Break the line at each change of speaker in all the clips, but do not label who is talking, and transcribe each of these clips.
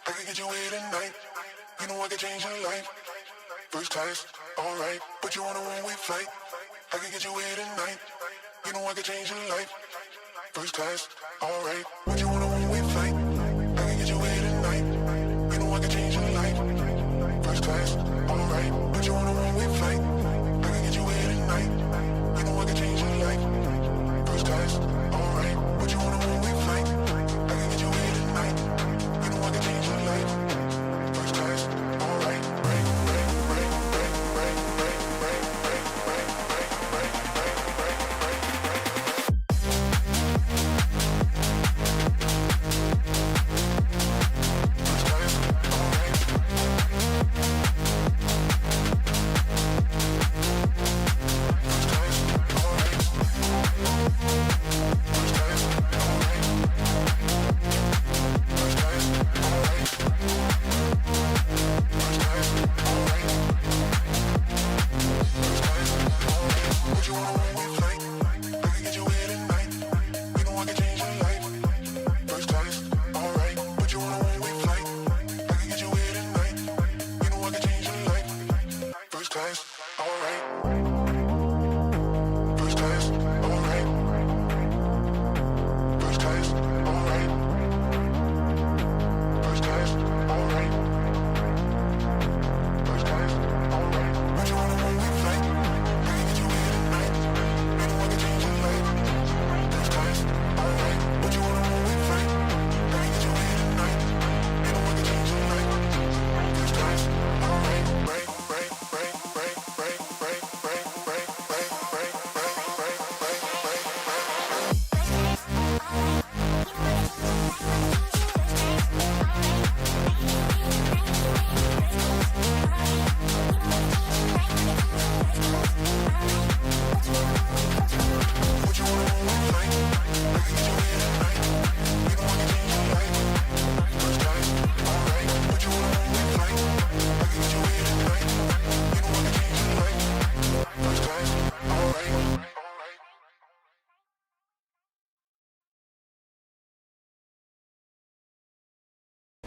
I can get you away tonight. You know I can change your life. First class, alright. Put you on a one-way flight. I can get you away tonight. You know I can change your life. First class, alright. Put you on a one-way flight. I can get you away tonight. You know I can change your life. First class, alright. Put you on a one-way flight. I can get you away tonight. You know I can change your life. First class, alright. Put you on a one-way flight. I can get you away tonight. You know I can change your life. First class, alright.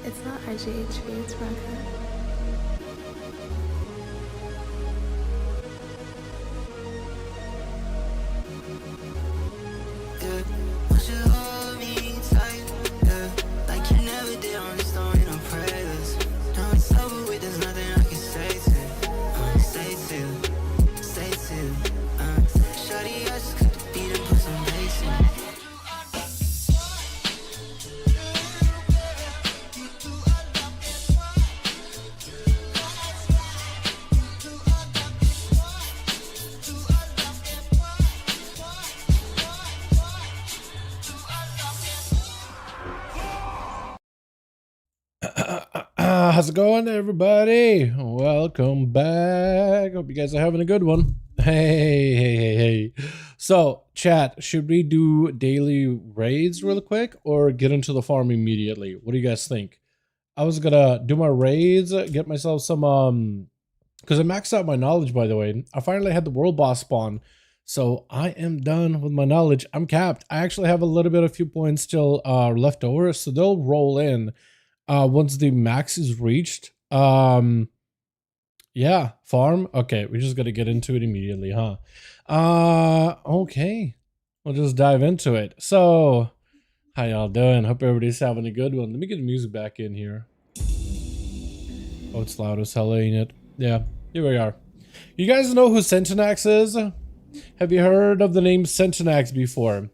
It's not IGHV, it's Rocket.
How's it going, everybody? Welcome back. Hope you guys are having a good one. Hey. So, chat, should we do daily raids real quick or get into the farm immediately? What do you guys think? I was gonna do my raids, get myself some, because I maxed out my knowledge, by the way. I finally had the world boss spawn, so I am done with my knowledge. I'm capped. I actually have a few points still left over, so they'll roll in once the max is reached. Yeah, farm. Okay, we just gotta get into it immediately, huh? Okay, we'll just dive into it. So, how y'all doing? Hope everybody's having a good one. Let me get the music back in here. Oh, it's loud as hell, ain't it? Yeah, here we are. You guys know who Sentinax is? Have you heard of the name Sentinax before?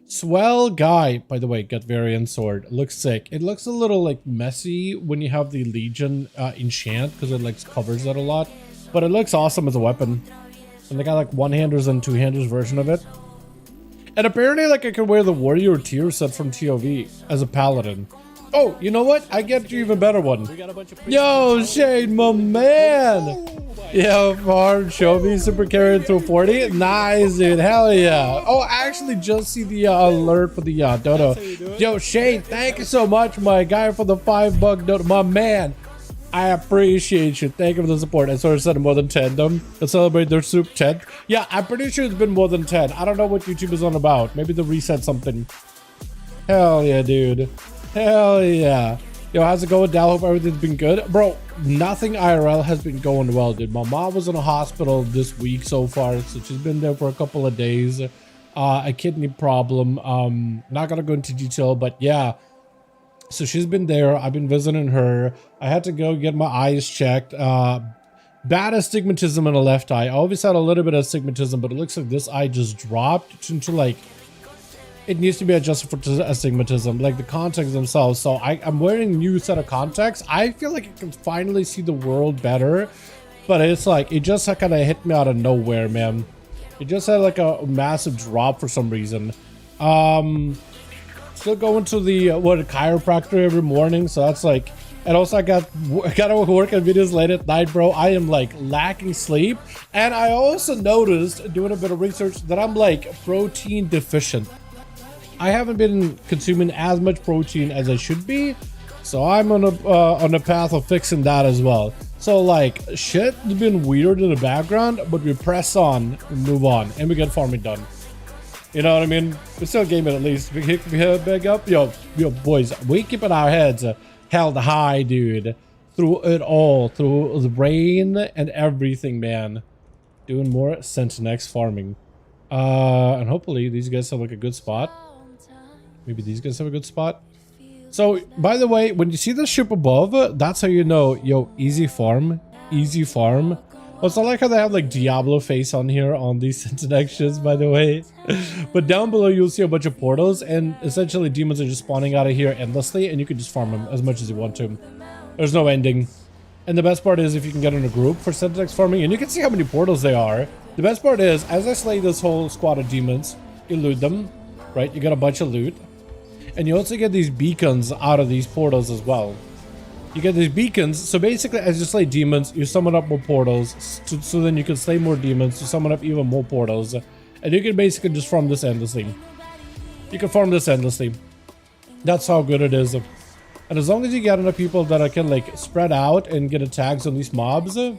Swell guy. By the way, got variant sword. Looks sick. It looks a little like messy when you have the Legion enchant because it like covers it a lot, but it looks awesome as a weapon. And they got like one-handers and two-handers version of it. And apparently like I can wear the warrior tier set from TOV as a paladin. Oh, you know what? I get you even better one. Yo, Shane, my man. Yo, farm, show me super carrier through 40. Nice, dude. Hell yeah. Oh, I actually just see the alert for the dodo. Yo, Shane, thank you so much, my guy, for the $5 dodo. My man, I appreciate you. Thank you for the support. I sort of said more than 10 them to celebrate their soup 10th. Yeah, I'm pretty sure it's been more than 10. I don't know what YouTube is on about. Maybe they reset something. Hell yeah, dude. Hell yeah. Yo, how's it going, Dal? Hope everything's been good. Bro, nothing IRL has been going well, dude. My mom was in a hospital this week so far, so she's been there for a couple of days. A kidney problem. Not gonna go into detail, but yeah. So she's been there. I've been visiting her. I had to go get my eyes checked. Bad astigmatism in the left eye. I always had a little bit of astigmatism, but it looks like this eye just dropped into like... It needs to be adjusted for astigmatism, like the contacts themselves. So I'm wearing a new set of contacts. I feel like I can finally see the world better, but it's like, it just kind of hit me out of nowhere, man. It just had like a massive drop for some reason. Still going to the chiropractor every morning, so that's like... And also I gotta work on videos late at night, bro. I am like lacking sleep. And I also noticed, doing a bit of research, that I'm like protein deficient. I haven't been consuming as much protein as I should be, so I'm on a path of fixing that as well. So like, shit's been weird in the background, but we press on and move on, and we get farming done. You know what I mean? We're still gaming at least. We head back up. Yo, boys, we keeping our heads held high, dude. Through it all, through the rain and everything, man. Doing more Sentinax farming. And hopefully these guys have like a good spot. Maybe these guys have a good spot. So, by the way, when you see the ship above, that's how you know, yo, easy farm, easy farm. Well, it's not like how they have like Diablo face on here on these Sentinax ships, by the way. But down below, you'll see a bunch of portals, and essentially demons are just spawning out of here endlessly, and you can just farm them as much as you want to. There's no ending. And the best part is if you can get in a group for Sentinax farming, and you can see how many portals they are. The best part is, as I slay this whole squad of demons, you loot them, right? You get a bunch of loot. And you also get these beacons out of these portals as well. You get these beacons, so basically as you slay demons, you summon up more portals, so then you can slay more demons to summon up even more portals. And you can basically just farm this endlessly. You can farm this endlessly. That's how good it is. And as long as you get enough people that can like spread out and get tags on these mobs, you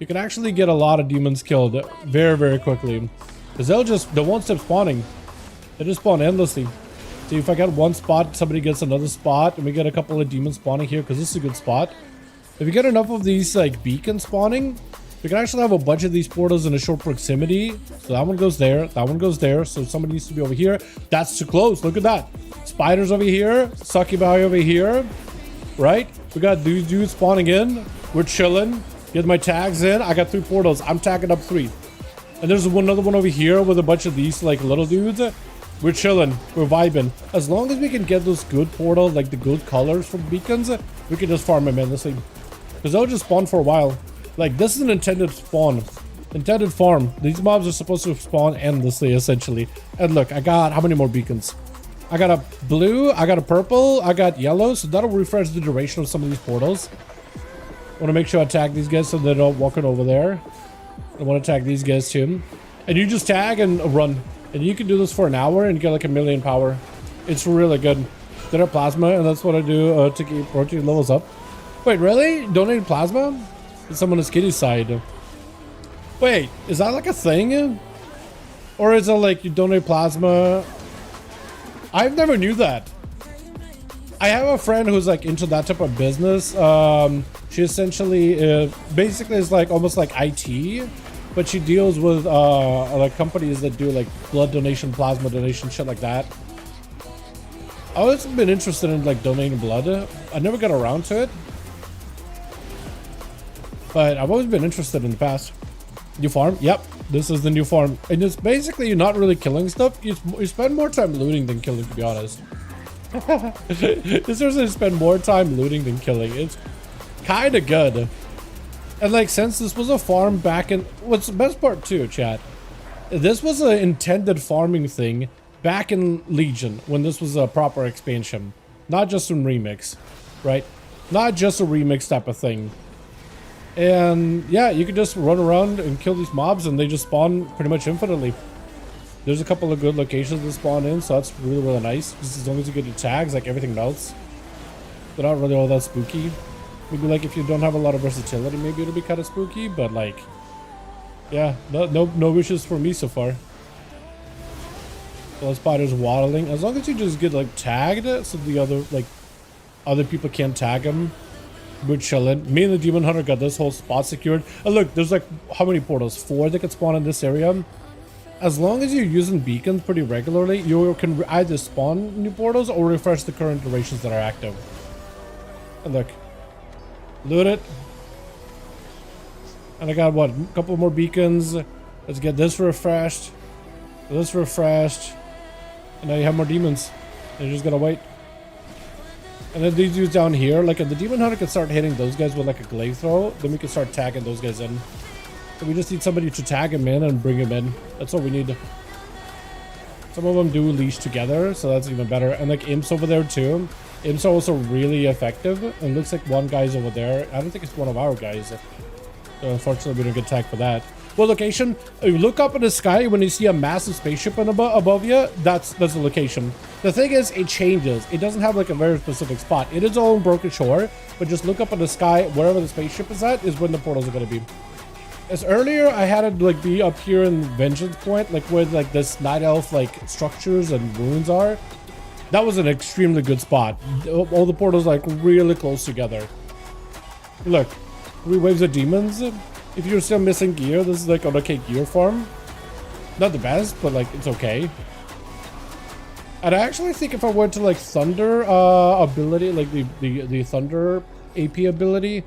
can actually get a lot of demons killed very, very quickly. Because they won't stop spawning. They just spawn endlessly. See, if I get one spot, somebody gets another spot, and we get a couple of demons spawning here, because this is a good spot. If you get enough of these, like, beacons spawning, we can actually have a bunch of these portals in a short proximity. So that one goes there, that one goes there, so somebody needs to be over here. That's too close, look at that. Spiders over here, succubi over here, right? We got these dudes spawning in, we're chilling. Get my tags in, I got 3 portals, I'm tagging up 3. And there's another one over here with a bunch of these, like, little dudes. We're chilling, we're vibing. As long as we can get those good portals, like the good colors from beacons, we can just farm them endlessly. Because they'll just spawn for a while. Like, this is an intended spawn. Intended farm. These mobs are supposed to spawn endlessly, essentially. And look, I got how many more beacons? I got a blue, I got a purple, I got yellow, so that'll refresh the duration of some of these portals. I want to make sure I tag these guys so they're not walking over there. I want to tag these guys too. And you just tag and run. And you can do this for an hour and get like 1,000,000 power. It's really good. Did a plasma, and that's what I do to keep protein levels up. Wait, really? Donate plasma? It's someone on Kitty's side. Wait, is that like a thing? Or is it like you donate plasma? I've never knew that. I have a friend who's like into that type of business. She essentially basically is like almost like IT. But she deals with like companies that do like blood donation, plasma donation, shit like that. I've always been interested in like donating blood. I never got around to it, but I've always been interested in the past. New farm? Yep, this is the new farm, and it's basically you're not really killing stuff. You spend more time looting than killing, to be honest. You seriously spend more time looting than killing. It's kind of good. And like, since this was a farm back in... What's the best part too, chat? This was an intended farming thing back in Legion, when this was a proper expansion. Not just in Remix, right? Not just a Remix type of thing. And yeah, you can just run around and kill these mobs, and they just spawn pretty much infinitely. There's a couple of good locations to spawn in, so that's really, really nice. Just as long as you get your tags, like everything melts. They're not really all that spooky. Maybe like if you don't have a lot of versatility, maybe it'll be kind of spooky, but like, yeah, no wishes for me so far. Well, spiders waddling. As long as you just get like tagged, so the other like other people can't tag him. We're chilling. Me and the Demon Hunter got this whole spot secured. And look, there's like, how many portals? 4 that can spawn in this area. As long as you're using beacons pretty regularly, you can either spawn new portals or refresh the current durations that are active. And look. Loot it. And I got, what, a couple more beacons. Let's get this refreshed. This refreshed. And now you have more demons. And you just gotta wait. And then these dudes down here, like if the Demon Hunter can start hitting those guys with like a glaive throw, then we can start tagging those guys in. So we just need somebody to tag him in and bring him in. That's all we need. Some of them do leash together, so that's even better. And like imps over there too. Imps are also really effective. And looks like one guy's over there. I don't think it's one of our guys. So unfortunately, we don't get tagged for that. Well, location, you look up in the sky when you see a massive spaceship above you, that's the location. The thing is, it changes. It doesn't have like a very specific spot. It is all in broken shore, but just look up in the sky, wherever the spaceship is at, is when the portals are going to be. As earlier, I had it like be up here in Vengeance Point, like where like this night elf like structures and ruins are. That was an extremely good spot. All the portals like really close together. Look, 3 waves of demons. If you're still missing gear, this is like an okay gear farm. Not the best, but like it's okay. And I actually think if I went to like Thunder ability, like the Thunder AP ability,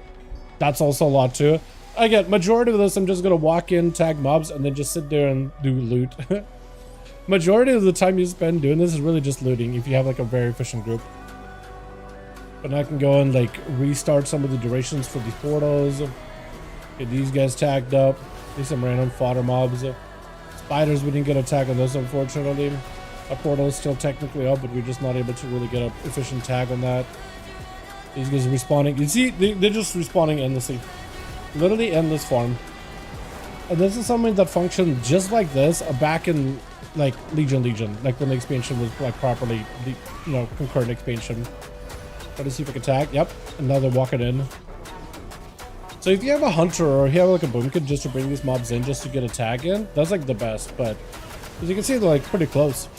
that's also a lot too. Again, majority of this, I'm just gonna walk in, tag mobs, and then just sit there and do loot. Majority of the time you spend doing this is really just looting if you have like a very efficient group. But now I can go and like restart some of the durations for these portals. Get these guys tagged up. Need some random fodder mobs. Spiders, we didn't get a tag on those, unfortunately. Our portal is still technically up, but we're just not able to really get an efficient tag on that. These guys are respawning. You see, they're just respawning endlessly. Literally endless farm. And this is something that functioned just like this back in like Legion, like when the expansion was like properly, concurrent expansion. Try to see if I can tag. Yep, and now they're walking in. So if you have a hunter or you have like a boom kit just to bring these mobs in just to get a tag in, that's like the best. But as you can see, they're like pretty close.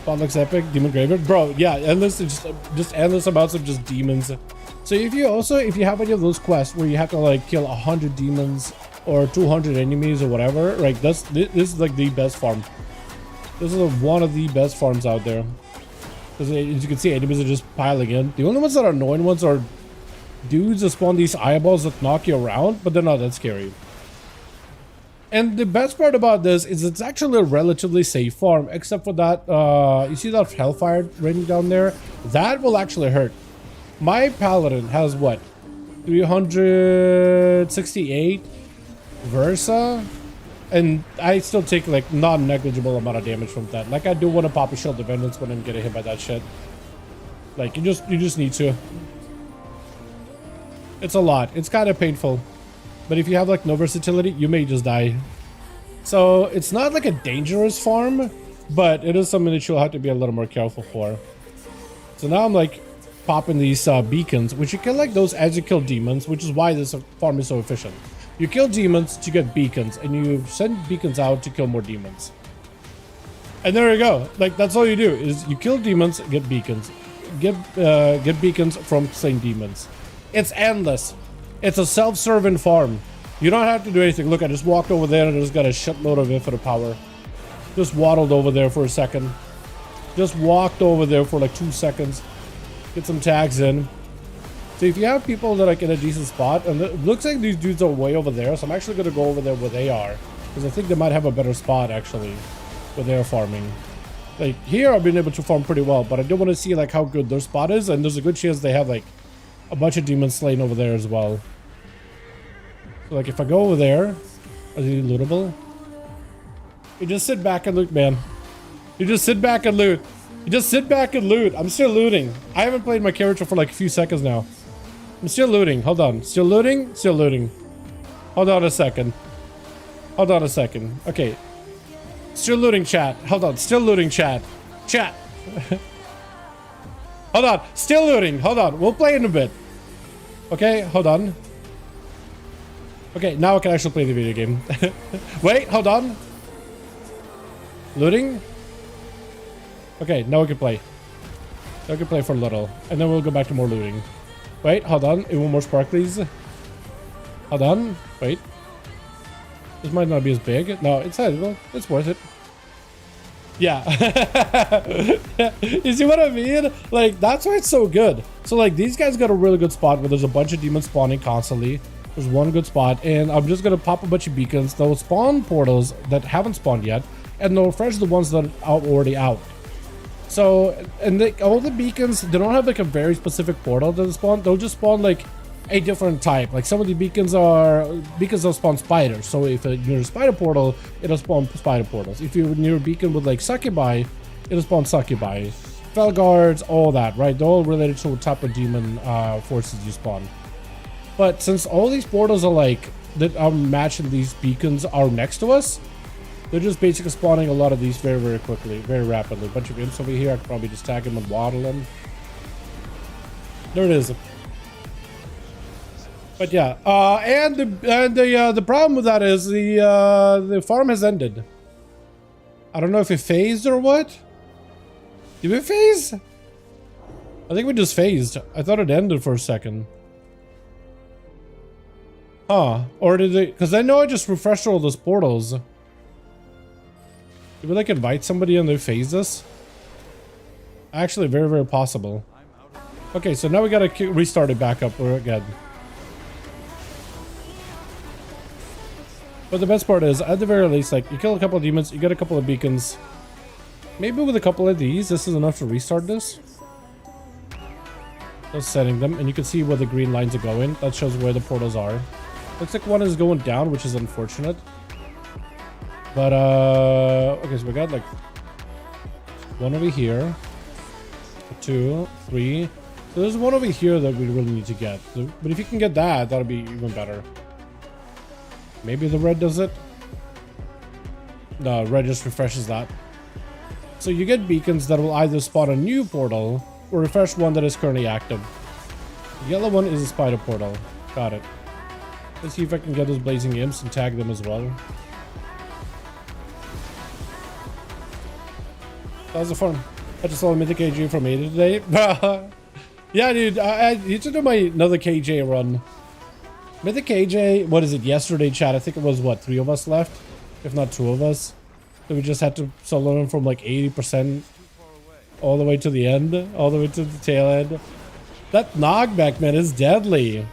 Spot looks epic. Demon Graveyard, bro. Yeah, endless, just endless amounts of just demons. So if you have any of those quests where you have to like kill 100 demons or 200 enemies or whatever, like this is like the best farm. This is one of the best farms out there. Because as you can see, enemies are just piling in. The only ones that are annoying ones are dudes that spawn these eyeballs that knock you around, but they're not that scary. And the best part about this is it's actually a relatively safe farm, except for that, you see that hellfire raining down there? That will actually hurt. My paladin has what? 368 Versa? And I still take like non-negligible amount of damage from that. Like I do want to pop a shield of vengeance when I'm getting hit by that shit. Like you just need to. It's a lot. It's kind of painful. But if you have like no versatility, you may just die. So it's not like a dangerous farm, but it is something that you'll have to be a little more careful for. So now I'm like popping these beacons, which you kill like those as you kill demons, which is why this farm is so efficient. You kill demons to get beacons, and you send beacons out to kill more demons. And there you go. Like that's all you do is you kill demons, get beacons, get beacons from slaying demons. It's endless. It's a self-serving farm. You don't have to do anything. Look, I just walked over there and I just got a shitload of infinite power. Just waddled over there for a second. Just walked over there for like 2 seconds. Get some tags in. So if you have people that are like in a decent spot, and it looks like these dudes are way over there, so I'm actually going to go over there where they are. Because I think they might have a better spot actually, where they're farming. Like here I've been able to farm pretty well, but I do want to see like how good their spot is, and there's a good chance they have like a bunch of demons slain over there as well. So like if I go over there, are they lootable? You just sit back and loot, man. You just sit back and loot. You just sit back and loot. I'm still looting. I haven't played my character for like a few seconds now. I'm still looting. Hold on. Still looting? Still looting. Hold on a second. Hold on a second. Okay. Still looting, chat. Hold on. Still looting, chat. Chat. Hold on. Still looting. Hold on. We'll play in a bit. Okay. Hold on. Okay. Now I can actually play the video game. Wait. Hold on. Looting. Okay. Now we can play. I can play for a little, and then we'll go back to more looting. Wait, hold on. It want more sparklies. Hold on. Wait. This might not be as big. No, it's sizable. It's worth it. Yeah. You see what I mean? Like, that's why it's so good. So, like, these guys got a really good spot where there's a bunch of demons spawning constantly. There's one good spot, and I'm just gonna pop a bunch of beacons. They'll spawn portals that haven't spawned yet, and they'll refresh the ones that are already out. So, and all the beacons, they don't have like a very specific portal that spawn. They'll just spawn like a different type. Like some of the beacons will spawn spiders. So if you're near a spider portal, it'll spawn spider portals. If you're near a beacon with like succubi, it'll spawn succubi. Fel guards, all that, right? They're all related to what type of demon forces you spawn. But since all these portals are like, that are matching these beacons are next to us, they're just basically spawning a lot of these very, very quickly, very rapidly. A bunch of imps over here. I could probably just tag them and waddle them. There it is. But yeah, and the problem with that is the farm has ended. I don't know if it phased or what. Did we phase? I think we just phased. I thought it ended for a second. Huh? Or did it? Because I know I just refreshed all those portals. Did we like invite somebody and they phase us? Actually, very, very possible. Okay, so now we gotta restart it back up again. But the best part is, at the very least, like, you kill a couple of demons, you get a couple of beacons. Maybe with a couple of these, this is enough to restart this. Just setting them, and you can see where the green lines are going. That shows where the portals are. Looks like one is going down, which is unfortunate. But, okay, so we got, like, one over here. 2, 3. So there's one over here that we really need to get. But if you can get that, that'll be even better. Maybe the red does it. No, red just refreshes that. So you get beacons that will either spawn a new portal or refresh one that is currently active. The yellow one is a spider portal. Got it. Let's see if I can get those blazing imps and tag them as well. That was fun. I just saw a mythic KJ from Ada today. Yeah, dude, I need to do my another KJ run. Mythic KJ, what is it, yesterday, chat? I think it was, what, 3 of us left? If not 2 of us. So we just had to solo him from like 80% all the way to the end, all the way to the tail end. That knockback, man, is deadly.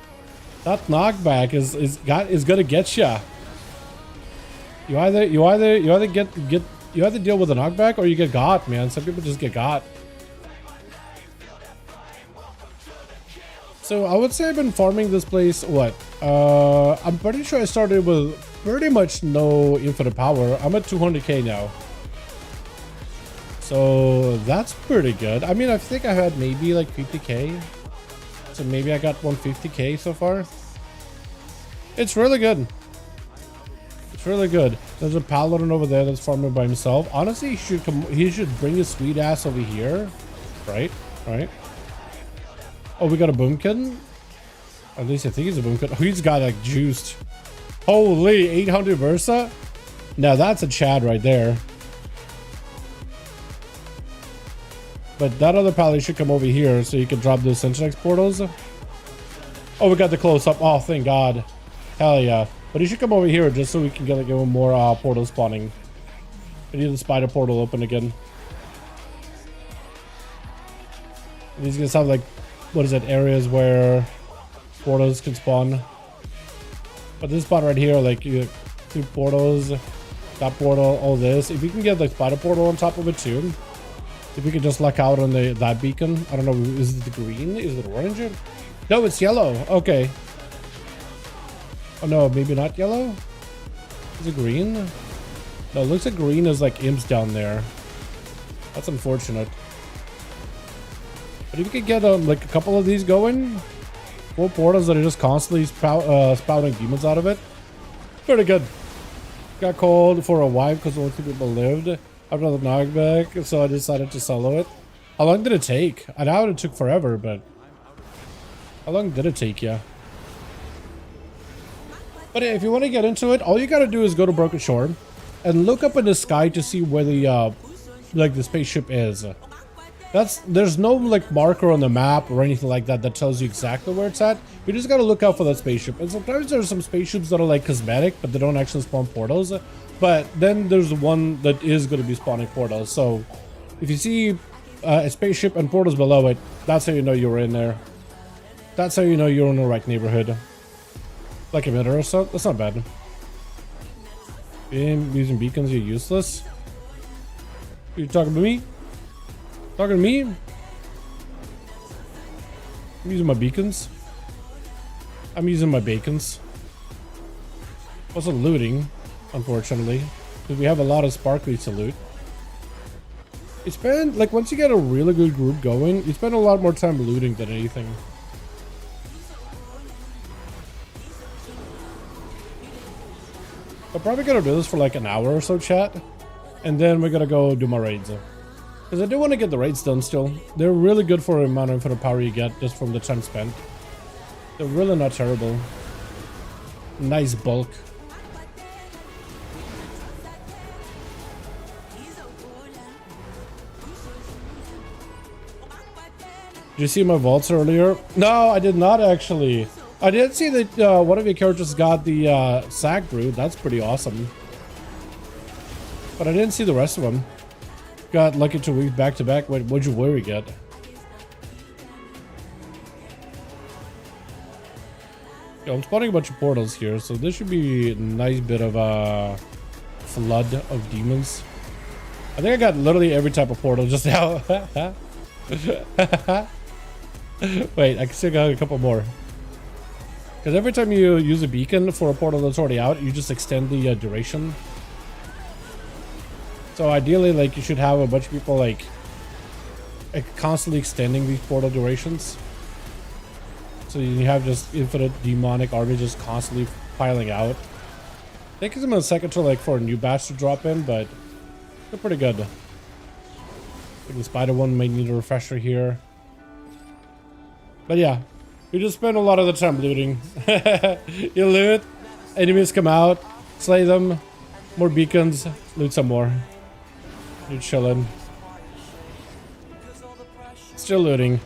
That knockback is gonna get ya. You either deal with a knockback or you get got, man. Some people just get got. So I would say I've been farming this place, what? I'm pretty sure I started with pretty much no infinite power. I'm at 200k now. So that's pretty good. I mean, I think I had maybe like 50k. So maybe I got 150k so far. It's really good. It's really good. There's a paladin over there that's farming by himself. Honestly, he should bring his sweet ass over here. Right? Right? Oh, we got a boomkin? At least I think he's a boomkin. Oh, he's got like juiced. Holy, 800 Versa? Now that's a Chad right there. But that other paladin should come over here so you can drop those Sentinax portals. Oh, we got the close up. Oh, thank God. Hell yeah. But he should come over here just so we can get like even more portal spawning. We need the spider portal open again. These guys have like, what is it, areas where portals can spawn. But this spot right here, like you 2 portals, that portal, all this. If you can get the spider portal on top of it too. If we can just luck out on that beacon. I don't know, is it the green? Is it orange? No, it's yellow. Okay. Oh no, maybe not yellow? Is it green? No, it looks like green is like imps down there. That's unfortunate. But if you could get like a couple of these going, 4 portals that are just constantly spouting demons out of it, pretty good. Got called for a while because only 2 people lived after the knockback, so I decided to solo it. How long did it take? I know it took forever, but how long did it take you? But if you want to get into it, all you gotta do is go to Broken Shore and look up in the sky to see where the like the spaceship is. There's no like marker on the map or anything like that that tells you exactly where it's at. You just gotta look out for that spaceship. And sometimes there's some spaceships that are like cosmetic, but they don't actually spawn portals. But then there's one that is gonna be spawning portals. So if you see a spaceship and portals below it, that's how you know you're in there. That's how you know you're in the right neighborhood. Like a minute or so. That's not bad. Using beacons, you're useless. You talking to me? Talking to me? I'm using my beacons. I'm using my bacons. Also looting, unfortunately, because we have a lot of sparklies to loot. You spend, like, once you get a really good group going, you spend a lot more time looting than anything. I'm probably gonna do this for like an hour or so, chat, and then we're gonna go do my raids. Because I do want to get the raids done still. They're really good for the amount of infinite power you get just from the time spent. They're really not terrible. Nice bulk. Did you see my vaults earlier? No, I did not actually. I did see that one of your characters got the sack brood. That's pretty awesome. But I didn't see the rest of them. Got lucky 2 weeks back to back. Wait, what'd you worry get? Yeah, I'm spawning a bunch of portals here, so this should be a nice bit of a flood of demons. I think I got literally every type of portal just now. Wait, I still got a couple more. Because every time you use a beacon for a portal that's already out, you just extend the duration. So ideally, like, you should have a bunch of people like constantly extending these portal durations. So you have just infinite demonic army just constantly piling out. I think it's a second to like for a new batch to drop in, but they're pretty good. I think the spider one might need a refresher here. But yeah, we just spend a lot of the time looting. You loot, enemies come out, slay them, more beacons, loot some more. You're chilling. Still looting.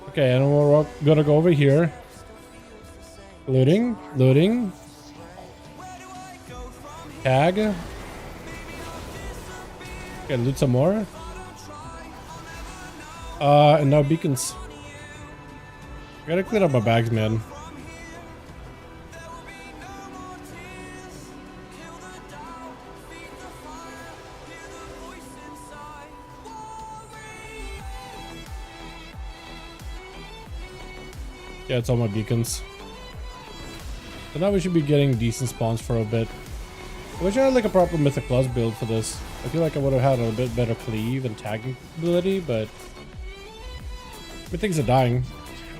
Okay, and we're gonna go over here. Looting, looting. Tag. Okay, loot some more. And now beacons. I gotta clean up my bags, man. Yeah, it's all my beacons. So now we should be getting decent spawns for a bit. I wish I had like a proper Mythic Plus build for this. I feel like I would have had a bit better cleave and tagging ability, but things are dying.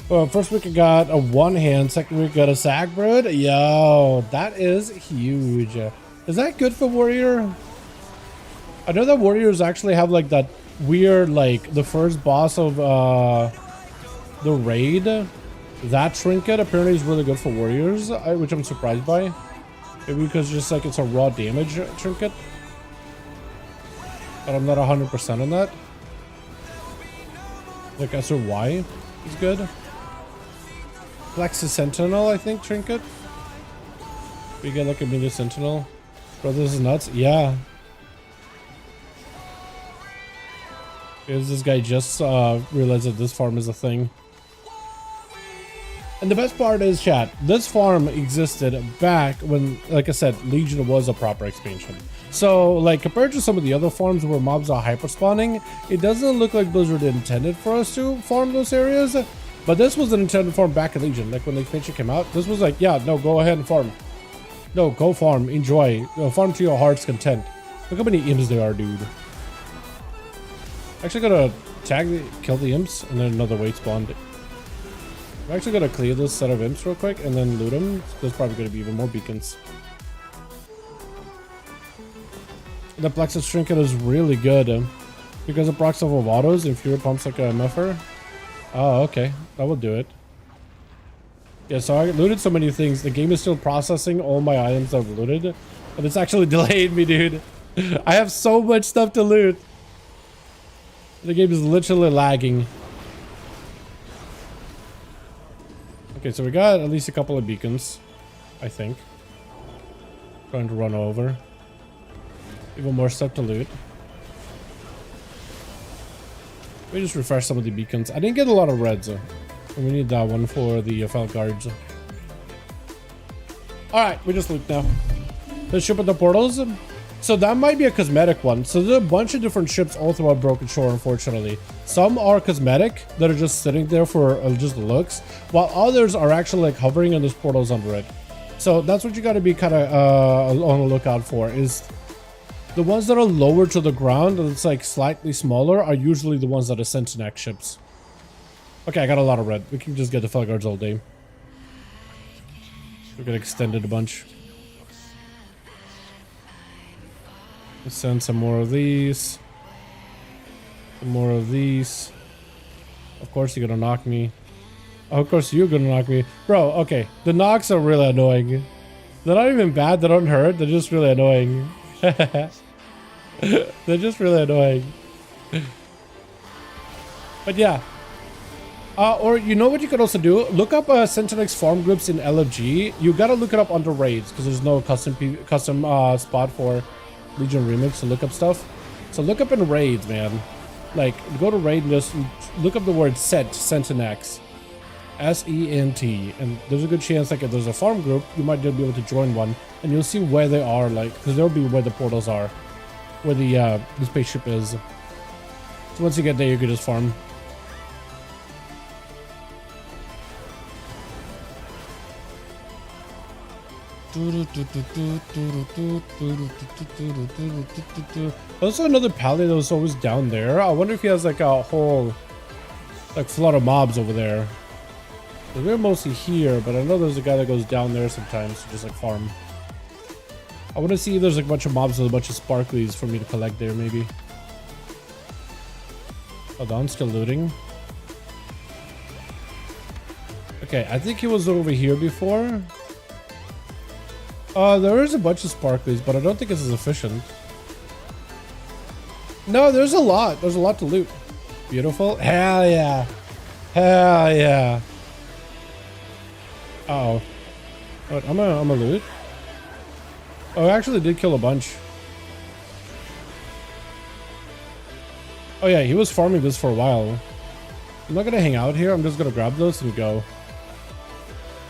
Well, first week I got a one hand, second week I got a sack brood. Yo, that is huge. Is that good for warrior? I know that warriors actually have like that weird, like the first boss of the raid. That trinket apparently is really good for warriors, which I'm surprised by. Maybe because just like it's a raw damage trinket. But I'm not 100% on that. Like answer why is good. Plexus Sentinel, I think, trinket. We get like a mini sentinel. Bro, this is nuts. Yeah. Because this guy just realized that this farm is a thing. And the best part is, chat, this farm existed back when, like I said, Legion was a proper expansion. So, like, compared to some of the other farms where mobs are hyper spawning, it doesn't look like Blizzard intended for us to farm those areas. But this was an intended farm back in Legion. Like, when the expansion came out, this was like, yeah, no, go ahead and farm. No, go farm, enjoy. Farm to your heart's content. Look how many imps there are, dude. Actually gotta kill the imps, and then another wait spawned. I'm actually gonna clear this set of imps real quick and then loot them. There's probably gonna be even more beacons. The Plexus Trinket is really good because it procs off of autos and fewer pumps like a muffer. Oh, okay. That will do it. Yeah, so I looted so many things. The game is still processing all my items I've looted. And it's actually delayed me, dude. I have so much stuff to loot. The game is literally lagging. Okay, so we got at least a couple of beacons, I think. Trying to run over. Even more stuff to loot. We just refresh some of the beacons. I didn't get a lot of reds. And we need that one for the fell guards. Alright, we just loot now. The ship with the portals. So that might be a cosmetic one. So there's a bunch of different ships all throughout Broken Shore, unfortunately. Some are cosmetic, that are just sitting there for just looks, while others are actually like hovering and there's portals under it. So that's what you got to be kind of on the lookout for, is the ones that are lower to the ground and it's like slightly smaller are usually the ones that are Sentinax ships. Okay, I got a lot of red. We can just get the fell guards all day. We got extended a bunch. Let's send some more of these. Some more of these. Of course you're gonna knock me. Oh, of course you're gonna knock me. Bro, okay. The knocks are really annoying. They're not even bad, they don't hurt, they're just really annoying. They're just really annoying. But yeah. Or you know what you could also do? Look up Sentinax farm groups in LFG. You gotta look it up under raids because there's no custom spot for Legion Remix to look up stuff. So look up in raids, man. Like, go to raid and just look up the word Sentinax. S-E-N-T. And there's a good chance, like, if there's a farm group, you might be able to join one. And you'll see where they are, like, because there'll be where the portals are. Where the spaceship is. So once you get there, you can just farm. Also another pally that was always down there. I wonder if he has like a whole like flood of mobs over there. They're mostly here, but I know there's a guy that goes down there sometimes to just like farm. I want to see if there's like a bunch of mobs with a bunch of sparklies for me to collect there, maybe. Hold on, still looting. Okay, I think he was over here before. There is a bunch of sparklies, but I don't think it's as efficient. No, there's a lot. There's a lot to loot. Beautiful. Hell yeah. Hell yeah. Uh-oh. What, I'm a loot? Oh, I actually did kill a bunch. Oh yeah, he was farming this for a while. I'm not gonna hang out here. I'm just gonna grab those and go.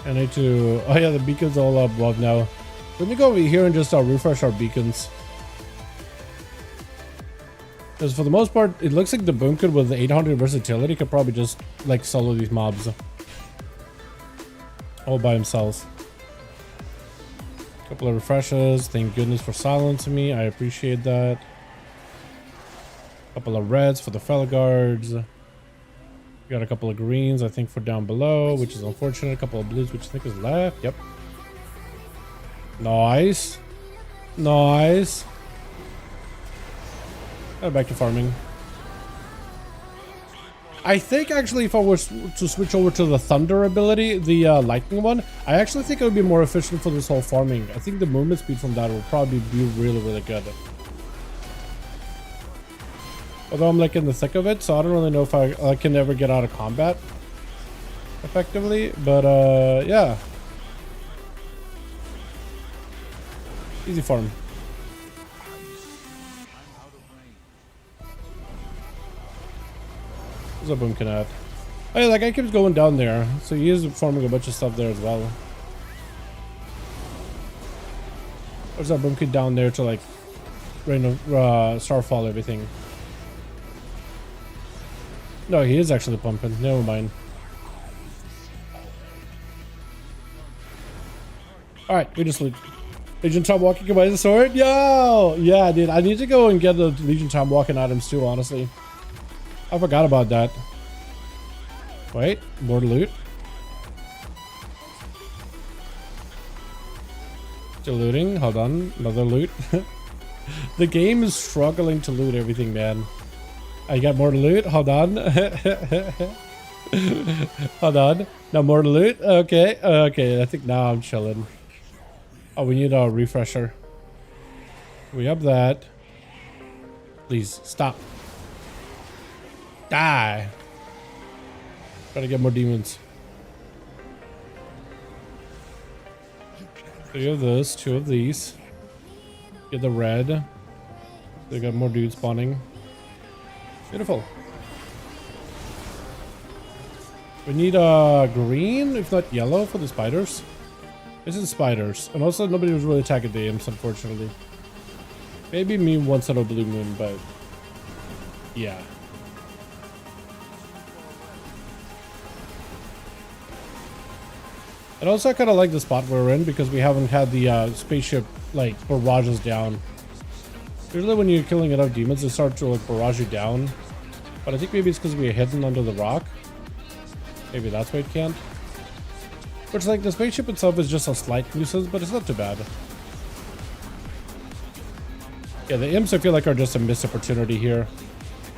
I need to... Oh yeah, the beacon's all up above now. Let me go over here and just refresh our beacons. Because for the most part, it looks like the Boomkid with the 800 versatility could probably just like solo these mobs. All by himself. Couple of refreshes. Thank goodness for silencing me. I appreciate that. Couple of reds for the fellow guards. Got a couple of greens, I think, for down below, which is unfortunate. A couple of blues, which I think is left. Yep. Nice. Nice. Back to farming. I think actually if I was to switch over to the thunder ability, the lightning one, I actually think it would be more efficient for this whole farming. I think the movement speed from that would probably be really, really good. Although I'm like in the thick of it, so I don't really know if I can ever get out of combat effectively, but yeah. Easy farm. What's up, Boomkin at? Oh yeah, that guy keeps going down there, so he is farming a bunch of stuff there as well. There's that Boomkin down there to like rain of starfall everything. No, he is actually pumping. Never mind. Alright, we just loot. Legion Time Walking can buy the sword? Yo! Yeah, dude. I need to go and get the Legion Time Walking items too, honestly. I forgot about that. Wait, more loot. Still looting. Hold on. Another loot. The game is struggling to loot everything, man. I got more to loot. Hold on. Hold on. Now more to loot. Okay. Okay. I think now I'm chilling. Oh, we need a refresher. We have that. Please stop. Die. Gotta get more demons. Three of this, two of these. Get the red. They got more dudes spawning. Beautiful. We need green, if not yellow, for the spiders. This is spiders. And also nobody was really attacking the imps, unfortunately. Maybe me once on a blue moon, but yeah. And also I kind of like the spot we're in because we haven't had the spaceship like barrage us down. Usually when you're killing enough demons, they start to like barrage you down. But I think maybe it's because we're hidden under the rock. Maybe that's why it can't. Which, like, the spaceship itself is just a slight nuisance, but it's not too bad. Yeah, the imps I feel like are just a missed opportunity here.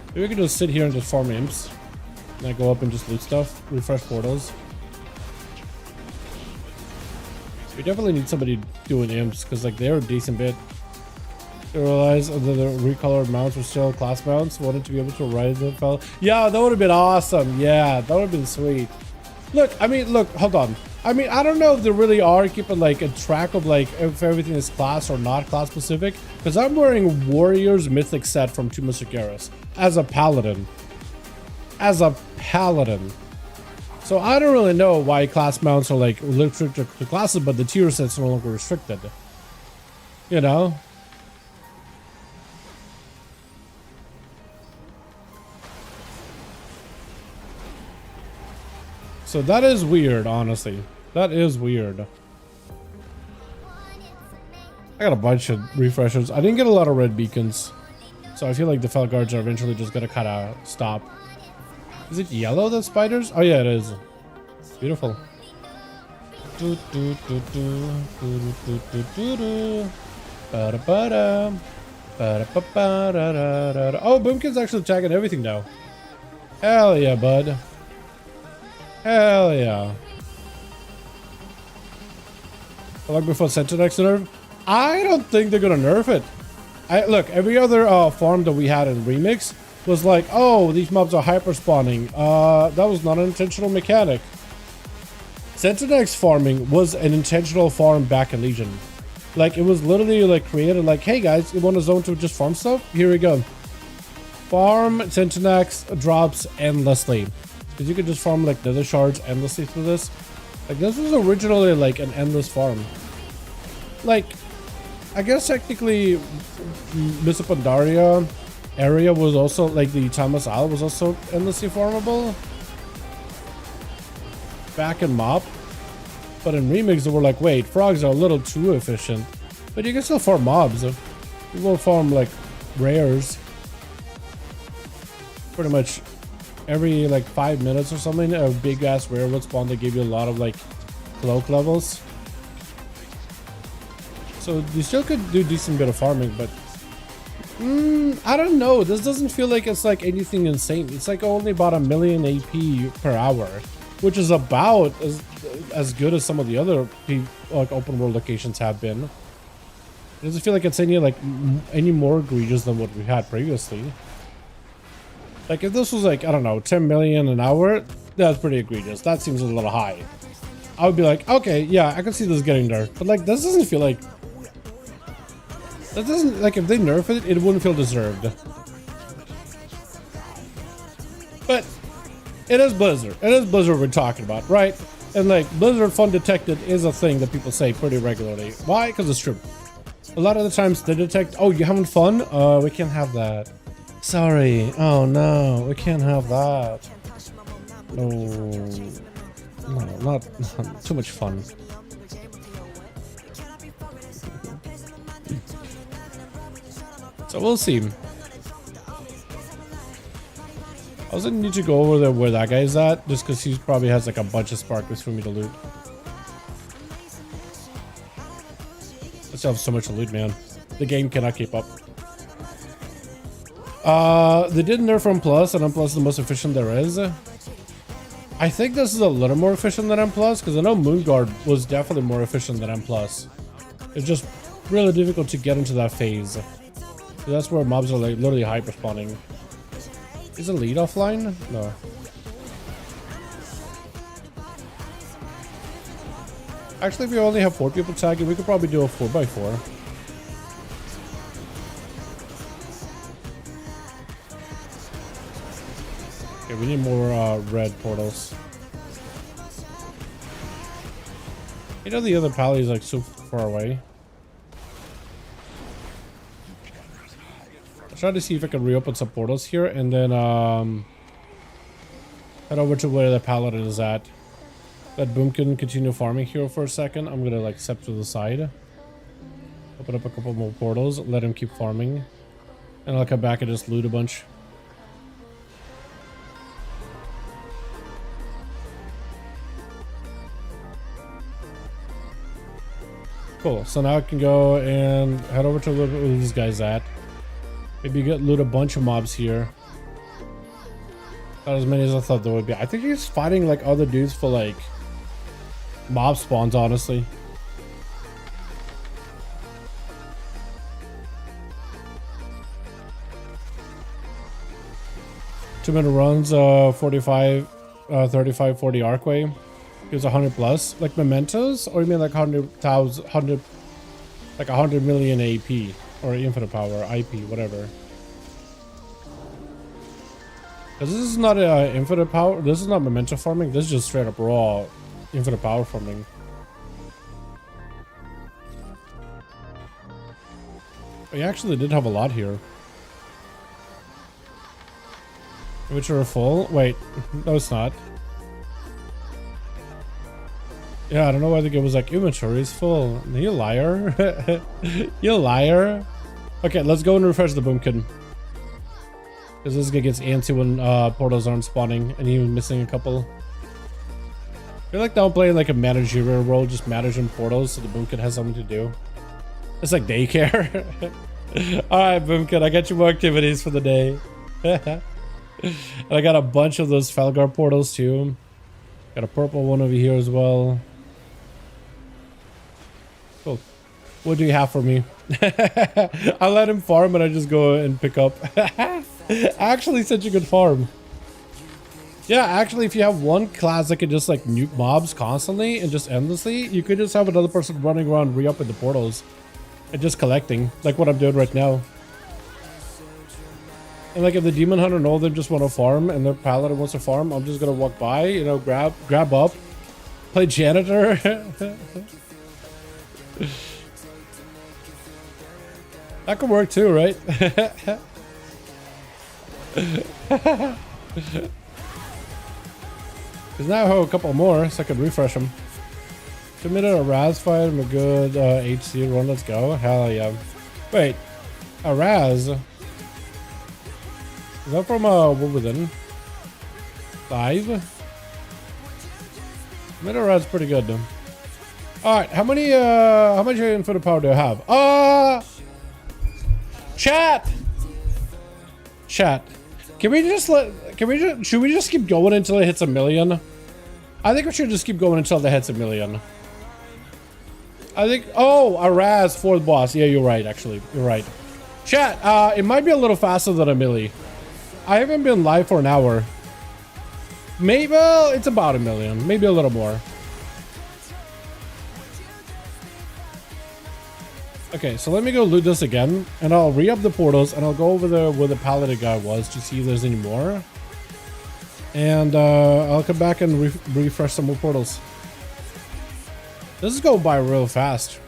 Maybe we can just sit here and just farm imps. And then go up and just loot stuff. Refresh portals. We definitely need somebody doing imps, because, like, they're a decent bit. I realized the recolored mounts were still class mounts. Wanted to be able to ride the fell. Yeah, that would have been awesome. Yeah, that would have been sweet. Look, I mean, look, hold on. I mean, I don't know if they really are keeping like a track of like if everything is class or not class specific. Because I'm wearing Warriors Mythic set from Tomb of Sargeras as a paladin. As a paladin. So I don't really know why class mounts are like restricted to classes, but the tier set's no longer restricted. You know? So that is weird, honestly. That is weird. I got a bunch of refreshers. I didn't get a lot of red beacons. So I feel like the fell guards are eventually just gonna kind of stop. Is it yellow, the spiders? Oh yeah, it is. Beautiful. Oh, Boomkin's actually tagging everything now. Hell yeah, bud. Hell yeah. Like before Sentinax nerf? I don't think they're gonna nerf it. Look, every other farm that we had in Remix was like, oh, these mobs are hyper spawning. That was not an intentional mechanic. Sentinax farming was an intentional farm back in Legion. Like, it was literally like created like, hey guys, you want a zone to just farm stuff? Here we go. Farm Sentinax drops endlessly. Because you could just farm like nether shards endlessly through this. Like, this was originally like an endless farm. Like, I guess technically Miss Pandaria area was also like the Thomas Isle was also endlessly farmable back in MOP. But in Remix they were like, wait, frogs are a little too efficient. But you can still farm mobs. You will farm like rares. Pretty much every like 5 minutes or something, a big ass rare would spawn that give you a lot of like cloak levels. So you still could do decent bit of farming, but I don't know. This doesn't feel like it's like anything insane. It's like only about 1 million AP per hour, which is about as good as some of the other like open world locations have been. It doesn't feel like it's any more egregious than what we had previously. Like, if this was like, I don't know, 10 million an hour, that's pretty egregious. That seems a little high. I would be like, okay, yeah, I can see this getting there. But like, this doesn't feel like... That doesn't, like, if they nerf it, it wouldn't feel deserved. But it is Blizzard. It is Blizzard we're talking about, right? And like, Blizzard fun detected is a thing that people say pretty regularly. Why? Because it's true. A lot of the times they detect, oh, you having fun? We can't have that. Sorry. Oh no, we can't have that. No, not too much fun. So we'll see. I also need to go over there where that guy's at, just because he probably has like a bunch of sparklers for me to loot. I still have so much to loot, man. The game cannot keep up. They did nerf M+, and M+ is the most efficient there is. I think this is a little more efficient than M+, because I know Moonguard was definitely more efficient than M+. It's just really difficult to get into that phase. So that's where mobs are like literally hyper spawning. Is the lead offline? No. Actually, if we only have 4 people tagging, we could probably do a 4x4. Okay, we need more red portals. You know the other pally is like so far away. I'll try to see if I can reopen some portals here and then head over to where the paladin is at. Let Boomkin continue farming here for a second. I'm gonna like step to the side. Open up a couple more portals, let him keep farming. And I'll come back and just loot a bunch. Cool, so now I can go and head over to where these guys at. Maybe loot a bunch of mobs here. Not as many as I thought there would be. I think he's fighting like other dudes for like mob spawns, honestly. Two-minute runs, 45, 35, 40 arcway. Gives 100 plus. Like mementos? Or you mean like 100,000, 100, like 100 million AP? Or infinite power, IP, whatever. Because this is not infinite power. This is not memento farming. This is just straight up raw infinite power farming. We actually did have a lot here. Which are full. Wait, no, it's not. Yeah, I don't know why the game was like inventory is full. You liar. You liar. Okay, let's go and refresh the Boomkin. Because this guy gets antsy when portals aren't spawning and he was missing a couple. I feel like now I'm playing like a managerial role, just managing portals so the Boomkin has something to do. It's like daycare. Alright, Boomkin, I got you more activities for the day. And I got a bunch of those Felgar portals too. Got a purple one over here as well. Cool. What do you have for me? I let him farm and I just go and pick up. Actually, such a good farm. Yeah, actually, if you have one class that can just like nuke mobs constantly and just endlessly, you could just have another person running around re-upping the portals and just collecting, like what I'm doing right now. And like if the demon hunter and all of them just want to farm and the paladin wants to farm, I'm just gonna walk by, you know, grab up, play janitor. That could work too, right? Because now I have a couple more, so I could refresh them. Submitted a Raz fight and a good HC run. Let's go. Hell yeah. Wait, a Raz? Is that from War Within 5? Submitted a Raz pretty good though. All right, how much infinite power do I have? Chat. Should we just keep going until it hits 1 million? I think we should just keep going until it hits 1 million. I think, oh, a Raz 4th boss. Yeah, you're right, actually. You're right. Chat, it might be a little faster than 1 milli. I haven't been live for an hour. Maybe, well, it's about 1 million. Maybe a little more. Okay, so let me go loot this again, and I'll re-up the portals, and I'll go over there where the paladin guy was to see if there's any more. And I'll come back and refresh some more portals. This is going by real fast.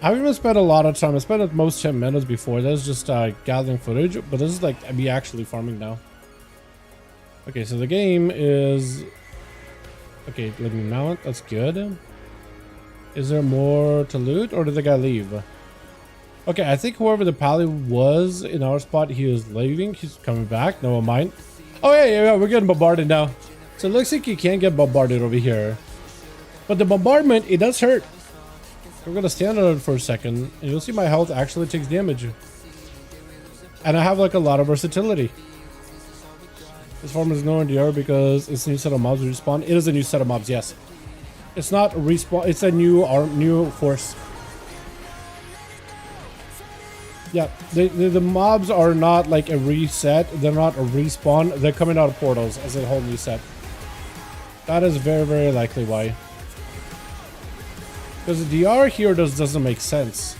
I haven't even spent a lot of time. I spent at most 10 minutes before. That was just gathering footage, but this is like me actually farming now. Okay, so the game is... Okay, let me mount. That's good. Is there more to loot, or did the guy leave? Okay, I think whoever the pally was in our spot, he is leaving. He's coming back. No, mind. Oh, yeah, we're getting bombarded now. So it looks like you can't get bombarded over here. But the bombardment, it does hurt. We're going to stand on it for a second, and you'll see my health actually takes damage. And I have like a lot of versatility. This farm is no NDR because it's a new set of mobs respawn. It is a new set of mobs, yes. It's not a respawn, it's a new force. Yeah, the mobs are not like a reset. They're not a respawn. They're coming out of portals as a whole new set. That is very, very likely why. Because the DR here doesn't make sense.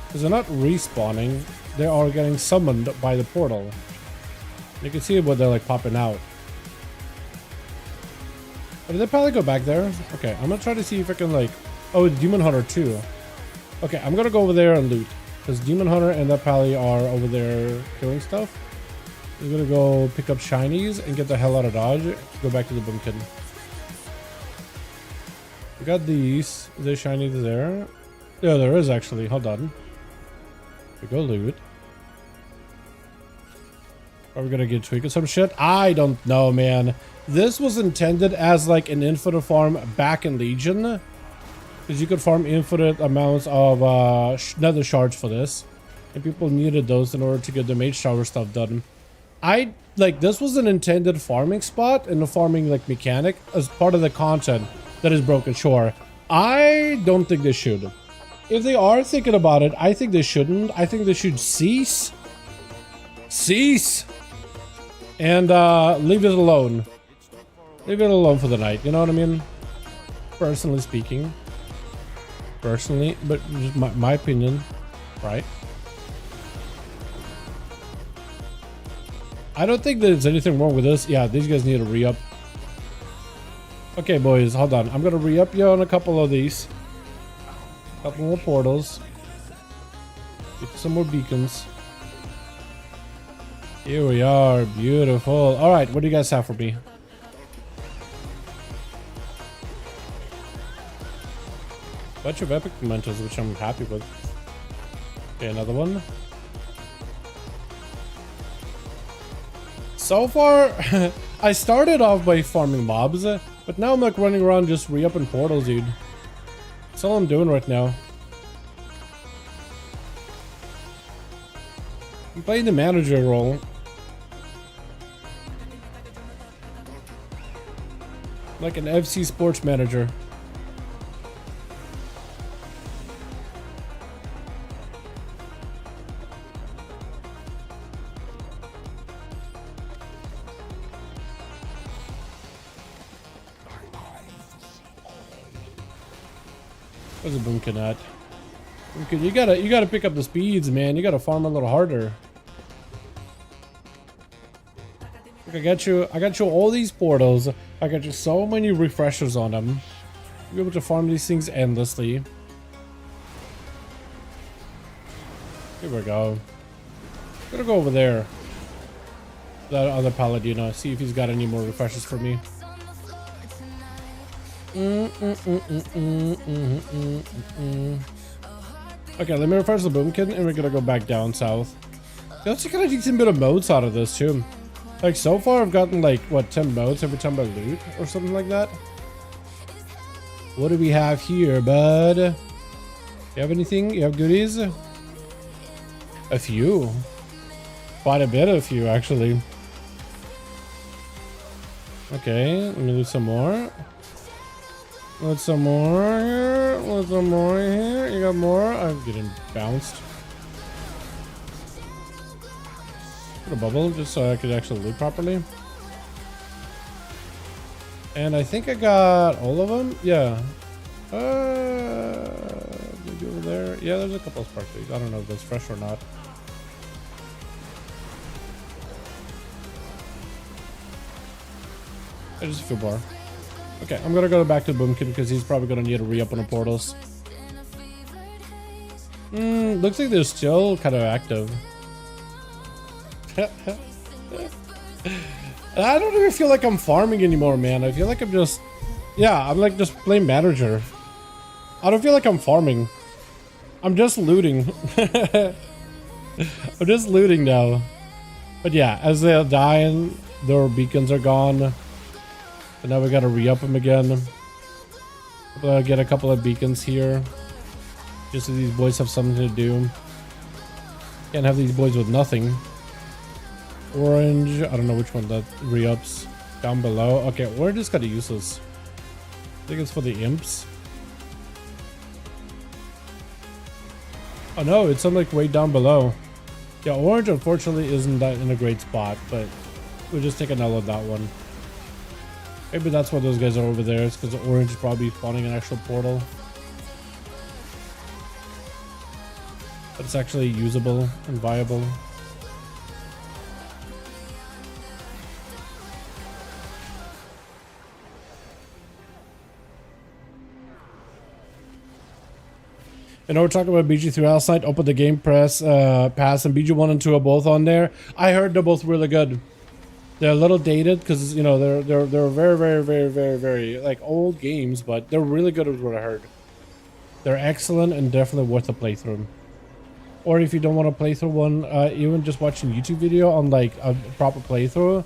Because they're not respawning. They are getting summoned by the portal. You can see what they're like popping out. Oh, did they probably go back there? Okay, I'm gonna try to see if I can like... Oh, Demon Hunter too. Okay, I'm gonna go over there and loot. Because Demon Hunter and that pally are over there killing stuff. We're gonna go pick up shinies and get the hell out of Dodge. Go back to the Boomkin. We got these. Is there shinies there? Yeah, there is actually. Hold on. We go loot. Are we gonna get tweaked some shit? I don't know, man. This was intended as like an infinite farm back in Legion. Because you could farm infinite amounts of nether shards for this. And people needed those in order to get the mage tower stuff done. This was an intended farming spot and a farming like mechanic as part of the content that is Broken Shore. I don't think they should. If they are thinking about it, I think they shouldn't. I think they should cease. And leave it alone. Leave it alone for the night, you know what I mean? Personally speaking. But just my opinion, right? I don't think there's anything wrong with this. Yeah, these guys need to re-up. Okay, boys, hold on. I'm gonna re-up you on a couple of these. Couple more portals. Get some more beacons. Here we are. Beautiful. All right, what do you guys have for me? Bunch of epic mementos, which I'm happy with. Okay, another one. So far, I started off by farming mobs, but now I'm like running around just re-upping portals, dude. That's all I'm doing right now. I'm playing the manager role. Like an FC sports manager. Where's the Boomkin at? Boomkin, you gotta pick up the speeds, man. You gotta farm a little harder. Look, I got you all these portals. I got you so many refreshers on them. You'll be able to farm these things endlessly. Here we go. I'm gonna go over there. That other Paladino. See if he's got any more refreshers for me. Okay, let me refresh the Boomkin and we're gonna go back down south. Let's get a decent bit of motes out of this too. Like so far I've gotten like what 10 motes every time I loot or something like that. What do we have here, bud? You have anything? You have goodies? A few. Quite a bit of few actually. Okay, let me loot some more. Let some more here. Let some more here. You got more? I'm getting bounced. Put a bubble just so I could actually loot properly. And I think I got all of them. Yeah. Maybe over there. Yeah, there's a couple of sparklies. I don't know if that's fresh or not. There's a few more. Okay, I'm gonna go back to Boomkin because he's probably gonna need to re-up on the portals. Looks like they're still kind of active. I don't even feel like I'm farming anymore, man. I feel like I'm just... Yeah, I'm like just playing manager. I don't feel like I'm farming. I'm just looting. I'm just looting now. But yeah, as they're dying, their beacons are gone. And now we gotta re-up them again. Get a couple of beacons here. Just so these boys have something to do. Can't have these boys with nothing. Orange, I don't know which one that re-ups. Down below. Okay, we're just gotta use this. I think it's for the imps. Oh no, it's on like way down below. Yeah, orange unfortunately isn't that in a great spot, but we'll just take an L on that one. Maybe that's why those guys are over there. It's because the orange is probably spawning an actual portal. But it's actually usable and viable. You know, we're talking about BG3 last night. Open the Game Pass, and BG1 and 2 are both on there. I heard they're both really good. They're a little dated because, you know, they're very like old games, but they're really good is what I heard. They're excellent and definitely worth a playthrough. Or if you don't want to play through one, even just watching YouTube video on like a proper playthrough,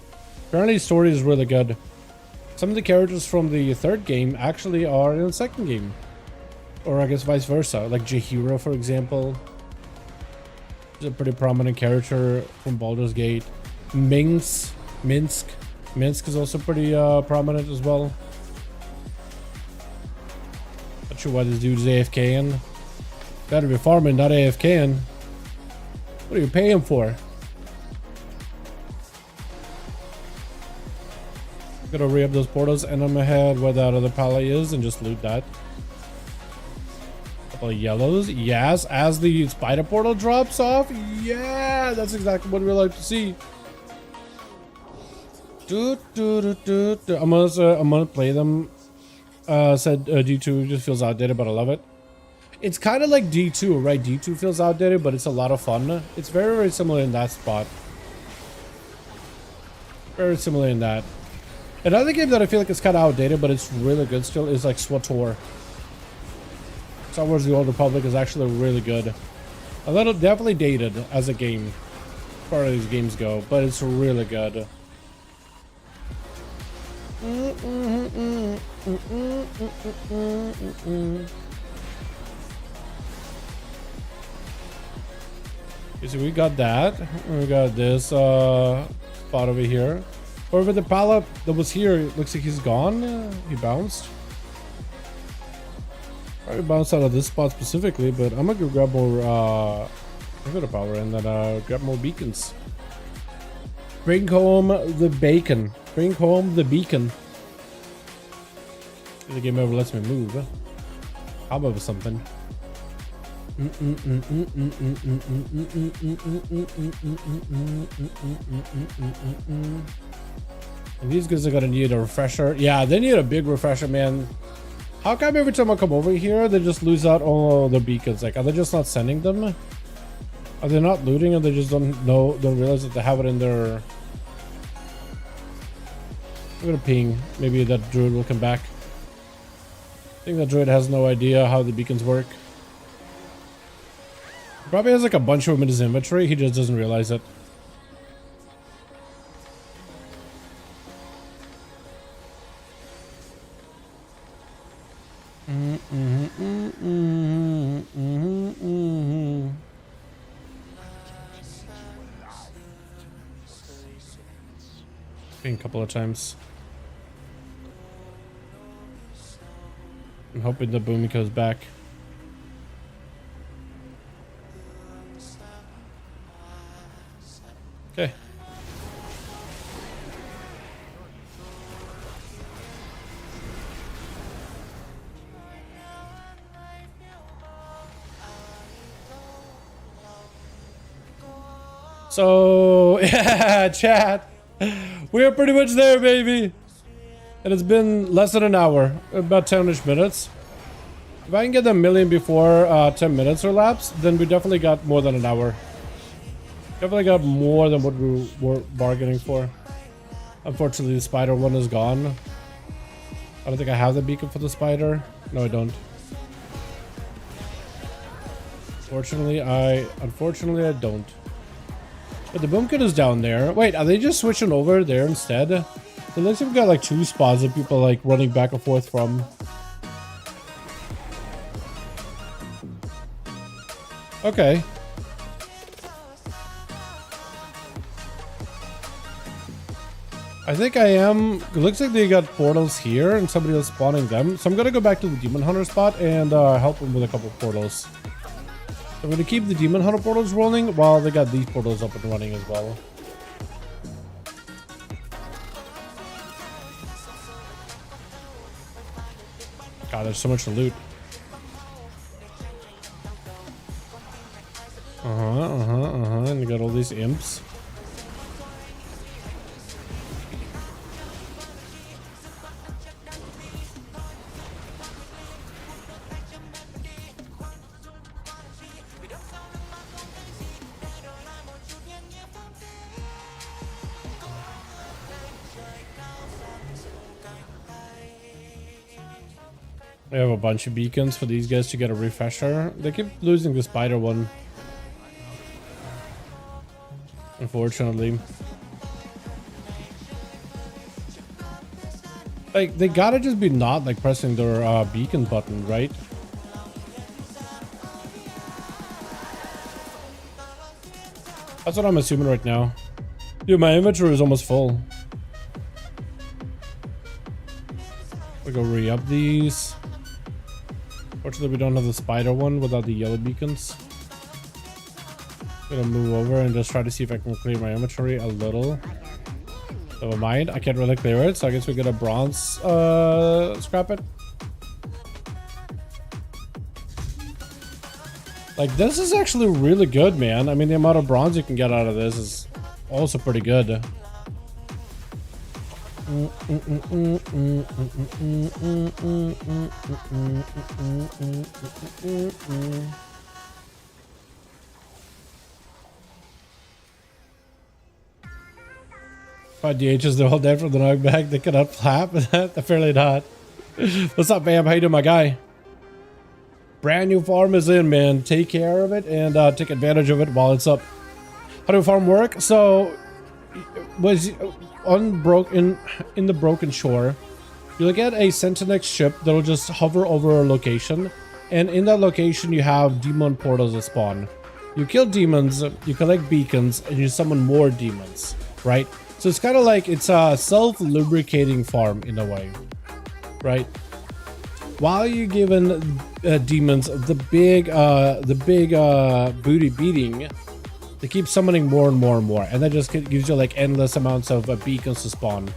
apparently the story is really good. Some of the characters from the third game actually are in the second game. Or I guess vice versa, like Jahira, for example. He's a pretty prominent character from Baldur's Gate. Minsk is also pretty prominent as well. Not sure why this dude's AFKing. Gotta be farming, not AFKing. What are you paying for? Gotta re-up those portals, and I'm ahead where that other pally is and just loot that. Couple of yellows, yes, as the spider portal drops off. Yeah, that's exactly what we like to see. I'm gonna play them. Said D2 just feels outdated, but I love it. It's kind of like D2, right? D2 feels outdated, but it's a lot of fun. It's very similar in that spot. Very similar in that. Another game that I feel like is kind of outdated, but it's really good still, is like SWTOR. Star Wars The Old Republic is actually really good. A little definitely dated as a game, as far as these games go, but it's really good. Okay, so we got that. We got this spot over here. Over the pallet that was here, it looks like he's gone. He bounced. Probably bounced out of this spot specifically, but I'm gonna go grab more inhibitor power and then grab more beacons. Bring home the bacon. Bring home the beacon. The game ever lets me move. How about something? And these guys are gonna need a refresher. Yeah, they need a big refresher, man. How come every time I come over here, they just lose out all the beacons? Like, are they just not sending them? Are they not looting and they just don't realize that they have it in their... I'm gonna ping. Maybe that druid will come back. I think that druid has no idea how the beacons work. He probably has like a bunch of them in his inventory. He just doesn't realize it. Ping a couple of times. I'm hoping the Boomy goes back. Okay. So, yeah, chat. We're pretty much there, baby. And it's been less than an hour, about 10-ish minutes. If I can get the million before 10 minutes elapsed, then we definitely got more than an hour. Definitely got more than what we were bargaining for. Unfortunately, the spider one is gone. I don't think I have the beacon for the spider. No, I don't. Unfortunately, I don't. But the boomkin is down there. Wait, are they just switching over there instead? It looks like we've got like 2 spots that people like running back and forth from. Okay. I think I am. It looks like they got portals here and somebody else spawning them. So I'm gonna go back to the Demon Hunter spot and help them with a couple portals. I'm going to keep the Demon Hunter portals rolling while they got these portals up and running as well. God, there's so much to loot. And you got all these imps. We have a bunch of beacons for these guys to get a refresher. They keep losing the spider one, unfortunately. Like, they gotta just be not like pressing their beacon button, right? That's what I'm assuming right now. Dude, my inventory is almost full. We go re-up these. Fortunately, we don't have the spider one without the yellow beacons. I'm gonna move over and just try to see if I can clear my inventory a little. Never mind, I can't really clear it, so I guess we get a bronze scrap it. Like, this is actually really good, man. I mean, the amount of bronze you can get out of this is also pretty good. Find DHs, they're all dead from the knockback. They cannot flap. Apparently not. What's up, Bam? How you doing, my guy? Brand new farm is in, man. Take care of it and take advantage of it while it's up. How do farm work? So, was unbroken in the broken shore, you'll get a Sentinax ship that'll just hover over a location, and in that location you have demon portals that spawn. You kill demons, you collect beacons, and you summon more demons, right? So it's kind of like it's a self-lubricating farm in a way, right? While you're giving demons the big booty beating, they keep summoning more and more and more, and that just gives you like endless amounts of beacons to spawn.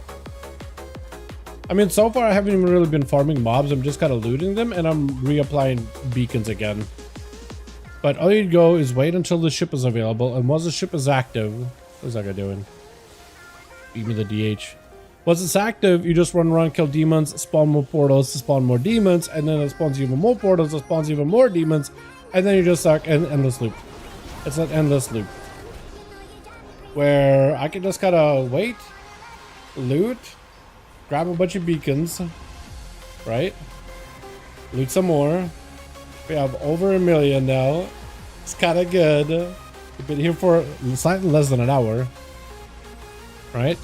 I mean, so far I haven't even really been farming mobs. I'm just kind of looting them, and I'm reapplying beacons again. But all you go is wait until the ship is available, and once the ship is active, what's that guy doing? Beat me the DH. Once it's active, you just run around, kill demons, spawn more portals to spawn more demons, and then it spawns even more portals, it spawns even more demons, and then you just start an endless loop. It's an endless loop where I can just kind of wait, loot, grab a bunch of beacons, right? Loot some more. We have over 1 million now. It's kind of good. We've been here for slightly less than an hour, right?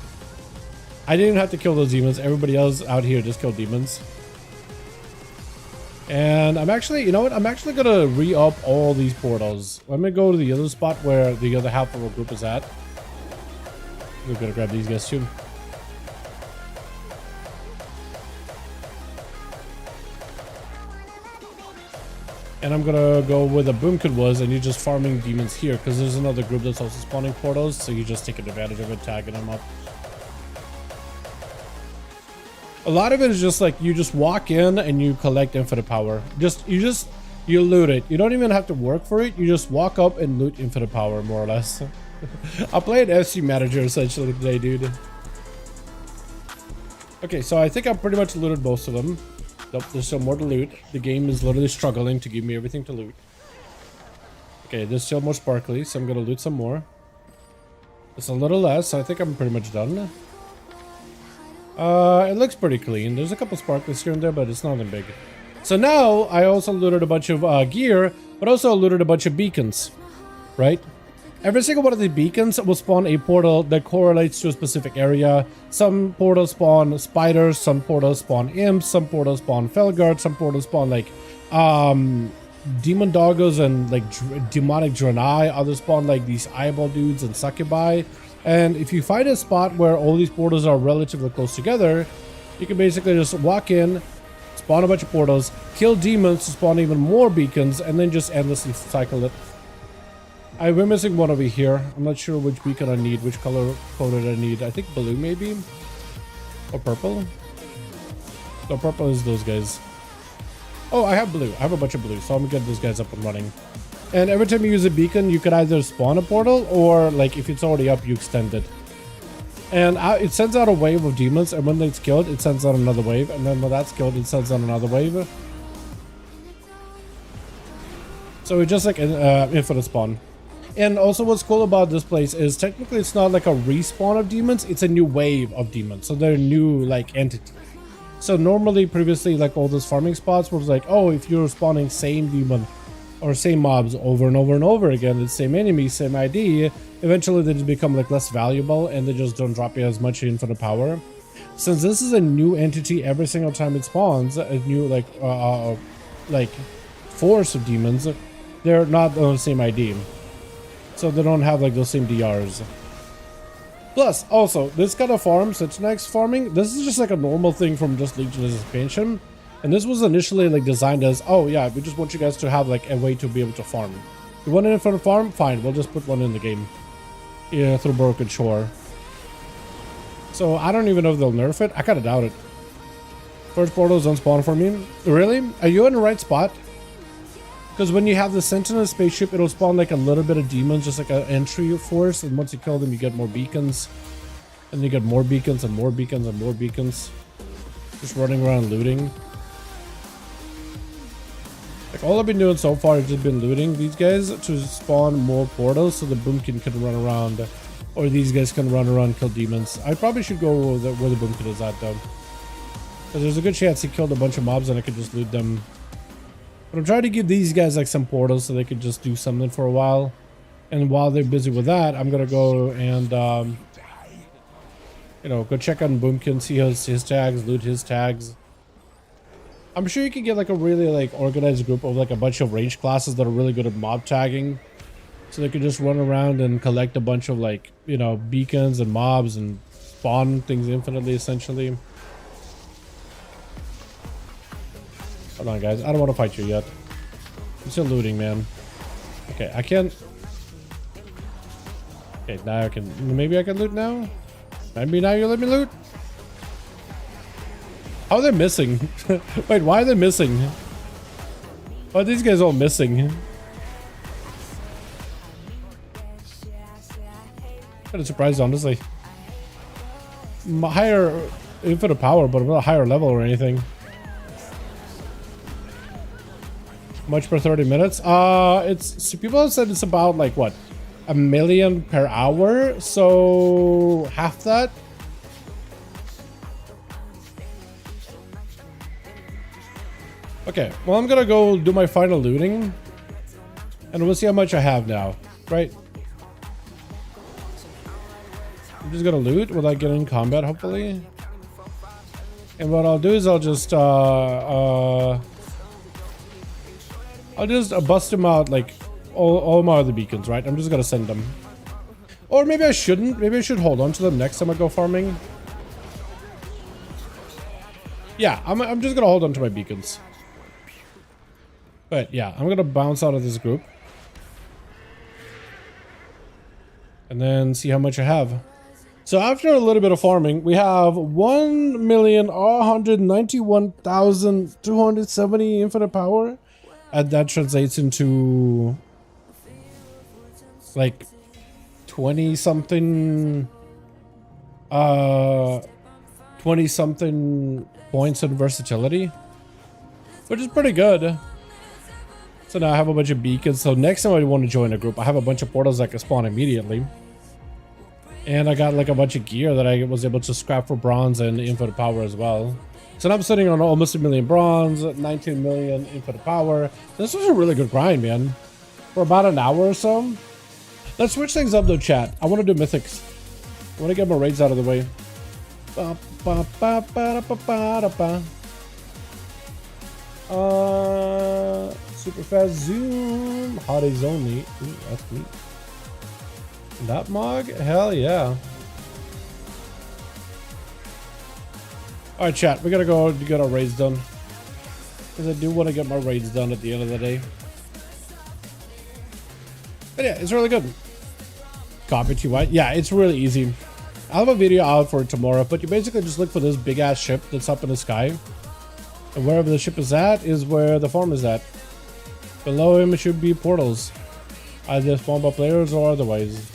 I didn't have to kill those demons. Everybody else out here just killed demons. And I'm actually, you know what? I'm actually going to re-up all these portals. Let me go to the other spot where the other half of our group is at. We're going to grab these guys too. And I'm going to go where the boomkit was, and you're just farming demons here, because there's another group that's also spawning portals, so you just take advantage of it, tagging them up. A lot of it is just like you just walk in and you collect infinite power. You loot it. You don't even have to work for it. You just walk up and loot infinite power, more or less. I played SC manager essentially today, dude. Okay, so I think I pretty much looted most of them. Nope, there's still more to loot. The game is literally struggling to give me everything to loot. Okay, there's still more sparkly, so I'm gonna loot some more. It's a little less, so I think I'm pretty much done. It looks pretty clean. There's a couple sparklers here and there, but it's nothing big. So now I also looted a bunch of gear, but also looted a bunch of beacons, right? Every single one of the beacons will spawn a portal that correlates to a specific area. Some portals spawn spiders, some portals spawn imps, some portals spawn felguards, some portals spawn like demon doggos and like demonic draenei. Others spawn like these eyeball dudes and succubi. And if you find a spot where all these portals are relatively close together, you can basically just walk in, spawn a bunch of portals, kill demons to spawn even more beacons, and then just endlessly cycle it We're missing one over here. I'm not sure which beacon I need, which color coded I need. I think blue maybe? Or purple? No, purple is those guys. Oh, I have blue. I have a bunch of blue, so I'm gonna get those guys up and running. And every time you use a beacon, you can either spawn a portal or, like, if it's already up, you extend it. And it sends out a wave of demons, and when it's killed, it sends out another wave. And then when that's killed, it sends out another wave. So it's just like an infinite spawn. And also what's cool about this place is technically it's not like a respawn of demons, it's a new wave of demons. So they're a new, like, entity. So normally, previously, like, all those farming spots was like, oh, if you're spawning same demon or same mobs over and over and over again, it's same enemy, same ID, eventually they just become, like, less valuable and they just don't drop you as much infinite power. Since this is a new entity every single time it spawns, a new, like force of demons, they're not on the same ID. So they don't have, like, those same DRs. Plus, also, this kind of farm, Sentinax farming, this is just like a normal thing from just Legion's expansion. And this was initially, like, designed as, oh yeah, we just want you guys to have, like, a way to be able to farm. You want an infinite farm? Fine, we'll just put one in the game. Yeah, through Broken Shore. So, I don't even know if they'll nerf it. I kinda doubt it. First portals don't spawn for me. Really? Are you in the right spot? Because when you have the Sentinel spaceship, it'll spawn like a little bit of demons, just like an entry force. And once you kill them, you get more beacons. And you get more beacons and more beacons and more beacons. Just running around looting. Like, all I've been doing so far is just been looting these guys to spawn more portals so the Boomkin can run around. Or these guys can run around and kill demons. I probably should go where the Boomkin is at, though. Because there's a good chance he killed a bunch of mobs and I could just loot them. But I'm trying to give these guys, like, some portals so they could just do something for a while. And while they're busy with that, I'm going to go and, you know, go check on Boomkin, see his tags, loot his tags. I'm sure you can get, like, a really, like, organized group of, like, a bunch of range classes that are really good at mob tagging. So they could just run around and collect a bunch of, like, you know, beacons and mobs and spawn things infinitely, essentially. Hold on, guys. I don't want to fight you yet. I'm still looting, man. Okay, I can't... Okay, now I can... Maybe I can loot now? Maybe now you let me loot? How are they missing? Wait, why are they missing? Why are these guys all missing? Kind of surprised, honestly. Higher infinite power, but not a higher level or anything. Much per 30 minutes? It's people have said it's about, like, what, 1 million per hour, so half that. Okay, well, I'm gonna go do my final looting and we'll see how much I have now, right? I'm just gonna loot without getting in combat, hopefully. And what I'll do is I'll just bust them out, like, all my other beacons, right? I'm just gonna send them. Or maybe I shouldn't. Maybe I should hold on to them next time I go farming. Yeah, I'm just gonna hold on to my beacons. But yeah, I'm gonna bounce out of this group. And then see how much I have. So after a little bit of farming, we have 1,191,270 infinite power. And that translates into, like, 20 something points in versatility, which is pretty good. So now I have a bunch of beacons. So next time I want to join a group, I have a bunch of portals that can spawn immediately. And I got, like, a bunch of gear that I was able to scrap for bronze and infinite power as well. So now I'm sitting on almost 1 million bronze, 19 million infinite power. This was a really good grind, man. For about an hour or so. Let's switch things up though, chat. I want to do mythics. I want to get my raids out of the way. Super fast zoom. Hotties only. Ooh, that's neat. That mog? Hell yeah. Alright, chat, we gotta go get our raids done. Because I do want to get my raids done at the end of the day. But yeah, it's really good. Copy to white. Yeah, it's really easy. I'll have a video out for it tomorrow, but you basically just look for this big ass ship that's up in the sky. And wherever the ship is at is where the farm is at. Below him should be portals. Either spawned by players or otherwise.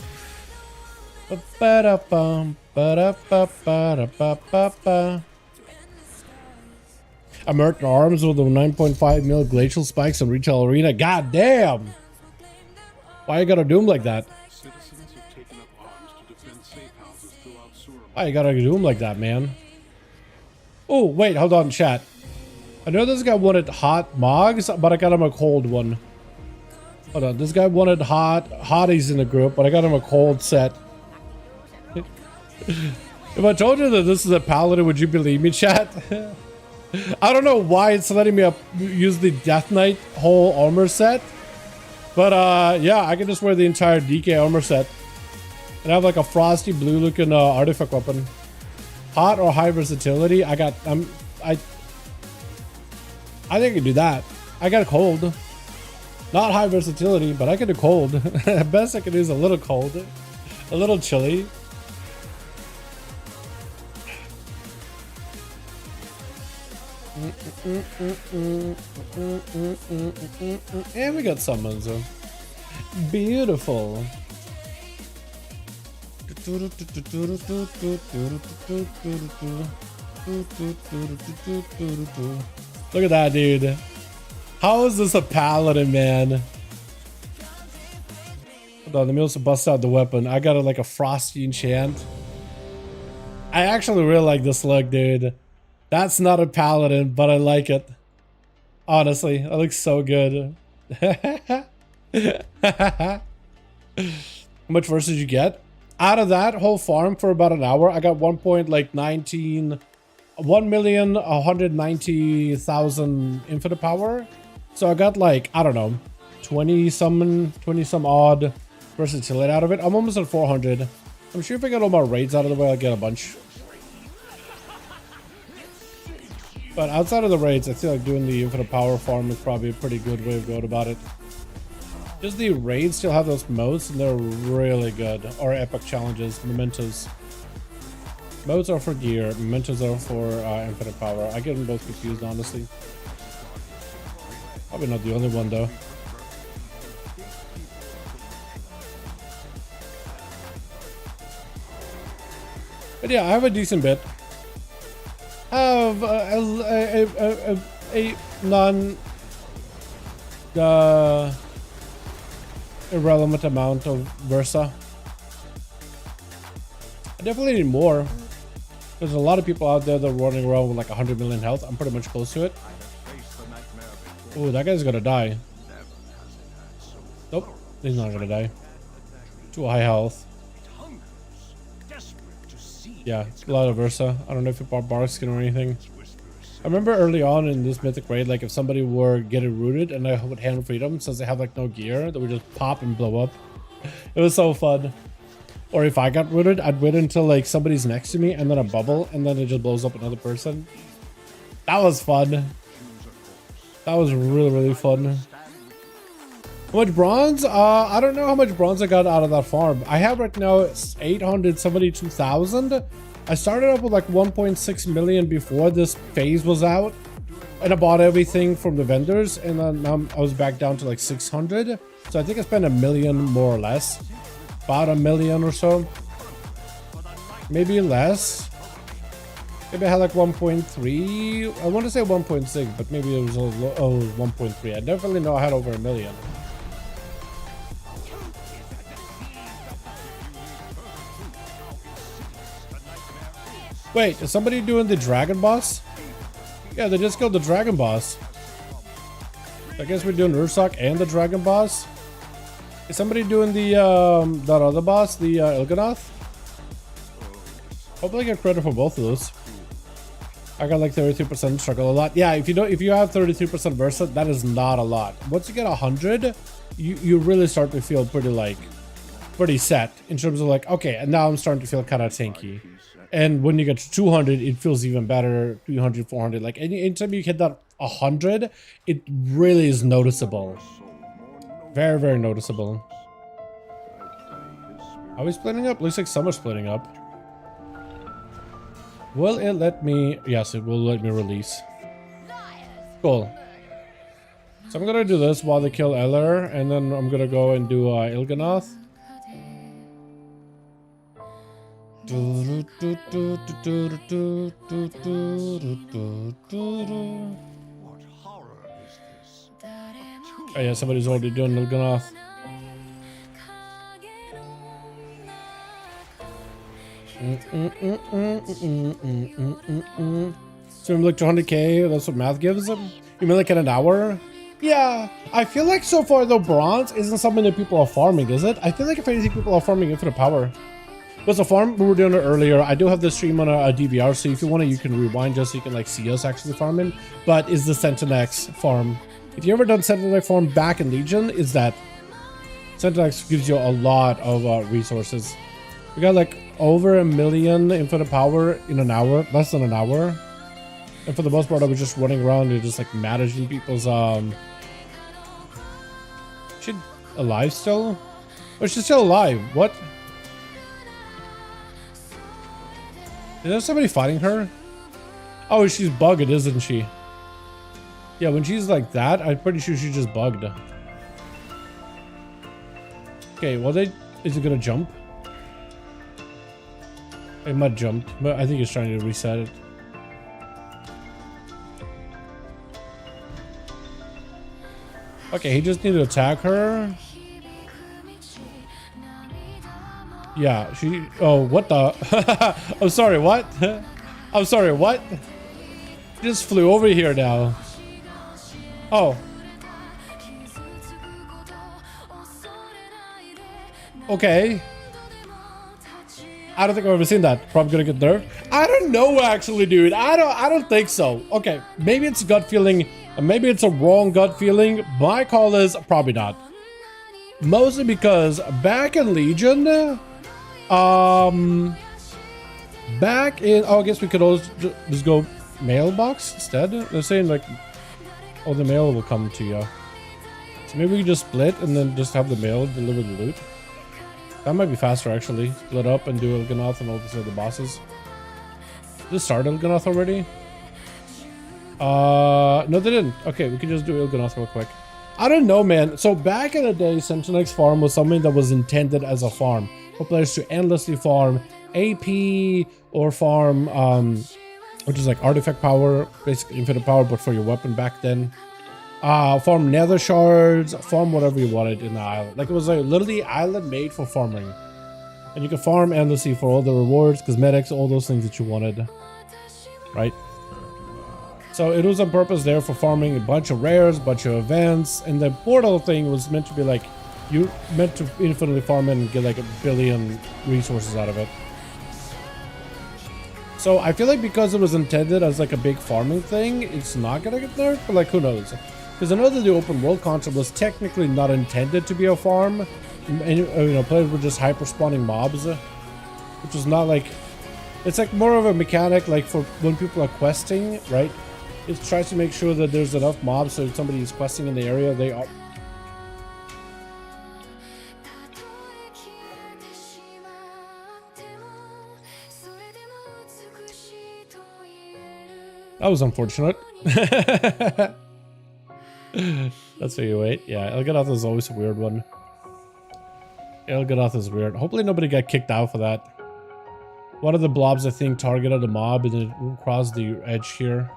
American Arms with the 9.5 mil glacial spikes in retail arena. God damn! Why you gotta do him like that? Why you gotta do him like that, man? Oh, wait, hold on, chat. I know this guy wanted hot mogs, but I got him a cold one. Hold on, this guy wanted hotties in the group, but I got him a cold set. If I told you that this is a paladin, would you believe me, chat? I don't know why it's letting me use the Death Knight whole armor set. But yeah, I can just wear the entire DK armor set. And have like a frosty blue looking artifact weapon. Hot or high versatility? I think I can do that. I got a cold. Not high versatility, but I can do cold. At best I can do is a little cold. A little chilly. And we got summons. Beautiful. Look at that, dude. How is this a paladin, man? Hold on, let me also bust out the weapon. I got like a frosty enchant. I actually really like this look, dude. That's not a paladin, but I like it. Honestly, it looks so good. How much verse did you get? Out of that whole farm for about an hour, I got 1,190,000 infinite power. So I got like, I don't know, 20 some odd versatility out of it. I'm almost at 400. I'm sure if I get all my raids out of the way, I'll get a bunch. But outside of the raids, I feel like doing the infinite power farm is probably a pretty good way of going about it. Just the raids still have those modes, and they're really good. Or epic challenges, mementos. Modes are for gear, mementos are for infinite power. I get them both confused, honestly. Probably not the only one, though. But yeah, I have a decent bit. I have a non irrelevant amount of Versa. I definitely need more. There's a lot of people out there that are running around with like 100 million health. I'm pretty much close to it. Oh, that guy's gonna die. Nope, he's not gonna die. Too high health. Yeah, a lot of Versa. I don't know if you bought Bark Skin or anything. I remember early on in this mythic raid, like if somebody were getting rooted and I would hand freedom since they have like no gear, they would just pop and blow up. It was so fun. Or if I got rooted, I'd wait until like somebody's next to me and then a bubble and then it just blows up another person. That was fun. That was really, really fun. How much bronze? I don't know how much bronze I got out of that farm. I have right now 872,000. I started up with like 1.6 million before this phase was out. And I bought everything from the vendors. And then I was back down to like 600. So I think I spent $1 million more or less. About $1 million or so. Maybe less. Maybe I had like 1.3. I want to say 1.6, but maybe it was 1.3. I definitely know I had over $1 million. Wait, is somebody doing the dragon boss? Yeah, they just killed the dragon boss. I guess we're doing Ursak and the dragon boss. Is somebody doing the that other boss, the Il'gynoth? Hopefully I get credit for both of those. I got like 33% struggle a lot. Yeah, if you have 33% Versa, that is not a lot. Once you get 100, you really start to feel pretty set in terms of like, okay, and now I'm starting to feel kind of tanky. And when you get to 200, it feels even better. 300, 400, like anytime you hit that 100, it really is noticeable. Very, very noticeable. Are we splitting up? Looks like someone's splitting up. Will it let me? Yes, it will let me release. Cool. So I'm gonna do this while they kill Eller, and then I'm gonna go and do Il'gynoth.
What horror is this?
Oh yeah, somebody's already doing Il'gynoth. So I'm like 200k, that's what math gives them? You mean like in an hour? Yeah, I feel like so far though bronze isn't something that people are farming, is it? I feel like if anything people are farming infinite power. What's the farm? We were doing it earlier. I do have this stream on a DVR, so if you want to, you can rewind just so you can like see us actually farming. But is the Sentinax farm. If you ever done Sentinax farm back in Legion, is that Sentinax gives you a lot of resources. We got like over 1 million infinite power in an hour, less than an hour. And for the most part, I was just running around and just like managing people's She alive still? Oh, she's still alive. What? Is there somebody fighting her? Oh, she's bugged, isn't she? Yeah, when she's like that, I'm pretty sure she's just bugged. Okay, well is it gonna jump? It might jump, but I think it's trying to reset it. Okay, he just needed to attack her. Yeah, she... Oh, what the... I'm sorry, what? I'm sorry, what? He just flew over here now. Oh. Okay. I don't think I've ever seen that. Probably gonna get nerfed. I don't know, actually, dude. I don't think so. Okay, maybe it's a gut feeling. Maybe it's a wrong gut feeling. My call is probably not. Mostly because back in Legion, back in, oh, I guess we could always just go mailbox instead. They're saying like, oh, the mail will come to you. So maybe we can just split and then just have the mail deliver the loot. That might be faster actually. Split up and do Il'gynoth and all these other bosses. Did it start Il'gynoth already? No, they didn't. Okay, we can just do Il'gynoth real quick. I don't know, man. So back in the day, Sentinax farm was something that was intended as a farm for players to endlessly farm AP or farm, which is like artifact power, basically infinite power, but for your weapon back then. Farm nether shards, farm whatever you wanted in the island. Like it was like literally island made for farming. And you can farm endlessly for all the rewards, cosmetics, all those things that you wanted. Right? So it was on purpose there for farming a bunch of rares, a bunch of events, and the portal thing was meant to be like, you meant to infinitely farm it and get like 1 billion resources out of it. So I feel like because it was intended as like a big farming thing, it's not gonna get nerfed, but like who knows? Because I know that the open world concept was technically not intended to be a farm, and you know, players were just hyper spawning mobs, which was not like, it's like more of a mechanic like for when people are questing, right? It tries to make sure that there's enough mobs so if somebody is questing in the area, they are. That was unfortunate. That's what you wait. Yeah, Il'gynoth is always a weird one. Il'gynoth is weird. Hopefully nobody got kicked out for that. One of the blobs, I think, targeted a mob and it crossed the edge here.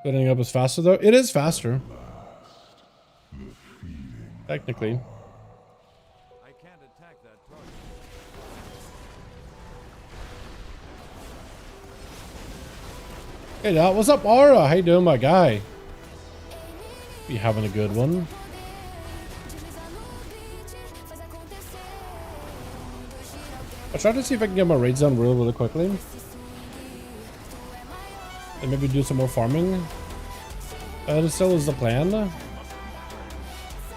Splitting up is faster though. It is faster. Technically.
I can't attack that target.
Hey, what's up, Aura? How you doing, my guy? You having a good one? I'll try to see if I can get my raids done really quickly. And maybe do some more farming. That still is the plan.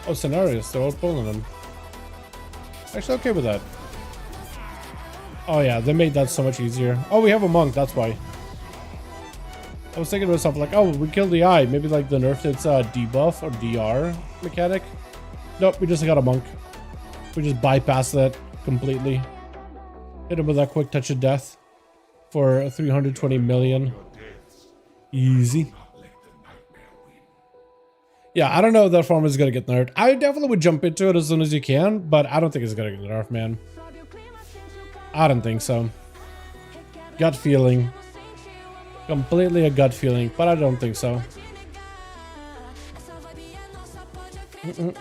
Oh, Sargeras, they're all pulling them. Actually, okay with that. Oh yeah, they made that so much easier. Oh, we have a monk, that's why. I was thinking to myself, like, oh, we killed the eye. Maybe like the nerfed its debuff or DR mechanic. Nope, we just got a monk. We just bypass that completely. Hit him with that quick touch of death for 320 million. Easy. Yeah, I don't know if that farm is gonna get nerfed. I definitely would jump into it as soon as you can, but I don't think it's gonna get nerfed, man. I don't think so. Gut feeling. Completely a gut feeling, but I don't think so. Did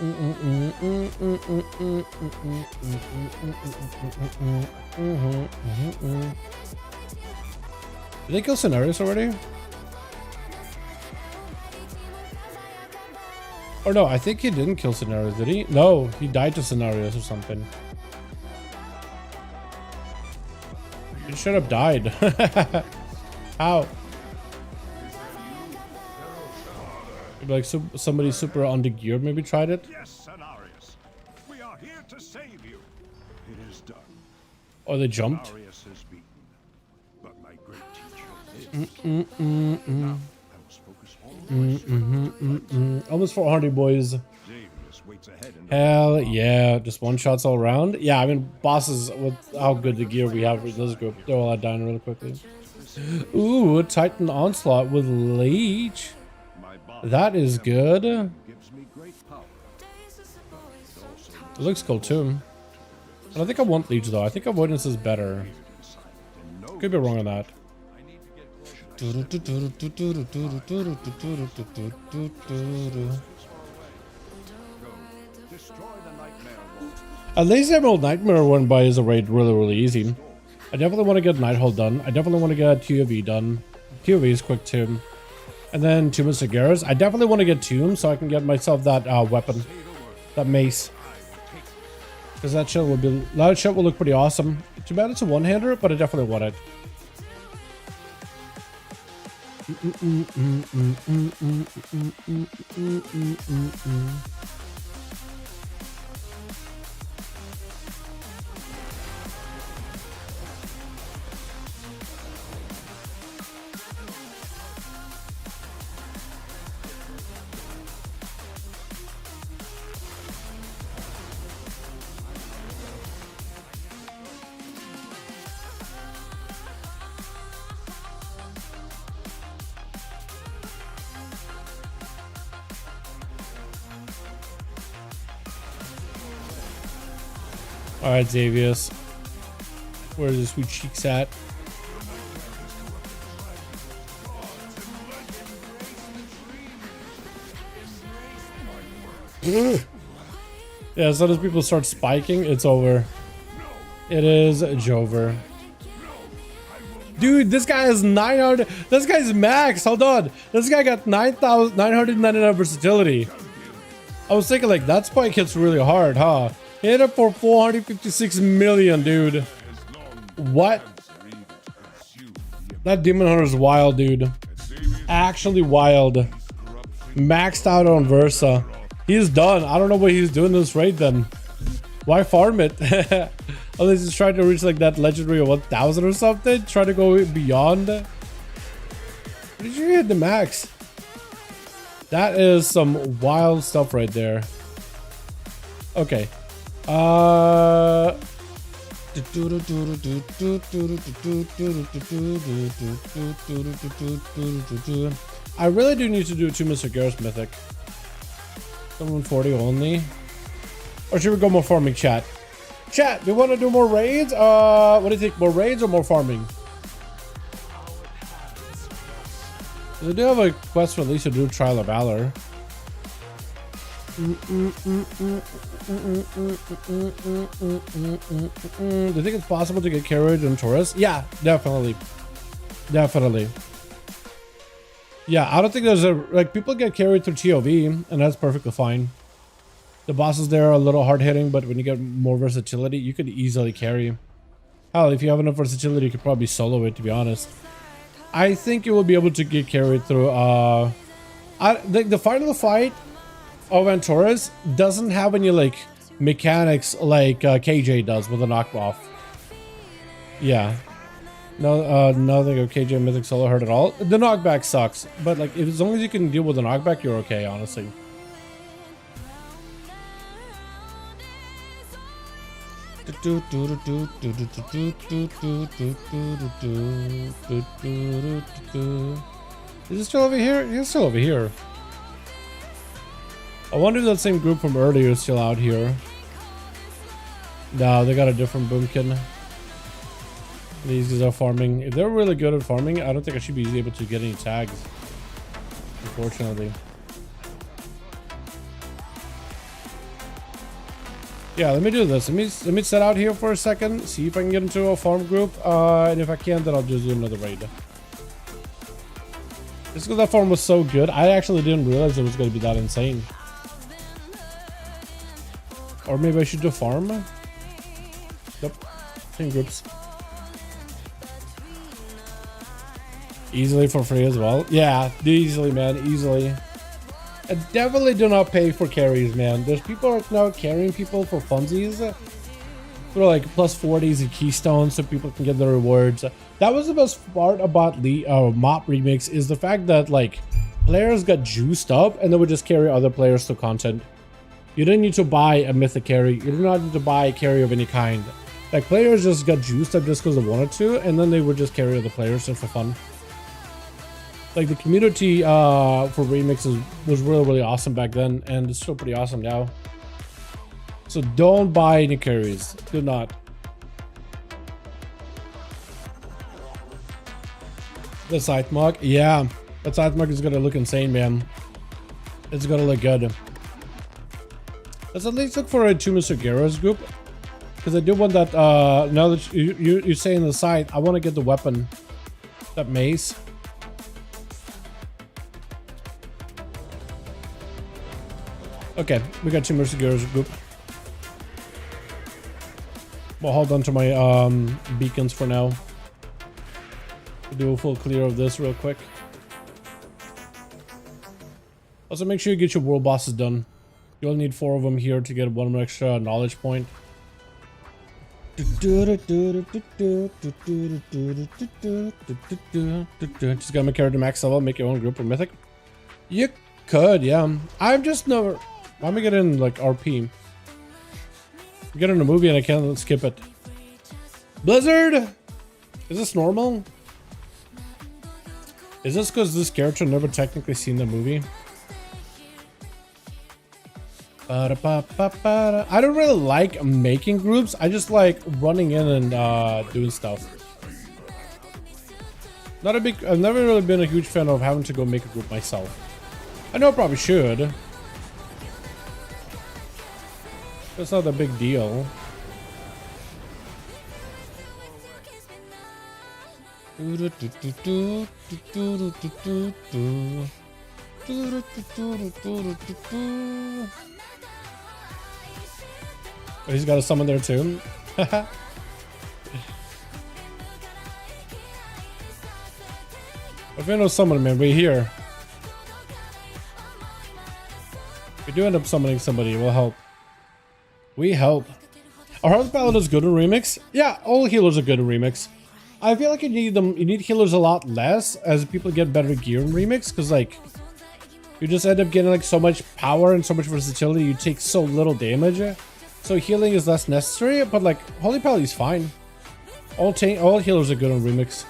they kill Scenarios already? Or no, I think he didn't kill Scenarios, did he? No, he died to Scenarios or something. He should have died. How? Maybe like somebody super on the gear maybe tried it.
Yes, Scenarios. We are here to save you. It is done.
Or they jumped.
Scenarios is beaten. But my great teacher lives. Now, I must focus all
Almost 400 boys.
Xavius waits ahead in the
Hell yeah, just one shots all around. Yeah, I mean bosses with how good the gear we have with this group, they're all down really quickly. Ooh, Titan Onslaught with Leech. That is good. It
gives me great power.
looks cool too. I don't think I want Leech though. I think Avoidance is better. Could be wrong on that. At least Emerald Nightmare one by is a raid really easy. I definitely want to get Nighthold done. I definitely want to get TOV done. TOV is quick too. And then Tomb of Sargeras. I definitely want to get Tomb so I can get myself that weapon. That mace. Because that shit will look pretty awesome. Too bad it's a one-hander, but I definitely want it. Alright, Xavius. Where's the sweet cheeks at? Yeah, as soon as people start spiking, it's over. It is Jover. Dude, this guy has 900. This guy's max. Hold on. This guy got 9,999 versatility. I was thinking, like, that spike hits really hard, huh? Hit it for 456 million, dude. What? That Demon Hunter is wild, dude. Actually wild. Maxed out on Versa. He's done. I don't know what he's doing this raid then. Why farm it? Unless he's trying to reach like that legendary 1000 or something. Try to go beyond. What did you hit the max? That is some wild stuff right there. Okay. I really do need to do 2 Mr. Garrus Mythic. 140 only. Or should we go more farming, chat? Chat, do you want to do more raids? What do you think? More raids or more farming? They do have a quest for at least to do Trial of Valor. Do you think it's possible to get carried in Taurus? Yeah, definitely. Definitely. Yeah, I don't think there's a... Like, people get carried through TOV, and that's perfectly fine. The bosses there are a little hard-hitting, but when you get more versatility, you could easily carry. Hell, if you have enough versatility, you could probably solo it, to be honest. I think you will be able to get carried through... the final fight of Antaurus doesn't have any, like, mechanics like KJ does with a knockoff. Yeah. No, nothing of KJ Mythic Solo hurt at all. The knockback sucks, but like, as long as you can deal with the knockback, you're okay, honestly. Is it still over here? He's still over here. I wonder if that same group from earlier is still out here. No, they got a different boomkin. These guys are farming. If they're really good at farming, I don't think I should be able to get any tags. Unfortunately. Yeah, let me do this. Let me set out here for a second, see if I can get into a farm group, and if I can, then I'll just do another raid. Just because that farm was so good, I actually didn't realize it was going to be that insane. Or maybe I should do farm. Yep, same groups. Easily for free as well. Yeah, easily, man, easily. I definitely do not pay for carries, man. There's people right now carrying people for funsies. For like plus 40s and keystones so people can get the rewards. That was the best part about the MOP remix, is the fact that like players got juiced up and they would just carry other players to content. You didn't need to buy a mythic carry. You did not need to buy a carry of any kind. Like players just got juiced up just because they wanted to, and then they would just carry other players just for fun. Like the community for remixes was really awesome back then, and it's still pretty awesome now. So don't buy any carries. Do not. The scythe mug, yeah, that scythe mug is gonna look insane, man. It's gonna look good. Let's at least look for a 2 Mr. Sargeras group, because I do want that. Now that you're saying the scythe, I want to get the weapon, that mace. Okay, we got 2 Mr. Sargeras group. Well, hold on to my beacons for now. We'll do a full clear of this real quick. Also, make sure you get your world bosses done. You'll need 4 of them here to get 1 extra knowledge point. Just gotta make character max level, make your own group or mythic. You could, yeah. I'm just never. Why am I getting like RP? I get in a movie and I can't skip it. Blizzard! Is this normal? Is this because this character never technically seen the movie? I don't really like making groups. I just like running in and doing stuff. I've never really been a huge fan of having to go make a group myself. I know I probably should. It's not a big deal. Oh, he's got a summon there too. If you know summon, man, we're here. If we do end up summoning somebody, we'll help. We help. Are Hearth Paladins good in Remix? Yeah, all healers are good in Remix. I feel like you need healers a lot less as people get better gear in Remix, because like you just end up getting like so much power and so much versatility, you take so little damage. So healing is less necessary, but like Holy Paladin's fine. All healers are good on Remix.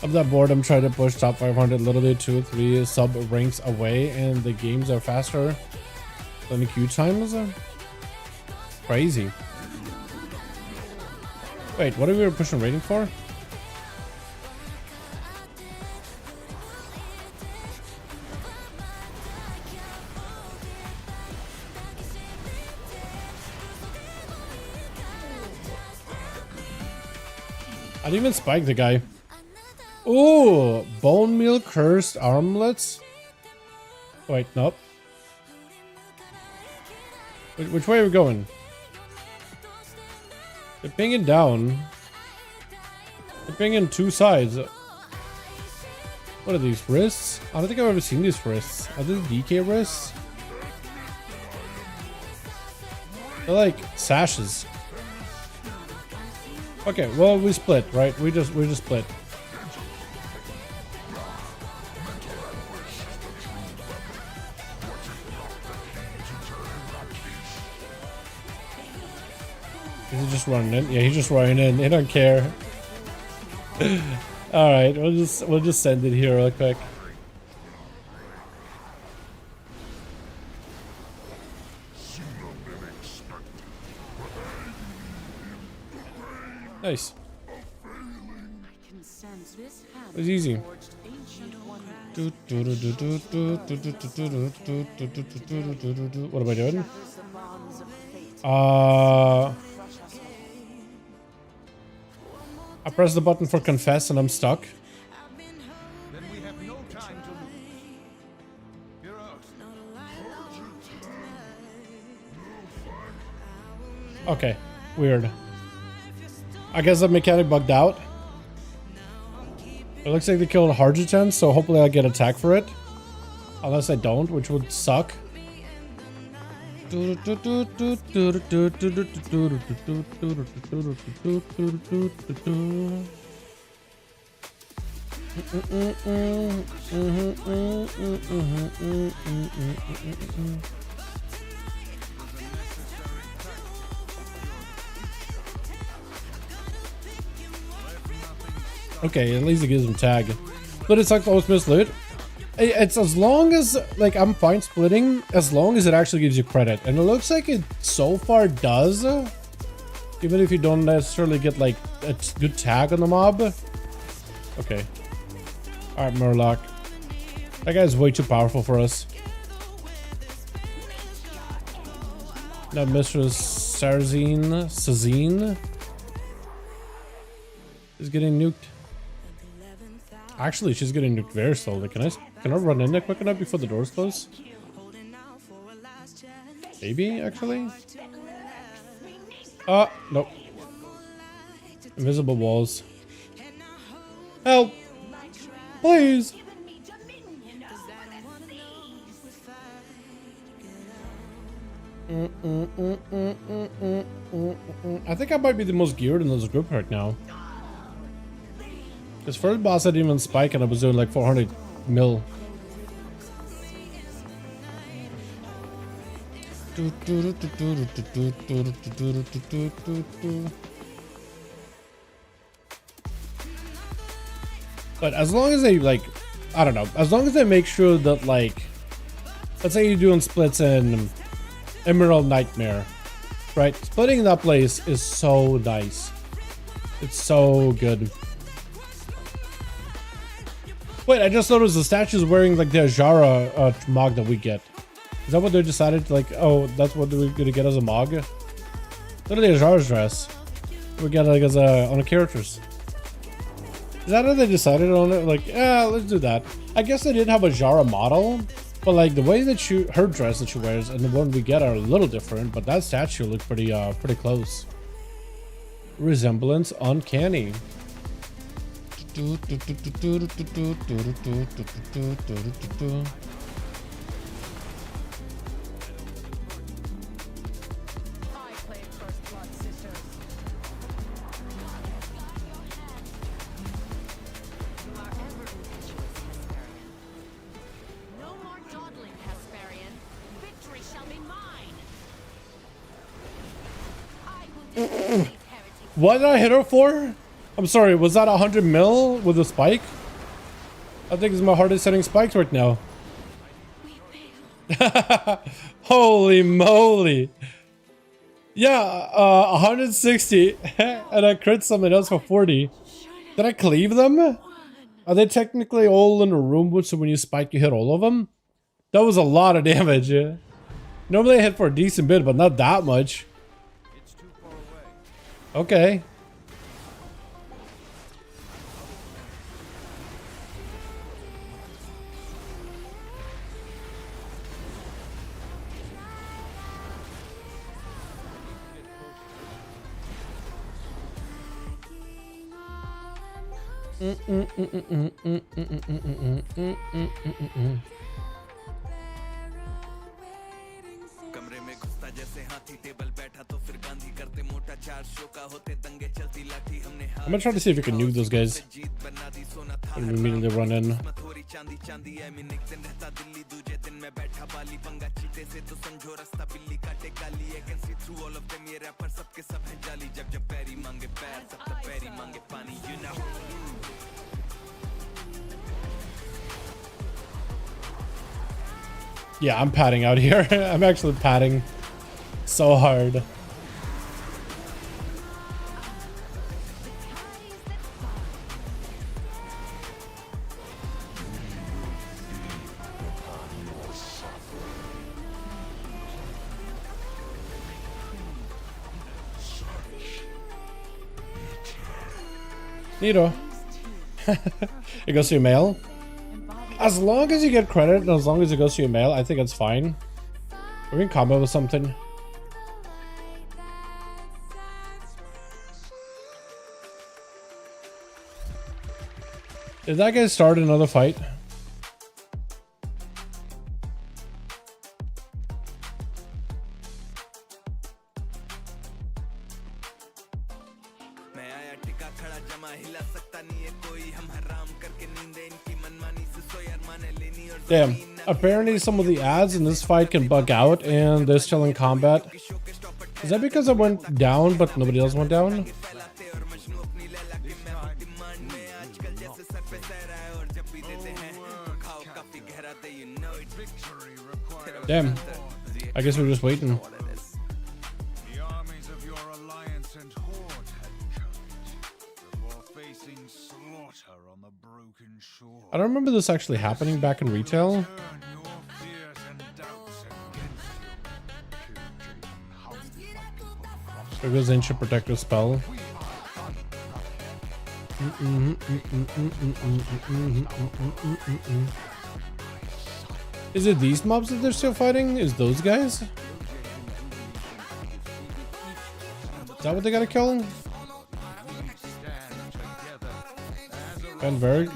I'm that bored. I'm trying to push top 500 literally 2 or 3 sub ranks away, and the games are faster than the queue times. Crazy. Wait, what are we pushing rating for? I didn't even spike the guy. Ooh, bone meal cursed armlets. Wait, nope. Which way are we going? They're pinging down. They're pinging 2 sides. What are these, wrists? I don't think I've ever seen these wrists. Are these DK wrists? They're like sashes. Okay, well we split, right? We just split. Is he just running in? Yeah, he's just running in. He don't care. All right, we'll just send it here real quick. Nice. It was easy. What am I doing? I press the button for confess and I'm stuck.
Then we have no time to lose. You're out.
Okay, weird. I guess the mechanic bugged out. It looks like they killed Harjitan, so hopefully I get attack for it. Unless I don't, which would suck. Okay, at least it gives him tag. But it's like almost missed loot. It's as long as, like, I'm fine splitting, as long as it actually gives you credit. And it looks like it so far does. Even if you don't necessarily get, like, a good tag on the mob. Okay. Alright, Murloc. That guy's way too powerful for us. Now, Mistress Sazine is getting nuked. Actually, she's getting nuked very slowly. Can I run in there quick enough before the doors close? Maybe, actually? Nope. Invisible walls. Help! Please! I think I might be the most geared in this group right now. This first boss I didn't even spike and I was doing like 400 mil. But as long as they, like, I don't know, as long as they make sure that, like, let's say you're doing splits in Emerald Nightmare, right? Splitting that place is so nice. It's so good. Wait, I just noticed the statue's wearing like the Ajara mog that we get. Is that what they decided? Like, oh, that's what we're gonna get as a mog? Look at the Ajara's dress. We get like as a on the characters. Is that how they decided on it? Like, yeah, let's do that. I guess they did have a Ajara model, but like the way that her dress that she wears and the one we get are a little different. But that statue looked pretty close. Resemblance uncanny.
I played First Blood, sisters. You are ever impetuous, Hesperian. No more dawdling, Hesperian. Victory shall be mine. I will decimate heretics.
What did I hit her for? I'm sorry, was that 100 mil with a spike? I think it's my hardest hitting spikes right now. Holy moly. Yeah, 160 and I crit something else for 40. Did I cleave them? Are they technically all in a room so when you spike you hit all of them? That was a lot of damage. Normally I hit for a decent bit, but not that much.
It's too far away.
Okay. I'm gonna try to see if we can nuke those guys. And immediately run in. Yeah, I'm padding out here. I'm actually padding so hard. Neato. It goes to your mail. As long as you get credit and as long as it goes to your mail, I think it's fine. We're in combo with something. Did that guy start another fight? Damn, apparently some of the ads in this fight can bug out and they're still in combat. Is that because I went down but nobody else went down? Damn, I guess we're just waiting.
The armies of your alliance and horde had come before facing slaughter on the broken shore.
I don't remember this actually happening back in retail.
Turn your fears and doubts against you.
There goes Ancient Protector spell. Is it these mobs that they're still fighting? Is those guys? Is that what they gotta kill? Van Berg?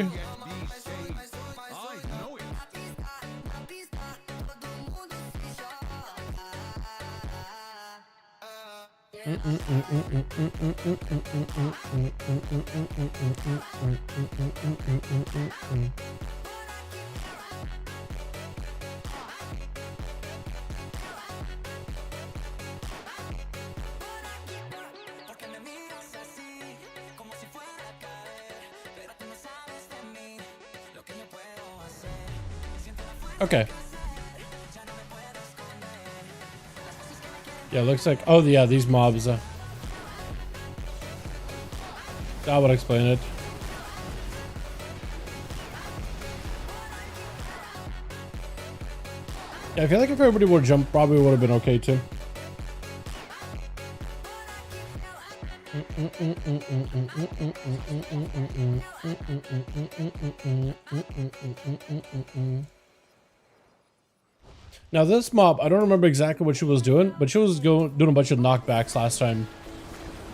Okay. Yeah, looks like... Oh, yeah, these mobs. That would explain it. Yeah, I feel like if everybody would jump, probably would have been okay too. Now this mob, I don't remember exactly what she was doing, but she was doing a bunch of knockbacks last time.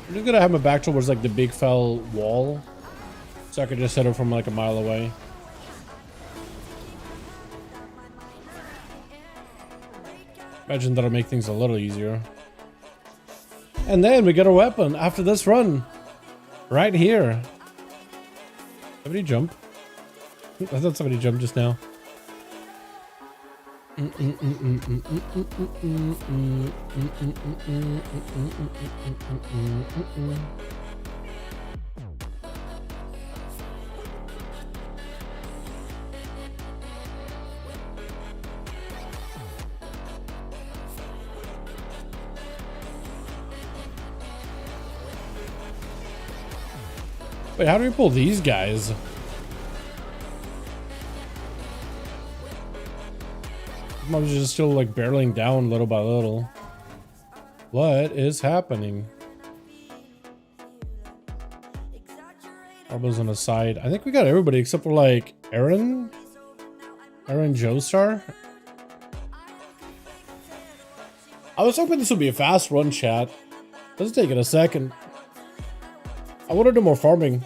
I'm just gonna have my back towards like the big fell wall, so I could just hit her from like a mile away. Imagine that'll make things a little easier. And then we get a weapon after this run, right here. Somebody jump? I thought somebody jumped just now. Wait, how do we pull these guys? Mobs are just still like barreling down little by little. What is happening? Elbows on the side. I think we got everybody except for like Aaron Joestar. I was hoping this would be a fast run, chat. Let's take it a second. I want to do more farming.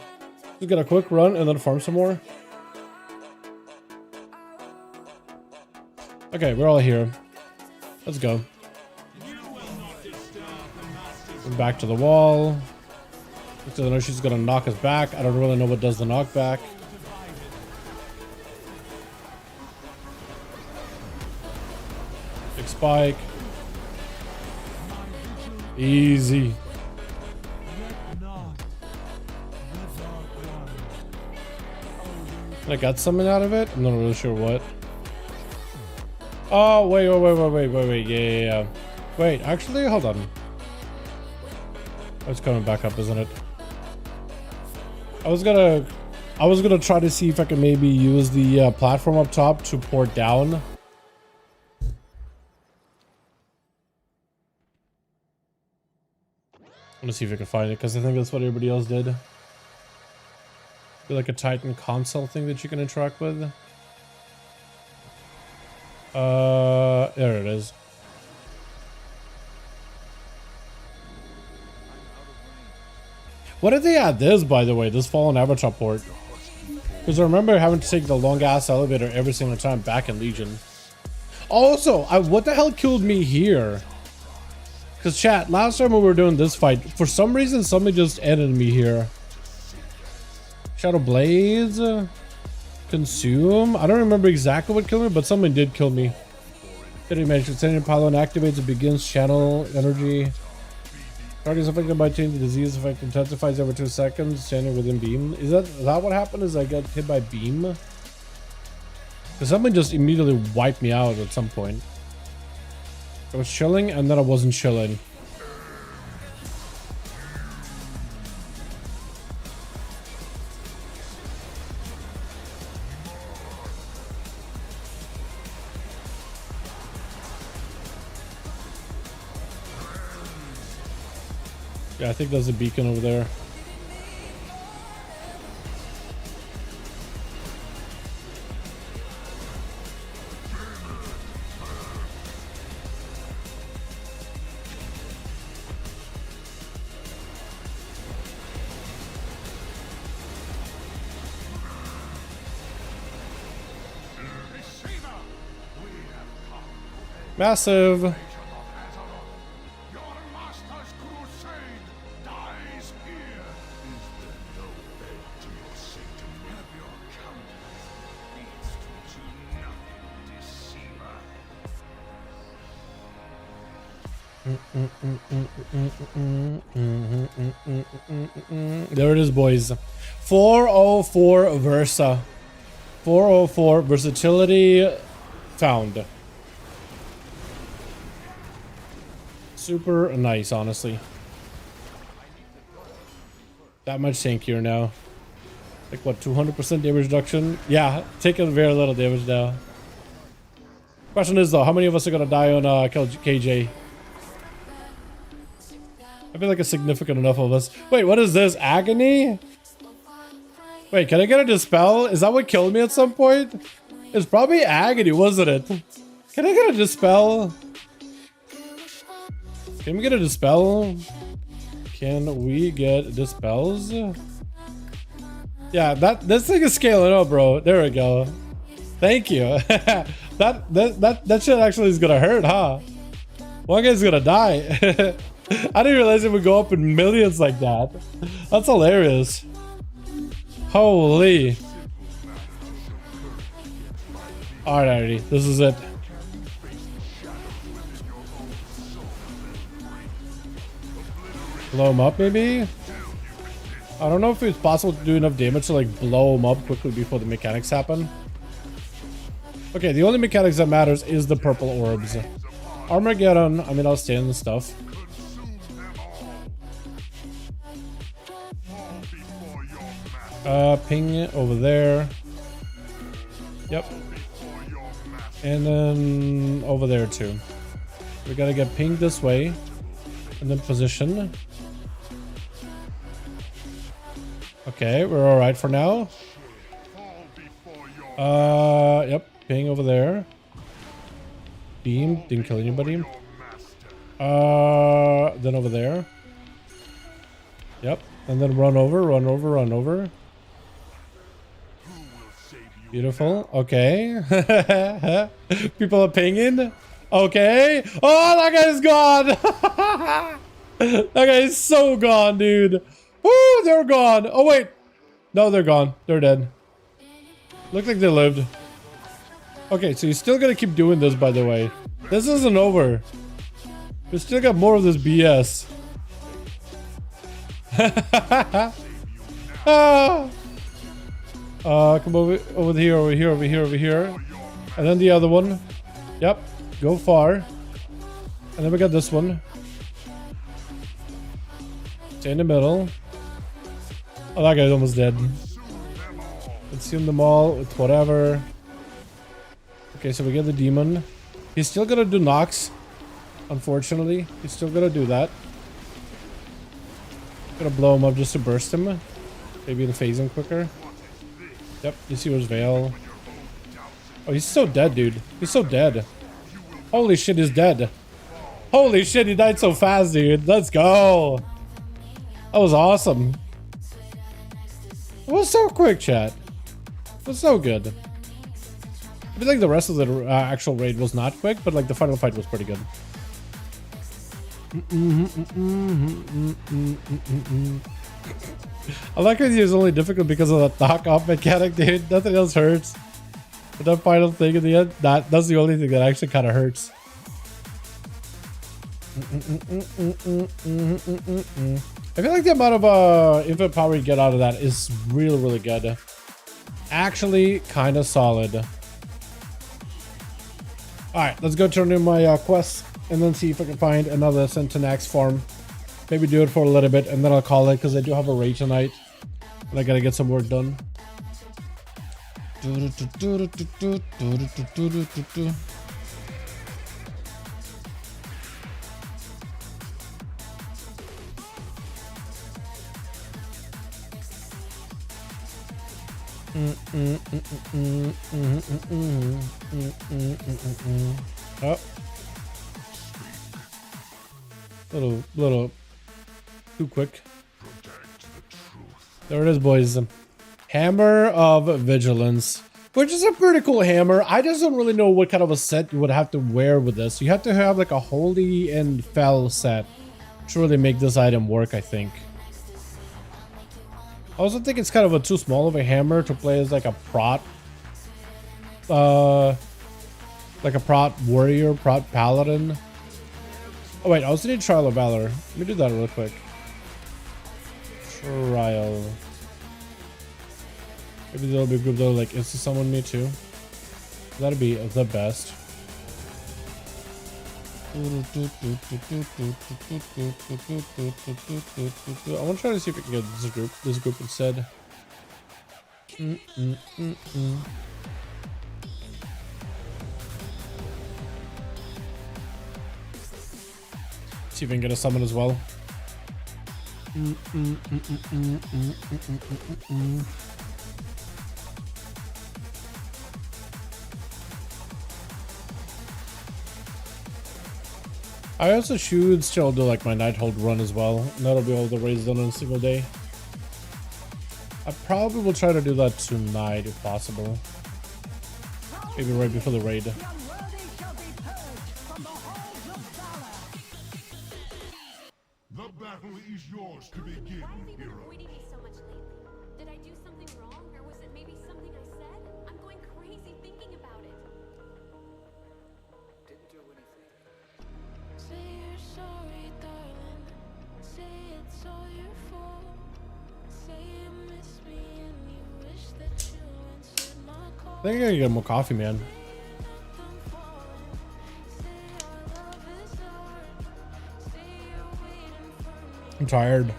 Just get a quick run and then farm some more. Okay, we're all here. Let's go. Back to the wall. So I know she's gonna knock us back. I don't really know what does the knockback. Big spike. Easy. I got something out of it? I'm not really sure what. Oh, wait. Yeah. Wait, actually, hold on. It's coming back up, isn't it? I was gonna try to see if I can maybe use the platform up top to port down. I'm gonna see if I can find it because I think that's what everybody else did. Like a Titan console thing that you can interact with. There it is. What did they add this, by the way, this fallen avatar port? Because I remember having to take the long ass elevator every single time back in Legion. Also, what the hell killed me here? Because chat, last time we were doing this fight, for some reason somebody just ended me here. Shadow Blades, Consume. I don't remember exactly what killed me, but something did kill me. Did he mention sending pylon activates and begins channel energy. Target is affected by change. The disease effect intensifies over 2 seconds. Standing within beam. Is that what happened? Is I get hit by beam? Because something just immediately wiped me out at some point. I was chilling and then I wasn't chilling. Yeah, I think there's a beacon over there. Massive. There it is, boys. 404 Versa. 404 versatility found. Super nice, honestly. That much tankier now. Like what, 200% damage reduction? Yeah, taking very little damage now. Question is though, how many of us are gonna die on KJ? I feel like it's significant enough of us. Wait, what is this? Agony? Wait, can I get a dispel? Is that what killed me at some point? It's probably agony, wasn't it? Can I get a dispel? Can we get a dispel? Can we get dispels? Yeah, this thing is scaling up, bro. There we go. Thank you. that shit actually is gonna hurt, huh? One guy's gonna die. I didn't realize it would go up in millions like that. That's hilarious. Holy. Alrighty, this is it. Blow him up, maybe? I don't know if it's possible to do enough damage to like blow him up quickly before the mechanics happen. Okay, the only mechanics that matters is the purple orbs. Armageddon, I mean, I'll stand and stuff. Ping over there. Yep. And then over there too. We gotta get pinged this way. And then position. Okay, we're alright for now. Yep. Ping over there. Beam. Didn't kill anybody. Then over there. Yep. And then run over, run over, run over. Beautiful. Okay. People are pinging. Okay. Oh, that guy's gone. That guy is so gone, dude. Woo, they're gone. Oh, wait. No, they're gone. They're dead. Look like they lived. Okay, so you still gotta keep doing this, by the way. This isn't over. We still got more of this BS. Come over here, over here, over here, over here. And then the other one. Yep, go far. And then we got this one. Stay in the middle. Oh, that guy's almost dead. Consume them all with whatever. Okay, so we get the demon. He's still gonna do knocks. Unfortunately, he's still gonna do that. Gonna blow him up just to burst him. Maybe to phase him quicker. Yep, you see where's Vale. Oh, he's so dead, dude. He's so dead. Holy shit, he's dead. Holy shit, he died so fast, dude. Let's go. That was awesome. It was so quick, chat. It was so good. I feel like the rest of the actual raid was not quick, but like the final fight was pretty good. I like it is only difficult because of the knock-off mechanic, dude. Nothing else hurts. But that final thing in the end, that's the only thing that actually kind of hurts. I feel like the amount of infinite power you get out of that is really, really good. Actually, kind of solid. Alright, let's go turn in my quests and then see if I can find another Sentinax farm. Maybe do it for a little bit and then I'll call it because I do have a raid tonight. And I gotta get some work done. Oh. Little too quick. There it is, boys. Hammer of Vigilance, which is a pretty cool hammer. I just don't really know what kind of a set you would have to wear with this. You have to have like a holy and fell set to really make this item work, I think. I also think it's kind of too small of a hammer to play as like a prot. Like a prot warrior, prot paladin. Oh wait, I also need Trial of Valor. Let me do that real quick. Trial. Maybe there'll be a group that'll like insta summon me too. That'd be the best. I want to try to see if we can get this group instead. See if we can get a summon as well. I also should still do like my Nighthold run as well. And that'll be all the raids done in a single day. I probably will try to do that tonight if possible. Maybe right before the raid.
The battle is yours to begin,
Why have you been
hero.
avoiding me so much lately? Did I do something wrong, or was it maybe something I said? I'm going crazy thinking about it.
Didn't do anything.
Say you're sorry, darling. Say it's all your fault. Say you miss me and you wish that you answered my call.
I think I gotta get more coffee, man. I'm tired.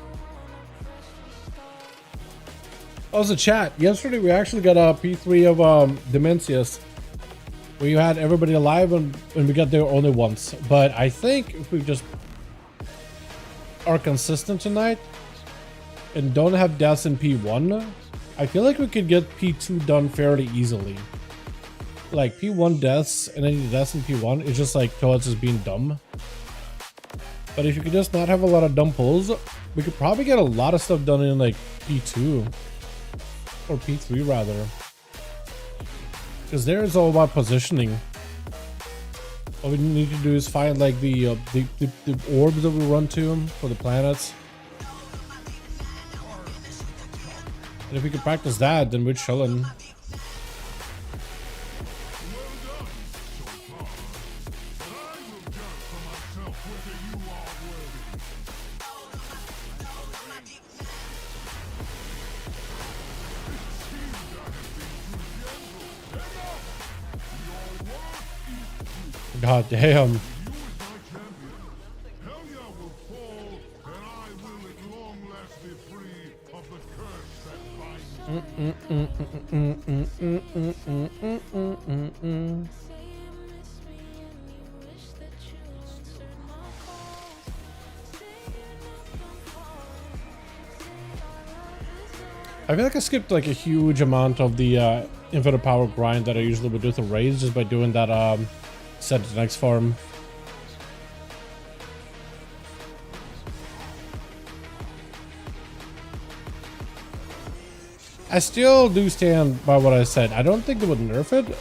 Also, chat. Yesterday we actually got a P3 of Dimensius, where you had everybody alive and we got there only once. But I think if we just are consistent tonight and don't have deaths in P1, I feel like we could get P2 done fairly easily. Like P1 deaths and any deaths in P1 is just like towards just being dumb. But if you could just not have a lot of dumb pulls, we could probably get a lot of stuff done in like P2 or P3 rather. Because there is all about positioning. All we need to do is find like the orbs that we run to for the planets. And if we can practice that, then we're chilling. God damn. I feel like I skipped like a huge amount of the infinite power grind that I usually would do with the raids just by doing that Sentinax farm. I still do stand by what I said. I don't think they would nerf it.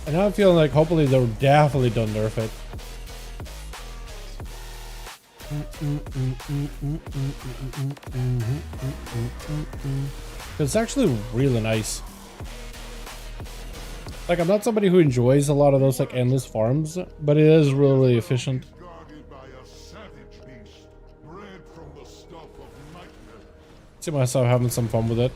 And now I'm feeling like hopefully they definitely don't nerf it. It's actually really nice. Like, I'm not somebody who enjoys a lot of those like endless farms, but it is really efficient. See myself having some fun with it.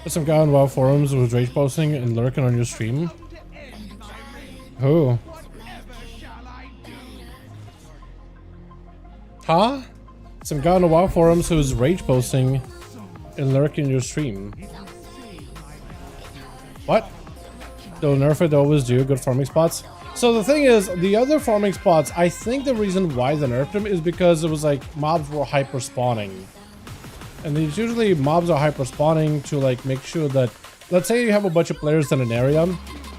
There's some guy on WoW forums who was rage posting and lurking on your stream. Who? Huh? Some guy on the WoW forums who was rage posting and lurking your stream. What? They'll nerf it, they always do. Good farming spots. So the thing is, the other farming spots, I think the reason why they nerfed them is because it was like mobs were hyper spawning. And there's usually mobs are hyper spawning to like make sure that, let's say you have a bunch of players in an area.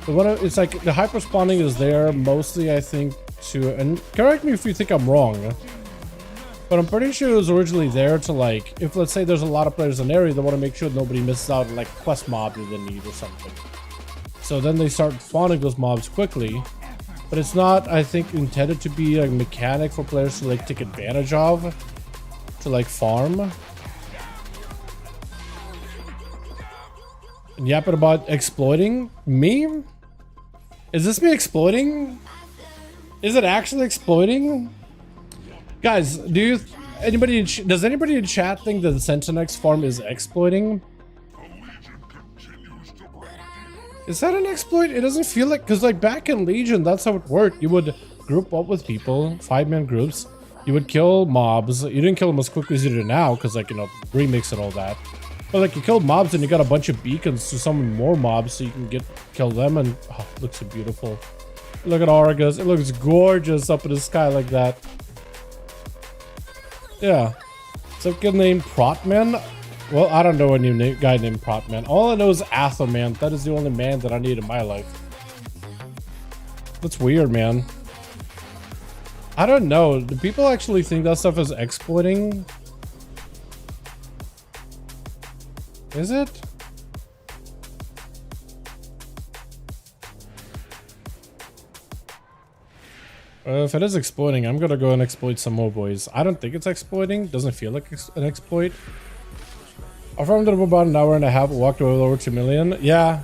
But what it's like the hyper spawning is there mostly, I think, to, and correct me if you think I'm wrong, but I'm pretty sure it was originally there to like, if let's say there's a lot of players in an area, they want to make sure nobody misses out on like quest mob that they need or something. So then they start spawning those mobs quickly, but it's not, I think, intended to be a mechanic for players to like take advantage of, to like farm. And yapping about exploiting me? Is this me exploiting? Is it actually exploiting? Guys, does anybody in chat think that the Sentinax farm is exploiting? Is that an exploit? It doesn't feel like, because like back in Legion, that's how it worked. You would group up with people, 5-man groups. You would kill mobs. You didn't kill them as quickly as you do now, because like, you know, remix and all that. But like you killed mobs and you got a bunch of beacons to summon more mobs so you can kill them, and oh, it looks so beautiful. Look at Argus. It looks gorgeous up in the sky like that. Yeah. Some kid named Protman. Well, I don't know any guy named Protman. All I know is Athelman. That is the only man that I need in my life. That's weird, man. I don't know. Do people actually think that stuff is exploiting? Is it? If it is exploiting, I'm gonna go and exploit some more, boys. I don't think it's exploiting. Doesn't feel like an exploit. I farmed it about an hour and a half, walked away with over 2 million. Yeah,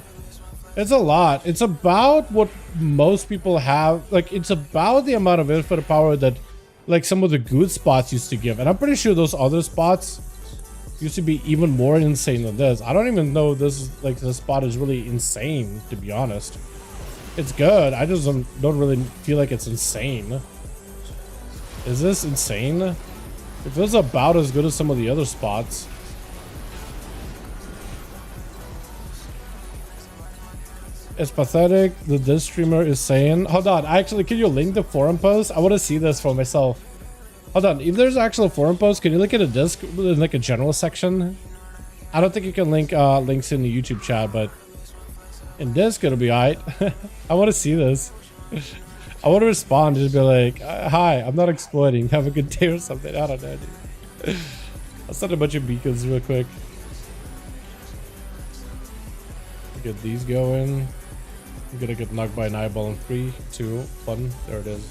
it's a lot. It's about what most people have. Like, it's about the amount of infinite power that, like, some of the good spots used to give. And I'm pretty sure those other spots used to be even more insane than this. I don't even know this is, like, this spot is really insane, to be honest. It's good. I just don't really feel like it's insane. Is this insane? It feels about as good as some of the other spots. It's pathetic. This streamer is saying, hold on, actually, can you link the forum post? I want to see this for myself. Hold on, if there's actual forum post, can you link it in a disc, in like a general section? I don't think you can link links in the YouTube chat, but in disc it'll be alright. I want to see this. I want to respond and just be like, hi, I'm not exploiting. Have a good day or something. I don't know, dude. I'll send a bunch of beacons real quick. Get these going. I'm gonna get knocked by an eyeball in 3, 2, 1. There it is.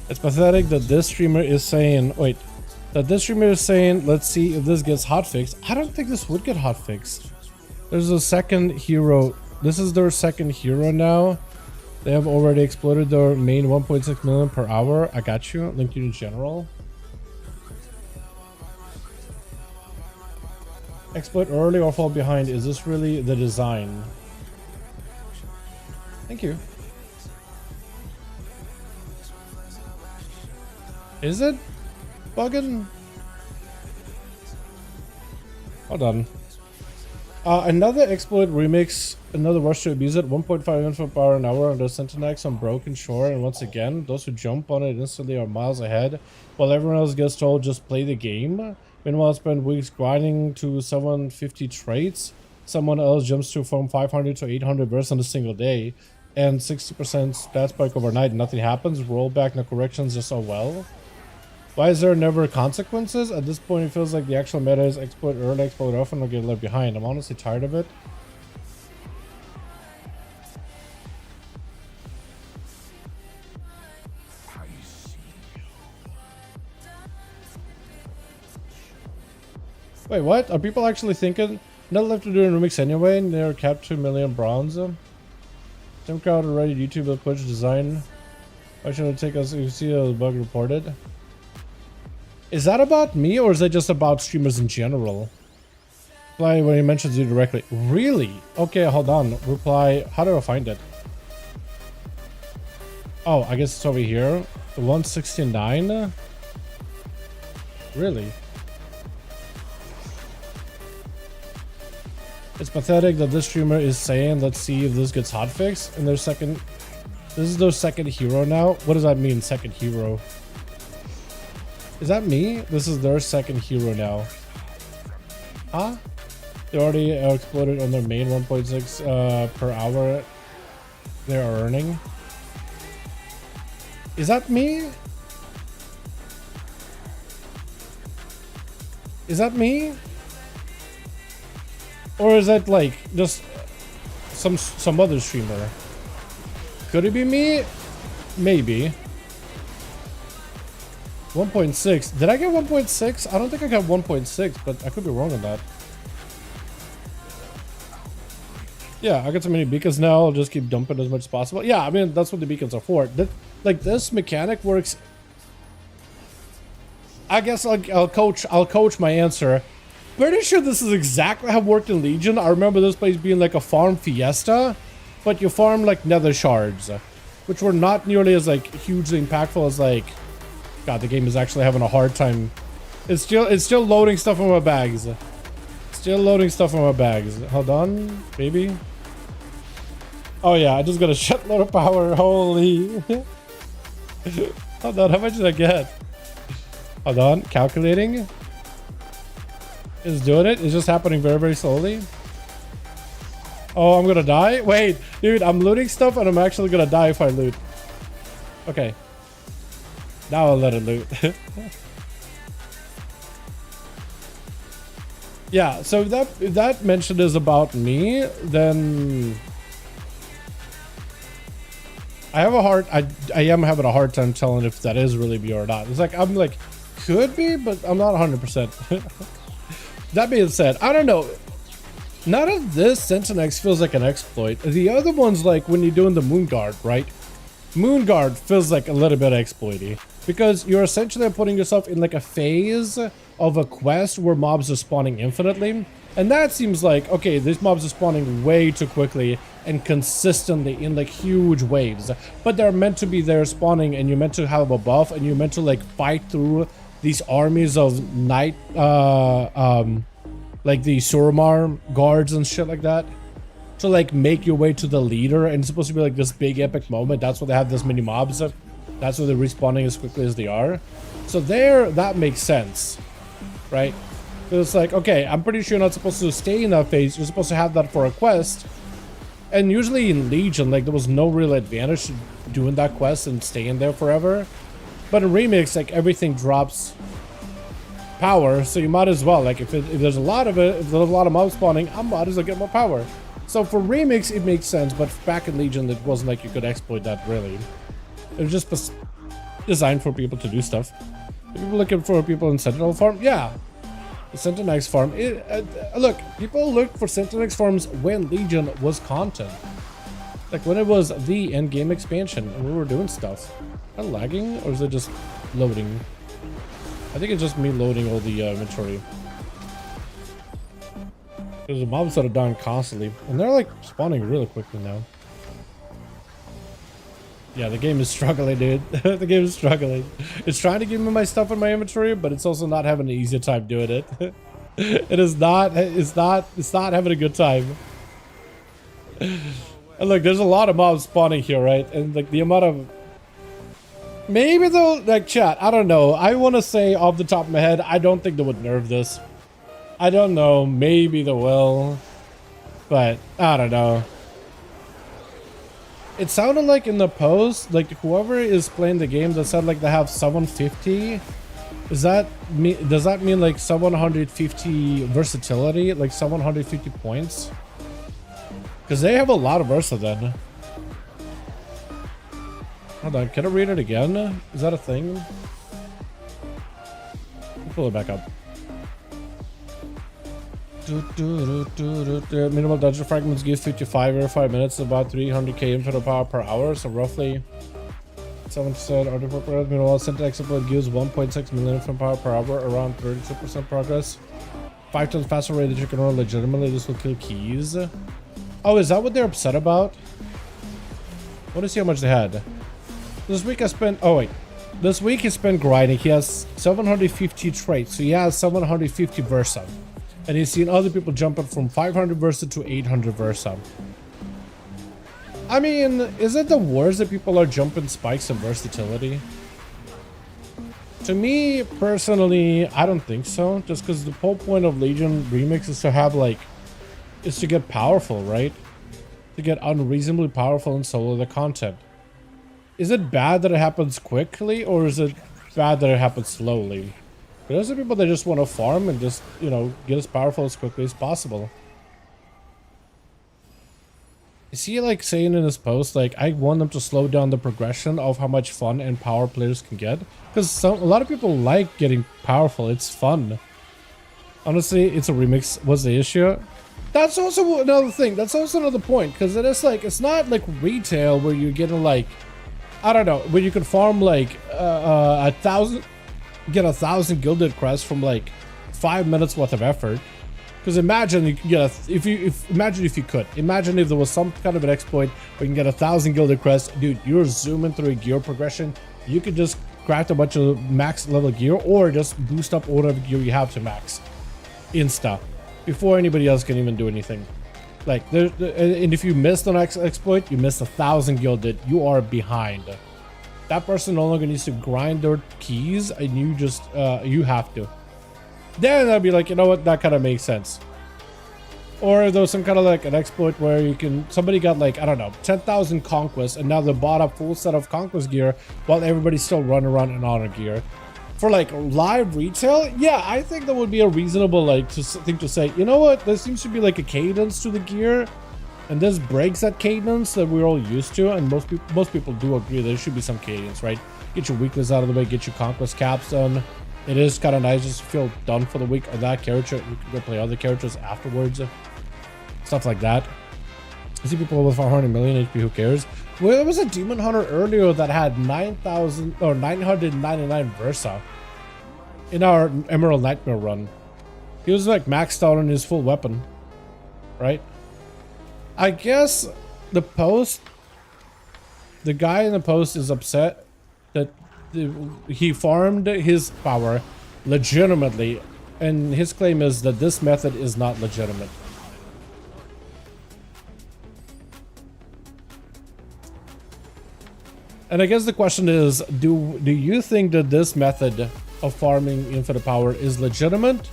It's pathetic that this streamer is saying, wait, that this streamer is saying, let's see if this gets hotfixed. I don't think this would get hotfixed. There's a second hero. This is their second hero now. They have already exploded their main 1.6 million per hour. I got you. Linked you in general. Exploit early or fall behind. Is this really the design? Thank you. Is it bugging? Hold on. Another exploit remix, another rush to abuse it, 1.5 info per hour under Sentinax on broken shore, and once again, those who jump on it instantly are miles ahead, while everyone else gets told just play the game. Meanwhile, spend weeks grinding to 750 traits. Someone else jumps to from 500 to 800 bursts in a single day, and 60% stat spike overnight. Nothing happens. Rollback, no corrections, just oh well. Why is there never consequences? At this point, it feels like the actual meta is exploit early, exploit often, or get left behind. I'm honestly tired of it. Wait, what? Are people actually thinking? Not left to do in remix anyway, and they're capped 2 million bronze. Some crowd already YouTube will push design. Why should it take us to see a bug reported? Is that about me, or is that just about streamers in general? Reply when he mentions you directly. Really? Okay, hold on. Reply. How do I find it? Oh, I guess it's over here. 169? Really? It's pathetic that this streamer is saying, let's see if this gets hotfixed in their second. This is their second hero now. What does that mean, second hero? Is that me? This is their second hero now. Huh? They already exploded on their main 1.6 per hour they're earning. Is that me? Is that me? Or is that like just some other streamer? Could it be me? Maybe. 1.6. Did I get 1.6? I don't think I got 1.6, but I could be wrong on that. Yeah, I got so many beacons now. I'll just keep dumping as much as possible. Yeah, I mean, that's what the beacons are for. Like, this mechanic works. I guess I'll coach my answer. Pretty sure this is exactly how it worked in Legion. I remember this place being like a farm fiesta, but you farm like nether shards, which were not nearly as like hugely impactful as like. God, the game is actually having a hard time. It's still loading stuff in my bags. Still loading stuff in my bags. Hold on, baby. Oh yeah, I just got a shitload of power. Holy. Hold on, how much did I get? Hold on, calculating. It's doing it. It's just happening very, very slowly. Oh, I'm gonna die? Wait, dude, I'm looting stuff and I'm actually gonna die if I loot. Okay. Now I'll let it loot. Yeah, so if that mention is about me, then I am having a hard time telling if that is really me or not. It's like I'm like could be, but I'm not 100%. That being said, I don't know. None of this Sentinax feels like an exploit. The other one's like when you're doing the Moon Guard, right? Moon Guard feels like a little bit exploity because you're essentially putting yourself in like a phase of a quest where mobs are spawning infinitely, and that seems like okay, these mobs are spawning way too quickly and consistently in like huge waves, but they're meant to be there spawning, and you're meant to have a buff, and you're meant to like fight through these armies of night like the Suramar guards and shit like that to like make your way to the leader, and it's supposed to be like this big epic moment. That's why they have this many mobs. That's why they're respawning as quickly as they are. So there, that makes sense, right? So it's like, okay, I'm pretty sure you're not supposed to stay in that phase. You're supposed to have that for a quest, And usually in Legion, like there was no real advantage to doing that quest and staying there forever. But in Remix, like everything drops power, so you might as well, like if there's a lot of it, if there's a lot of mob spawning, I might as well get more power. So for Remix, it makes sense, but back in Legion, it wasn't like you could exploit that really. It was just designed for people to do stuff. People looking for people in Sentinel farm, yeah. The Sentinax farm. Look, people looked for Sentinax farms when Legion was content. Like when it was the end game expansion and we were doing stuff. Am I lagging or is it just loading? I think it's just me loading all the inventory. There's the mobs that are dying constantly and they're like spawning really quickly now. Yeah, the game is struggling, dude. The game is struggling. It's trying to give me my stuff in my inventory, but it's also not having an easy time doing it. It's not having a good time. And look, there's a lot of mobs spawning here, right? And like the amount of maybe though, like chat, I don't know. I want to say off the top of my head, I don't think they would nerf this. I don't know. Maybe they will, but I don't know. It sounded like in the post, like whoever is playing the game that said like they have 750. Does that mean like 750 versatility, like 750 points? Because they have a lot of versa then. Hold on, can I read it again? Is that a thing? I'll pull it back up. Minimal dungeon fragments give 55 every 5 minutes, about 300k infinite power per hour, so roughly 7% artifact per hour. Meanwhile, Sentinax upload gives 1.6 million infinite power per hour, around 32% progress. 5 times faster rate that you can run legitimately. This will kill keys. Oh, is that what they're upset about? I want to see how much they had. This week I spent. Oh wait, this week he spent grinding. He has 750 traits, so he has 750 versa. And he's seen other people jumping from 500 versa to 800 versa. I mean, is it the worst that people are jumping spikes in versatility? To me, personally, I don't think so. Just because the whole point of Legion Remix is to have, like, is to get powerful, right? To get unreasonably powerful and solo the content. Is it bad that it happens quickly, or is it bad that it happens slowly? There's some people that just want to farm and just, you know, get as powerful as quickly as possible. Is he like saying in his post, like, I want them to slow down the progression of how much fun and power players can get? Because a lot of people like getting powerful. It's fun. Honestly, it's a remix. What's the issue? That's also another thing. That's also another point. Because it is like, it's not like retail where you're getting like, I don't know, where you can farm like 1,000... get 1,000 gilded crests from like 5 minutes worth of effort. Because imagine you can get imagine if there was some kind of an exploit where you can get 1,000 gilded crests, dude. You're zooming through a gear progression. You could just craft a bunch of max level gear or just boost up whatever gear you have to max insta before anybody else can even do anything. Like and if you missed an exploit, you missed 1,000 gilded, you are behind. That person no longer needs to grind their keys, and you just you have to. Then I'd be like, you know what, that kind of makes sense. Or if there was some kind of like an exploit where you can, somebody got like, I don't know, 10,000 conquests, and now they bought a full set of conquest gear while everybody's still running around in honor gear. For like live retail, yeah, I think that would be a reasonable like thing to say. You know what, there seems to be like a cadence to the gear. And this breaks that cadence that we're all used to, and most people do agree there should be some cadence, right? Get your weakness out of the way, get your conquest caps done. It is kind of nice just to feel done for the week of that character. You can go play other characters afterwards, stuff like that. I see people with 400 million HP, who cares? Well, there was a Demon Hunter earlier that had 9,000 or 999 versa in our Emerald Nightmare run. He was like maxed out on his full weapon, right? I guess the guy in the post is upset that he farmed his power legitimately, and his claim is that this method is not legitimate. And I guess the question is, do you think that this method of farming infinite power is legitimate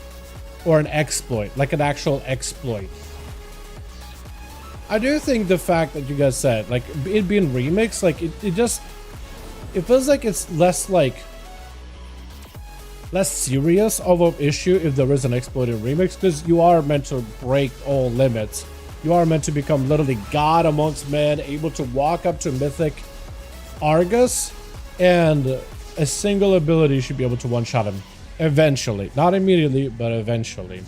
or an exploit, like an actual exploit? I do think the fact that you guys said, like, it being remix, like, it feels like it's less serious of an issue if there is an exploit in remix, because you are meant to break all limits. You are meant to become literally God amongst men, able to walk up to mythic Argus, and a single ability should be able to one-shot him. Eventually. Not immediately, but eventually.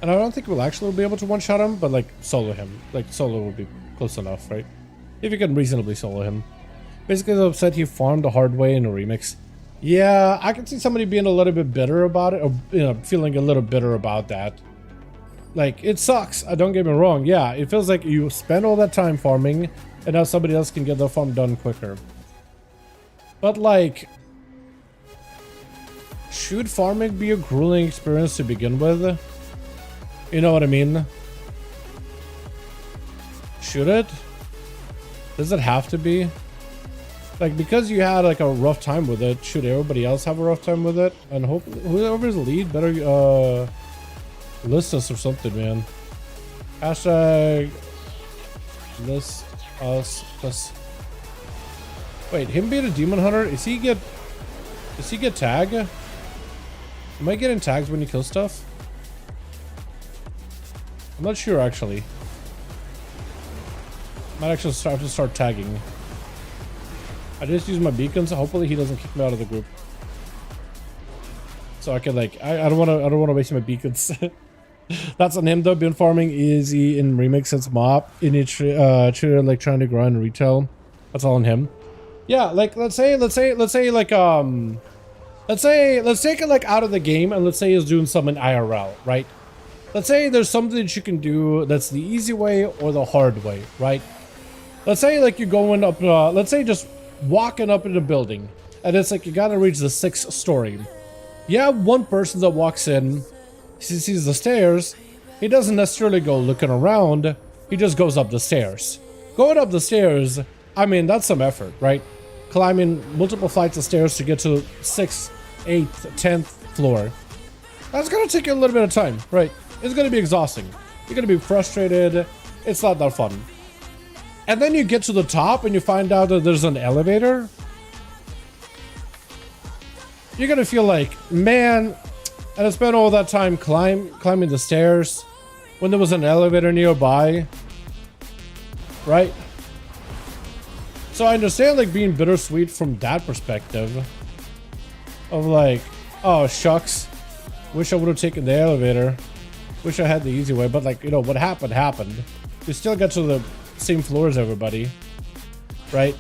And I don't think we'll actually be able to one-shot him, but like solo him. Like solo will be close enough, right? If you can reasonably solo him. Basically, he's upset he farmed the hard way in a remix. Yeah, I can see somebody being a little bit bitter about it, or feeling a little bitter about that. Like, it sucks. Don't get me wrong. Yeah, it feels like you spend all that time farming, and now somebody else can get the farm done quicker. But like, should farming be a grueling experience to begin with? You know what I mean? Should it? Does it have to be? Like, because you had like a rough time with it, should everybody else have a rough time with it? And hope whoever's lead better list us or something, man. Hashtag list us plus. Wait, him being a demon hunter, does he get tag? Am I getting tags when you kill stuff? I'm not sure actually. Might actually have to start tagging. I just use my beacons. Hopefully he doesn't kick me out of the group. So I can like I don't wanna waste my beacons. That's on him though. Been farming easy in remix since mop in each like trying to grind retail. That's all on him. Yeah, like let's take it like out of the game, and let's say he's doing some in IRL, right? Let's say there's something that you can do that's the easy way or the hard way, right? Let's say like you're going up, let's say just walking up in a building, and it's like you gotta reach the 6th story. You have one person that walks in, he sees the stairs, he doesn't necessarily go looking around, he just goes up the stairs. Going up the stairs, I mean, that's some effort, right? Climbing multiple flights of stairs to get to 6th, 8th, 10th floor. That's gonna take you a little bit of time, right? It's gonna be exhausting. You're gonna be frustrated. It's not that fun. And then you get to the top and you find out that there's an elevator. You're gonna feel like, man, and I spent all that time climbing the stairs when there was an elevator nearby, right? So I understand like being bittersweet from that perspective of like, oh shucks, wish I would have taken the elevator, wish I had the easy way, but like, you know, what happened. You still get to the same floor as everybody, right?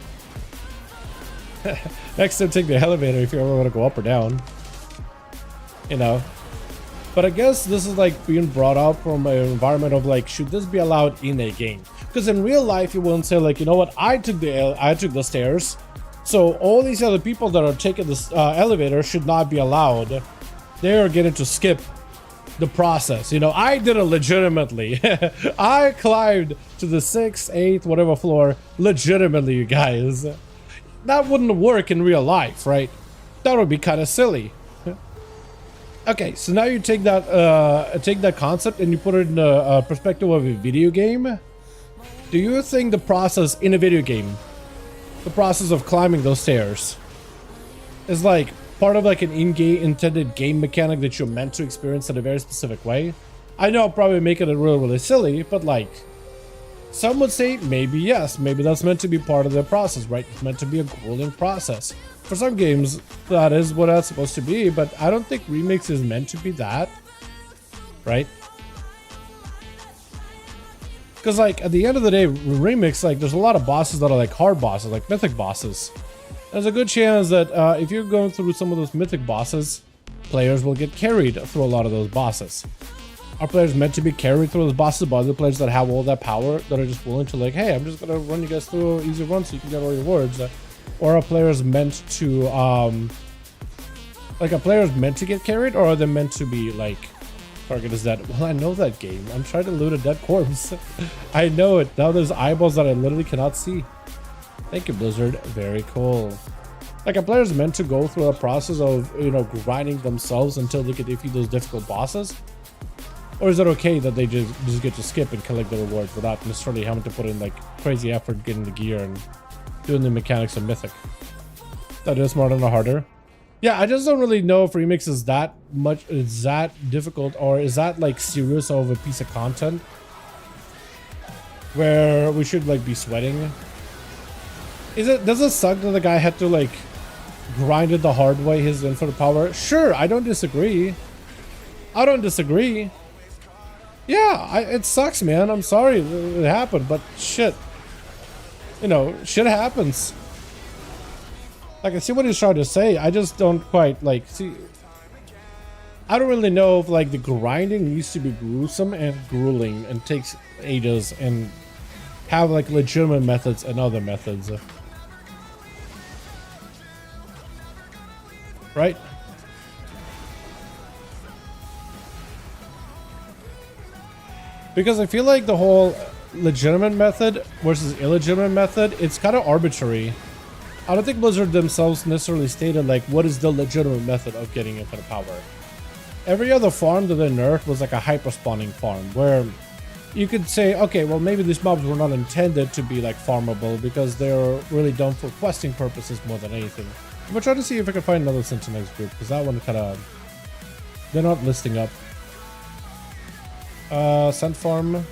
Next time take the elevator if you ever want to go up or down, you know. But I guess this is like being brought up from an environment of like, should this be allowed in a game? Because in real life you wouldn't say like, you know what, I took the stairs, so all these other people that are taking this elevator should not be allowed. They are getting to skip the process. You know, I did it legitimately. I climbed to the 6th, 8th, whatever floor legitimately, you guys. That wouldn't work in real life, right? That would be kind of silly. Okay, so now you take that concept and you put it in the perspective of a video game. Do you think the process in a video game, the process of climbing those stairs, is like part of like an in-game intended game mechanic that you're meant to experience in a very specific way? I know I'm probably making it really silly, but like, some would say maybe yes, maybe that's meant to be part of the process, right? It's meant to be a grueling process. For some games, that is what that's supposed to be, but I don't think Remix is meant to be that, right? Because like, at the end of the day, Remix, like, there's a lot of bosses that are like hard bosses, like mythic bosses. There's a good chance that if you're going through some of those mythic bosses, players will get carried through a lot of those bosses. Are players meant to be carried through those bosses by other players that have all that power, that are just willing to like, hey, I'm just gonna run you guys through an easy run so you can get all your rewards? Or are players meant to, like, are players meant to get carried, or are they meant to be like, target is dead? Well, I know that game. I'm trying to loot a dead corpse. I know it. Now there's eyeballs that I literally cannot see. Thank you, Blizzard. Very cool. Like, are players meant to go through a process of, you know, grinding themselves until they can defeat those difficult bosses? Or is it okay that they just get to skip and collect the rewards without necessarily having to put in like crazy effort getting the gear and doing the mechanics of Mythic? That is smarter and harder. Yeah, I just don't really know if Remix is that much, is that difficult, or is that like serious of a piece of content where we should like be sweating? Does it suck that the guy had to like grind it the hard way, his infinite power? Sure, I don't disagree. I don't disagree. Yeah, it sucks, man. I'm sorry it happened, but shit. You know, shit happens. Like, I see what he's trying to say. I just don't quite, like, see... I don't really know if, like, the grinding needs to be gruesome and grueling and takes ages and have, like, legitimate methods and other methods. Right? Because I feel like the whole legitimate method versus illegitimate method, it's kind of arbitrary. I don't think Blizzard themselves necessarily stated like what is the legitimate method of getting infinite power. Every other farm that they nerfed was like a hyper spawning farm where you could say, okay, well maybe these mobs were not intended to be like farmable because they're really done for questing purposes more than anything. I'm gonna try to see if I can find another Sentinax group because that one kind of, they're not listing up. Scent farm.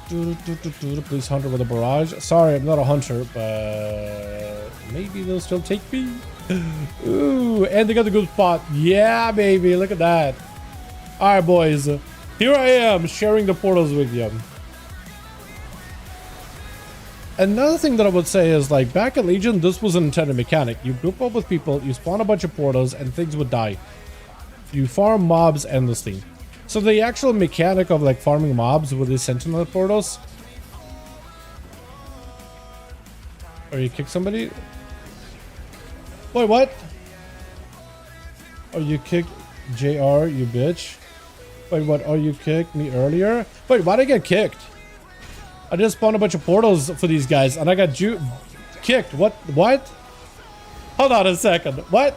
Please hunter with a barrage. Sorry, I'm not a hunter, but maybe they'll still take me. Ooh, and they got the good spot. Yeah, baby, look at that. All right, boys. Here I am sharing the portals with you. Another thing that I would say is like back at Legion, this was an intended mechanic. You group up with people, you spawn a bunch of portals, and things would die. You farm mobs endlessly. So the actual mechanic of like farming mobs with these sentinel portals. Or you kick somebody? Wait, what? Oh, you kicked JR, you bitch. Wait, what? Oh, you kicked me earlier? Wait, why'd I get kicked? I just spawned a bunch of portals for these guys and I got kicked. What? What? Hold on a second. What?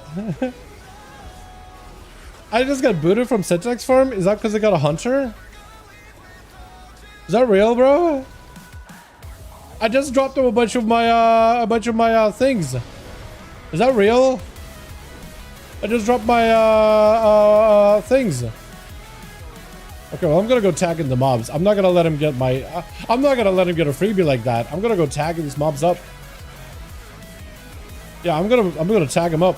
I just got booted from Sentinax farm? Is that because I got a hunter? Is that real, bro? I just dropped them a bunch of my things. Is that real? I just dropped my things. Okay, well I'm gonna go tagging the mobs. I'm not gonna let him get my. I'm not gonna let him get a freebie like that. I'm gonna go tagging these mobs up. Yeah, I'm gonna tag him up.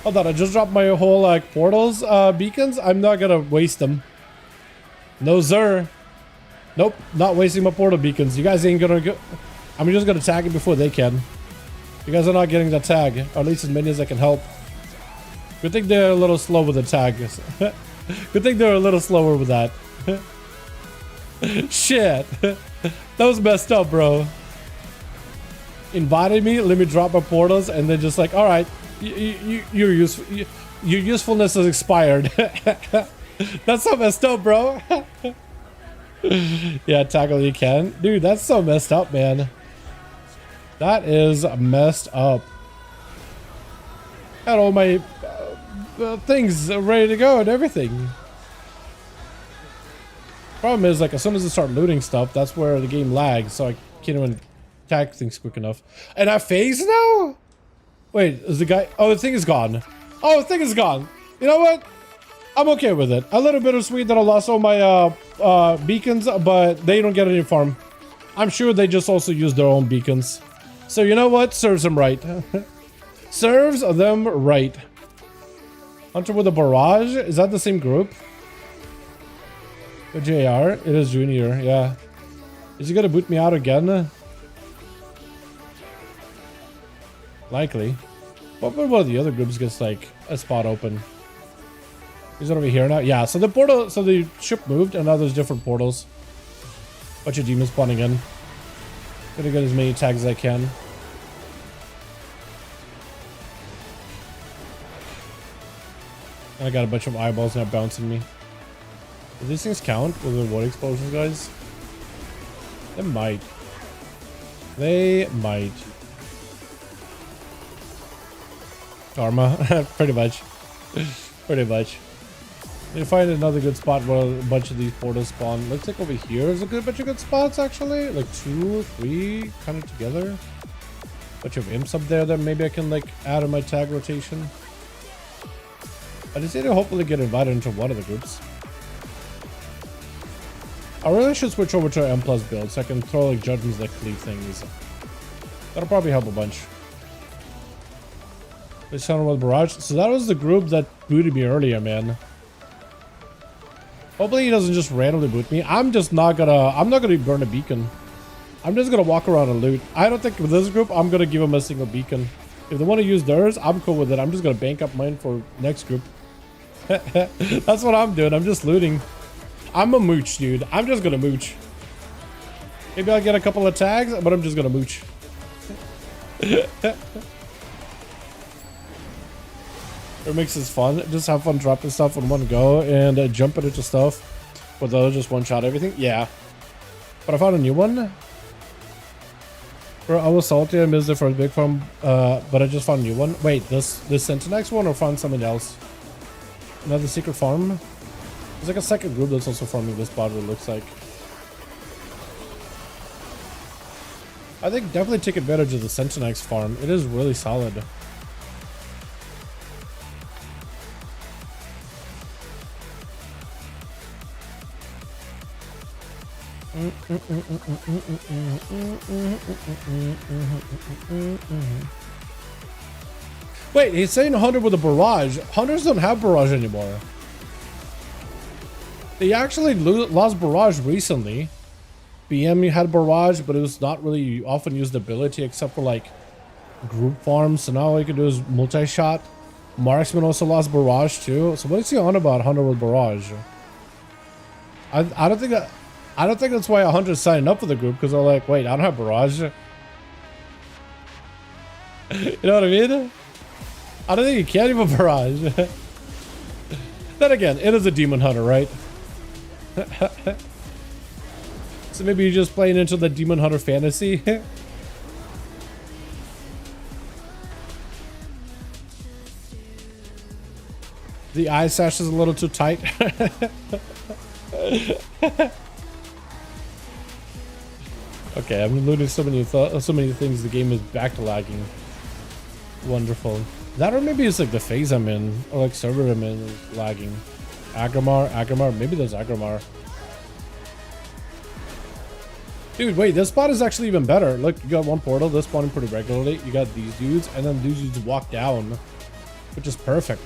Hold on, I just dropped my whole like portals beacons. I'm not gonna waste them. No sir. Nope, not wasting my portal beacons. You guys ain't gonna go. I'm just gonna tag it before they can. You guys are not getting the tag, or at least as many as I can help. Good thing they're a little slow with the tag. Good thing they're a little slower with that. Shit, that was messed up, bro. Invited me, let me drop my portals, and then just like, all right. Your usefulness has expired. That's so messed up, bro. Yeah, tackle you can. Dude, that's so messed up, man. That is messed up. Got all my things ready to go and everything. Problem is, like, as soon as I start looting stuff, that's where the game lags, so I can't even tag things quick enough. And I phase now? Wait, is the guy... Oh, the thing is gone. Oh, the thing is gone. You know what? I'm okay with it. A little bittersweet that I lost all my beacons, but they don't get any farm. I'm sure they just also use their own beacons. So you know what? Serves them right. Serves them right. Hunter with a barrage? Is that the same group? The JR? It is Junior, yeah. Is he gonna boot me out again? Likely. What about one of the other groups gets like a spot open? Is it over here now? Yeah, so the portal, so the ship moved and now there's different portals. Bunch of demons spawning in. Gonna get as many tags as I can. And I got a bunch of eyeballs now bouncing me. Do these things count with the water explosions, guys? They might. They might. Karma, pretty much. Pretty much. You find another good spot where a bunch of these portals spawn. Looks like over here is a good bunch of good spots actually. Like 2, 3 kind of together. Bunch of imps up there that maybe I can like add in my tag rotation. I just need to hopefully get invited into one of the groups. I really should switch over to an M+ build so I can throw like judgments that cleave things. That'll probably help a bunch. This channel was Barrage. So that was the group that booted me earlier, man. Hopefully he doesn't just randomly boot me. I'm not gonna burn a beacon. I'm just gonna walk around and loot. I don't think with this group I'm gonna give them a single beacon. If they want to use theirs, I'm cool with it. I'm just gonna bank up mine for next group. That's what I'm doing. I'm just looting. I'm a mooch, dude. I'm just gonna mooch. Maybe I'll get a couple of tags, but I'm just gonna mooch. REMIX is fun. Just have fun dropping stuff in one go and jumping into stuff with those just one shot everything. Yeah. But I found a new one. Bro, I was salty. I missed the first big farm, but I just found a new one. Wait, this Sentinax one or found something else? Another secret farm? There's like a second group that's also farming this spot, it looks like. I think definitely take advantage of the Sentinax farm. It is really solid. Wait, he's saying 100 with a barrage. Hunters don't have barrage anymore. They actually lost barrage recently. PM had barrage, but it was not really often used ability except for like group farms. So now all you can do is multi-shot. Marksman also lost barrage too. So what is he on about 100 with barrage? I don't think that's why 100 is signing up for the group, because they're like, wait, I don't have barrage. You know what I mean? I don't think you can even barrage. Then again, it is a demon hunter, right? So maybe you're just playing into the demon hunter fantasy. The eye sash is a little too tight. Okay, I'm looting so many things. The game is back to lagging. Wonderful. That or maybe it's like the phase I'm in, or like server I'm in is lagging. Agramar, maybe there's Agramar. Dude, wait, this spot is actually even better. Look, you got one portal, this spawning pretty regularly. You got these dudes, and then these dudes walk down, which is perfect.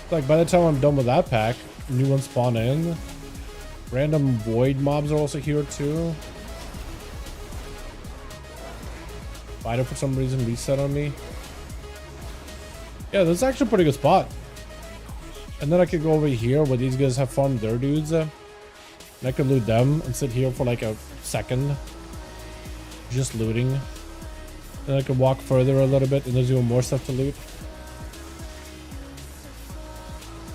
Like by the time I'm done with that pack, new ones spawn in. Random void mobs are also here too. Fighter for some reason reset on me. Yeah, this is actually a pretty good spot. And then I could go over here where these guys have farmed their dudes. And I could loot them and sit here for like a second. Just looting. Then I could walk further a little bit and there's even more stuff to loot.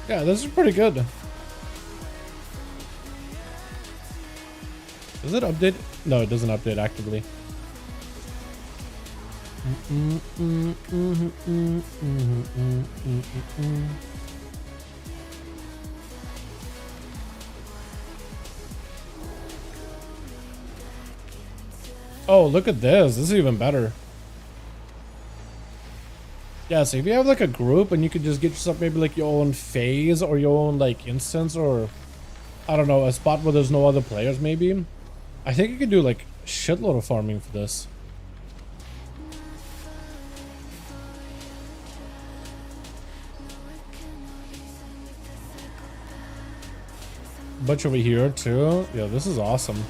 Yeah, this is pretty good. Does it update? No, it doesn't update actively. Oh, look at this. This is even better. Yeah, so if you have like a group and you could just get yourself maybe like your own phase or your own like instance, or I don't know, a spot where there's no other players maybe. I think you could do like a shitload of farming for this. Bunch over here too. Yeah, this is awesome.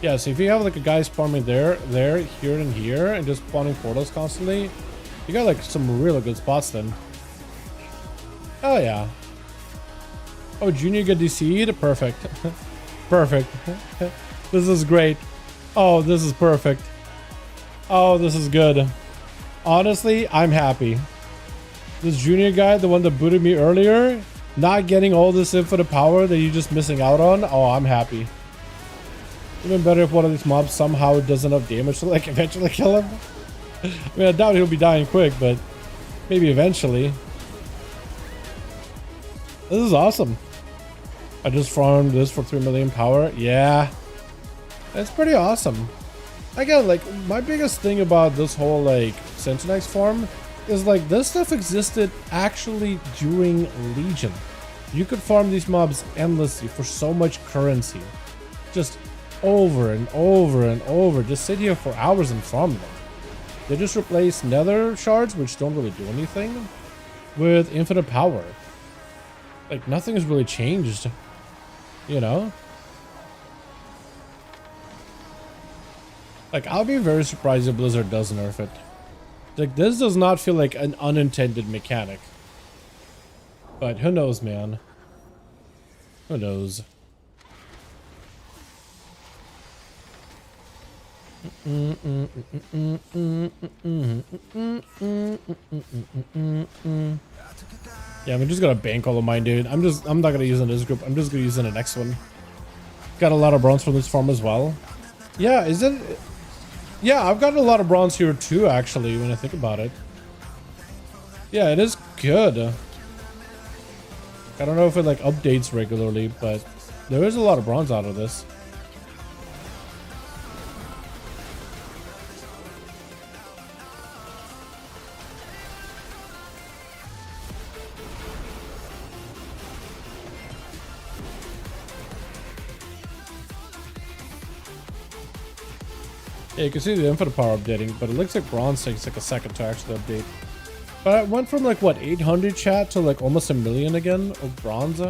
Yeah, so if you have like a guy spawning there, here, and here, and just spawning portals constantly, you got like some really good spots then. Oh yeah. Oh, Junior got DC'd? Perfect. Perfect. This is great. Oh, this is perfect. Oh, this is good. Honestly, I'm happy. This Junior guy, the one that booted me earlier, not getting all this infinite power that you're just missing out on. Oh, I'm happy. Even better if one of these mobs somehow does enough damage to like eventually kill him. I mean, I doubt he'll be dying quick, but maybe eventually. This is awesome. I just farmed this for 3 million power. Yeah, that's pretty awesome. Again, like, my biggest thing about this whole like Sentinax farm is like this stuff existed actually during Legion. You could farm these mobs endlessly for so much currency, just over and over and over. Just sit here for hours and farm them. They just replace nether shards, which don't really do anything, with infinite power. Like, nothing has really changed, you know? Like, I'll be very surprised if Blizzard does nerf it. Like, this does not feel like an unintended mechanic. But who knows, man? Who knows? Yeah, I'm just gonna bank all of mine, dude. I'm not gonna use it in this group. I'm just gonna use it in the next one. Got a lot of bronze from this farm as well. Yeah, is it? Yeah, I've got a lot of bronze here too, actually, when I think about it. Yeah, it is good. I don't know if it like updates regularly, but there is a lot of bronze out of this. Yeah, you can see the infinite power updating, but it looks like bronze takes like a second to actually update. But I went from like what, 800 chat to like almost 1 million again of bronze,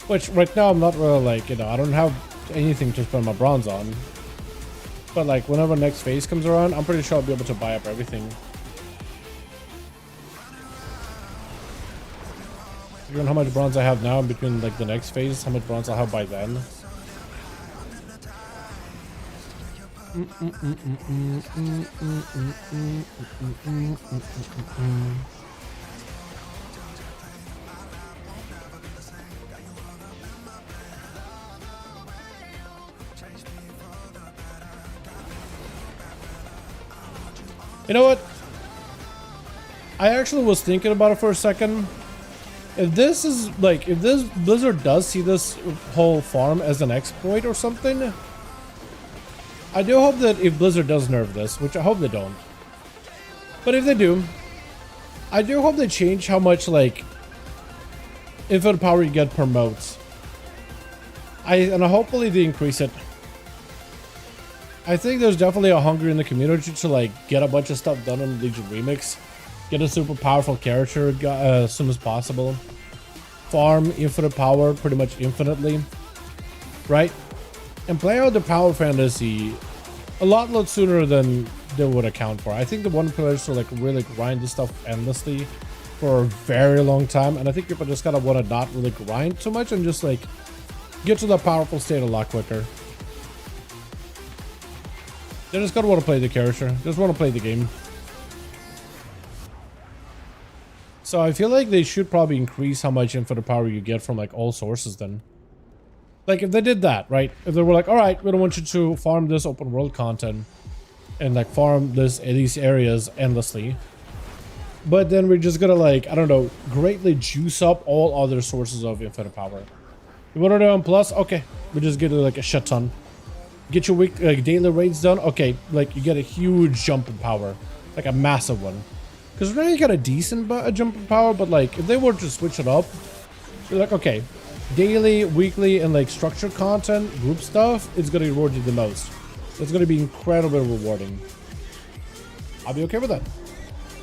which right now I'm not really like, you know, I don't have anything to spend my bronze on. But like whenever next phase comes around, I'm pretty sure I'll be able to buy up everything. Given how much bronze I have now in between like the next phase, how much bronze I'll have by then. You know what? I actually was thinking about it for a second. If this is like, if this Blizzard does see this whole farm as an exploit or something, I do hope that if Blizzard does nerf this, which I hope they don't, but if they do, I do hope they change how much like infinite power you get per modes. And hopefully they increase it. I think there's definitely a hunger in the community to like get a bunch of stuff done on Legion Remix, get a super powerful character as soon as possible, farm infinite power pretty much infinitely, right? And play out the power fantasy a lot sooner than they would account for. I think the one players to like really grind this stuff endlessly for a very long time, and I think people just gotta want to not really grind too much and just like get to the powerful state a lot quicker. They just gotta want to play the character, just want to play the game. So I feel like they should probably increase how much infinite power you get from like all sources then. Like if they did that, right? If they were like, all right, we don't want you to farm this open world content and like farm this in these areas endlessly, but then we're just gonna like, I don't know, greatly juice up all other sources of infinite power. You want to do on plus? Okay, we just get like a shit ton. Get your week like daily raids done. Okay, like you get a huge jump in power, like a massive one. Because right now you got a decent jump in power, but like if they were to switch it up, you're like, okay, daily, weekly, and like structured content, group stuff, it's gonna reward you the most. It's gonna be incredibly rewarding. I'll be okay with that.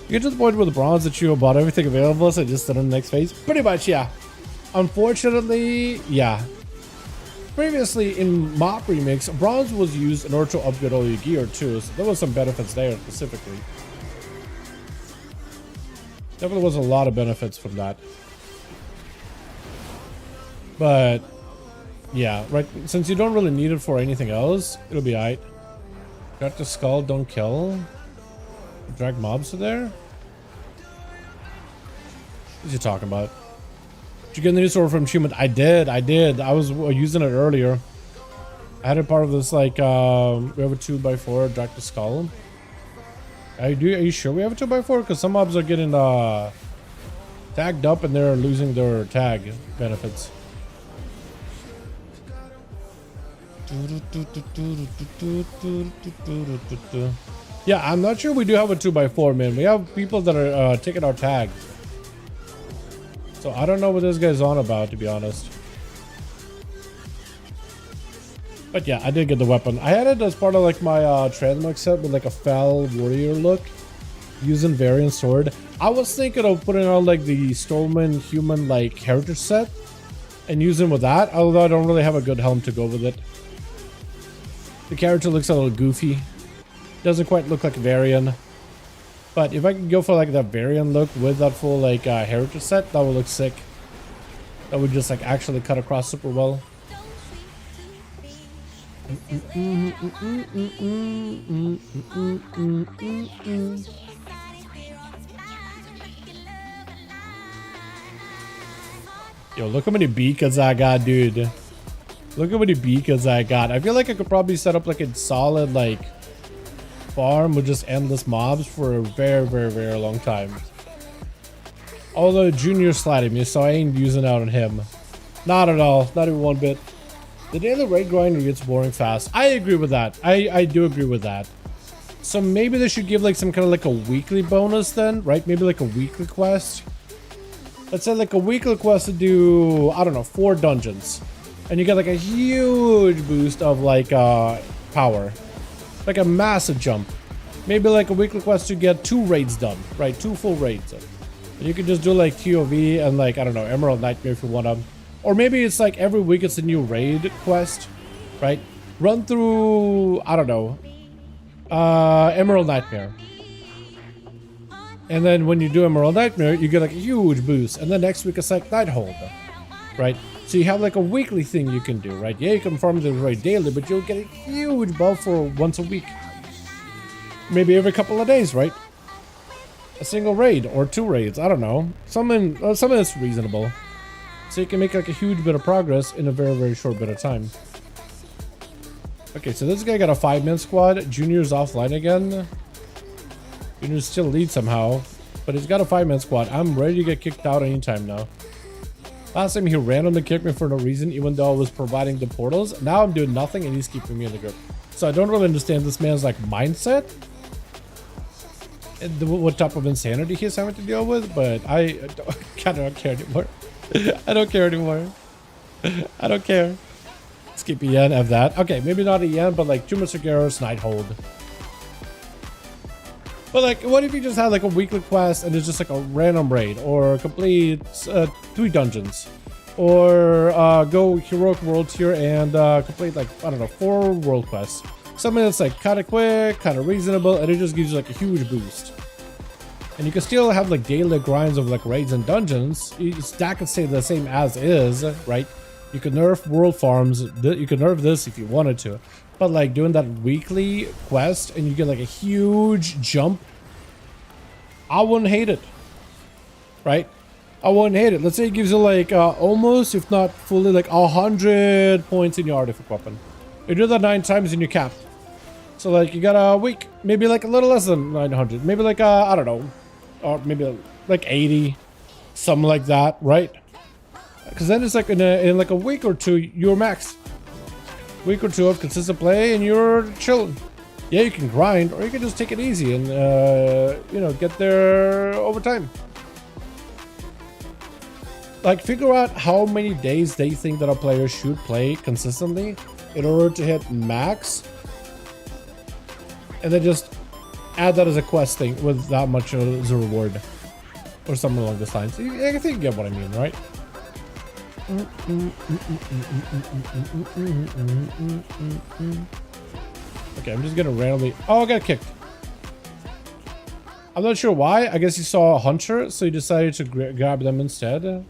You get to the point with the bronze that you bought everything available, so just sit in the next phase. Pretty much, yeah. Unfortunately, yeah. Previously in Mob Remix, bronze was used in order to upgrade all your gear too, so there was some benefits there specifically. Definitely was a lot of benefits from that. But yeah, right, since you don't really need it for anything else, it'll be alright. Got the skull, don't kill. Drag mobs to there? What you talking about? Did you get the new sword from Achievement? I did. I was using it earlier. I had a part of this like we have a 2x4 drag to skull. Are you sure we have a 2x4? Because some mobs are getting tagged up and they're losing their tag benefits. Yeah, I'm not sure we do have a 2x4, man. We have people that are taking our tags. So I don't know what this guy's on about, to be honest. But yeah, I did get the weapon. I had it as part of like my transmog set with like a fell warrior look, using variant sword. I was thinking of putting on like the Stolman human like heritage set and using with that, although I don't really have a good helm to go with it. The character looks a little goofy. Doesn't quite look like Varian. But if I could go for like that Varian look with that full like heritage set, that would look sick. That would just like actually cut across super well. Yo, look how many beacons I got, dude. Look how many beacons I got. I feel like I could probably set up like a solid like farm with just endless mobs for a very, very, very long time. Although Junior's sliding me, so I ain't using out on him. Not at all. Not even one bit. The daily raid grinder gets boring fast. I agree with that. I do agree with that. So maybe they should give like some kind of like a weekly bonus then, right? Maybe like a weekly quest. Let's say like a weekly quest to do, I don't know, 4 dungeons. And you get like a huge boost of like power. Like a massive jump. Maybe like a weekly quest to get 2 raids done, right? 2 full raids. And you can just do like TOV and like, I don't know, Emerald Nightmare if you want to. Or maybe it's like every week it's a new raid quest, right? Run through, I don't know, Emerald Nightmare. And then when you do Emerald Nightmare, you get like a huge boost. And then next week it's like Nighthold, right? So you have like a weekly thing you can do, right? Yeah, you can farm the raid daily, but you'll get a huge buff for once a week. Maybe every couple of days, right? A single raid or 2 raids, I don't know. Something that's reasonable. So you can make like a huge bit of progress in a very, very short bit of time. Okay, so this guy got a 5-man squad. Junior's offline again. Junior's still lead somehow, but he's got a 5-man squad. I'm ready to get kicked out anytime now. Last time he randomly kicked me for no reason, even though I was providing the portals. Now I'm doing nothing and he's keeping me in the group. So I don't really understand this man's like mindset. And what type of insanity he's having to deal with, but I don't care anymore. I don't care anymore. I don't care. Skip EN of that. Okay, maybe not EN, but like 2 Sargeras, Nighthold. But like, what if you just had like a weekly quest and it's just like a random raid, or complete 3 dungeons, or go heroic world tier and complete like, I don't know, 4 world quests. Something that's like kind of quick, kind of reasonable, and it just gives you like a huge boost. And you can still have like daily grinds of like raids and dungeons. That could stay the same as is, right? You could nerf world farms. You could nerf this if you wanted to. But like doing that weekly quest and you get like a huge jump, I wouldn't hate it, right? I wouldn't hate it. Let's say it gives you like almost, if not fully, like 100 points in your artifact weapon. You do that 9 times and you're capped. So like you got a week, maybe like a little less than 900, maybe like I don't know, or maybe like 80, something like that, right? Because then it's like in like a week or 2 you're maxed. Week or 2 of consistent play and you're chilling. Yeah, you can grind, or you can just take it easy and you know, get there over time. Like, figure out how many days they think that a player should play consistently in order to hit max, and then just add that as a quest thing with that much as a reward, or something along this line. So I think you get what I mean, right? Okay, I'm just gonna randomly... Oh, I got kicked. I'm not sure why. I guess he saw a hunter, so he decided to grab them instead.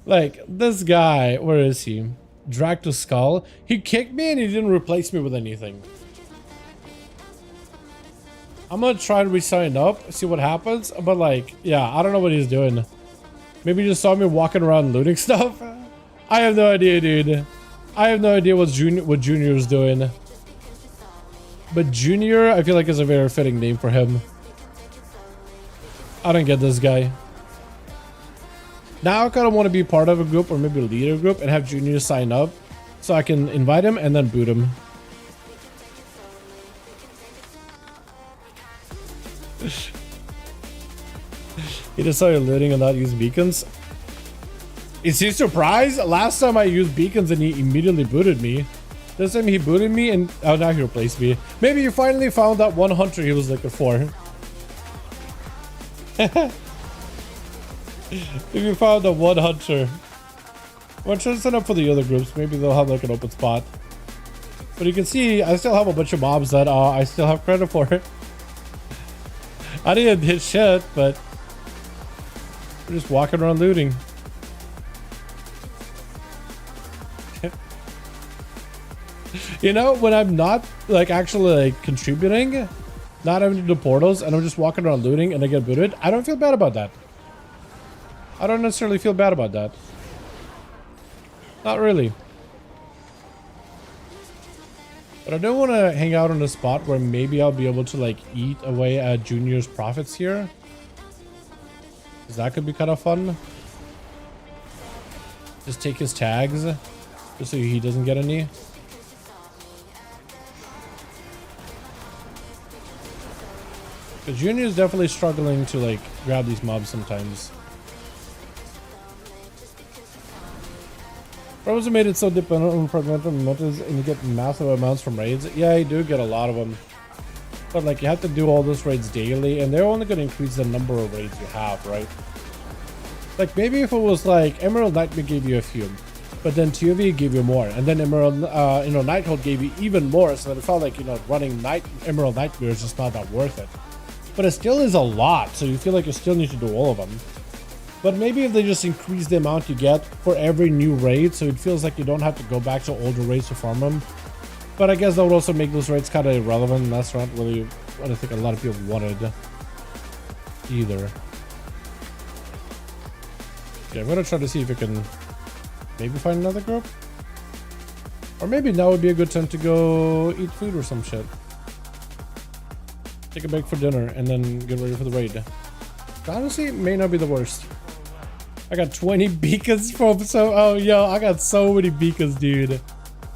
Like, this guy, where is he? Drag to skull. He kicked me and he didn't replace me with anything. I'm gonna try to re-sign up, see what happens. But like, yeah, I don't know what he's doing. Maybe he just saw me walking around looting stuff. I have no idea, dude. I have no idea what Junior is doing. But Junior, I feel like is a very fitting name for him. I don't get this guy. Now I kind of want to be part of a group or maybe lead a group and have Junior sign up so I can invite him and then boot him. He decided looting and not use beacons. Is he surprised? Last time I used beacons and he immediately booted me. This time he booted me and oh, now he replaced me. Maybe you finally found that one hunter he was looking for. If you found the one hunter. Well, try to set up for the other groups. Maybe they'll have like an open spot. But you can see I still have a bunch of mobs that I still have credit for. I didn't hit shit, but we're just walking around looting. You know, when I'm not like actually like contributing, not having to do portals, and I'm just walking around looting and I get booted, I don't feel bad about that. I don't necessarily feel bad about that. Not really. But I don't want to hang out on a spot where maybe I'll be able to like eat away at Junior's profits here. Because that could be kind of fun. Just take his tags. Just so he doesn't get any. Because Junior is definitely struggling to like grab these mobs sometimes. Frozen made it so dependent on fragmented metals and you get massive amounts from raids. Yeah, you do get a lot of them. But like you have to do all those raids daily and they're only going to increase the number of raids you have, right? Like maybe if it was like Emerald Nightmare gave you a few, but then TOV gave you more, and then Emerald, Nighthold gave you even more, so that it felt like, running Emerald Nightmare is just not that worth it. But it still is a lot, so you feel like you still need to do all of them. But maybe if they just increase the amount you get for every new raid, so it feels like you don't have to go back to older raids to farm them. But I guess that would also make those raids kind of irrelevant, and that's not really what I think a lot of people wanted either. Okay, I'm gonna try to see if I can maybe find another group. Or maybe now would be a good time to go eat food or some shit. Take a break for dinner and then get ready for the raid. Honestly, it may not be the worst. I got 20 beacons from I got so many beacons, dude.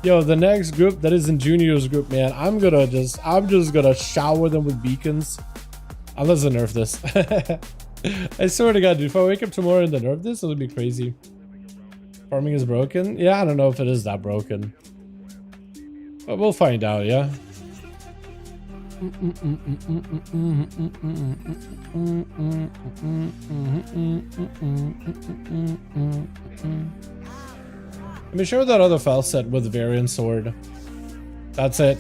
Yo, the next group that is in Junior's group, man, I'm just gonna shower them with beacons. Unless they nerf this. I swear to God, dude, if I wake up tomorrow and they nerf this, it'll be crazy. Farming is broken? Yeah, I don't know if it is that broken. But we'll find out, yeah? Let me show that other file set with variant sword. That's it.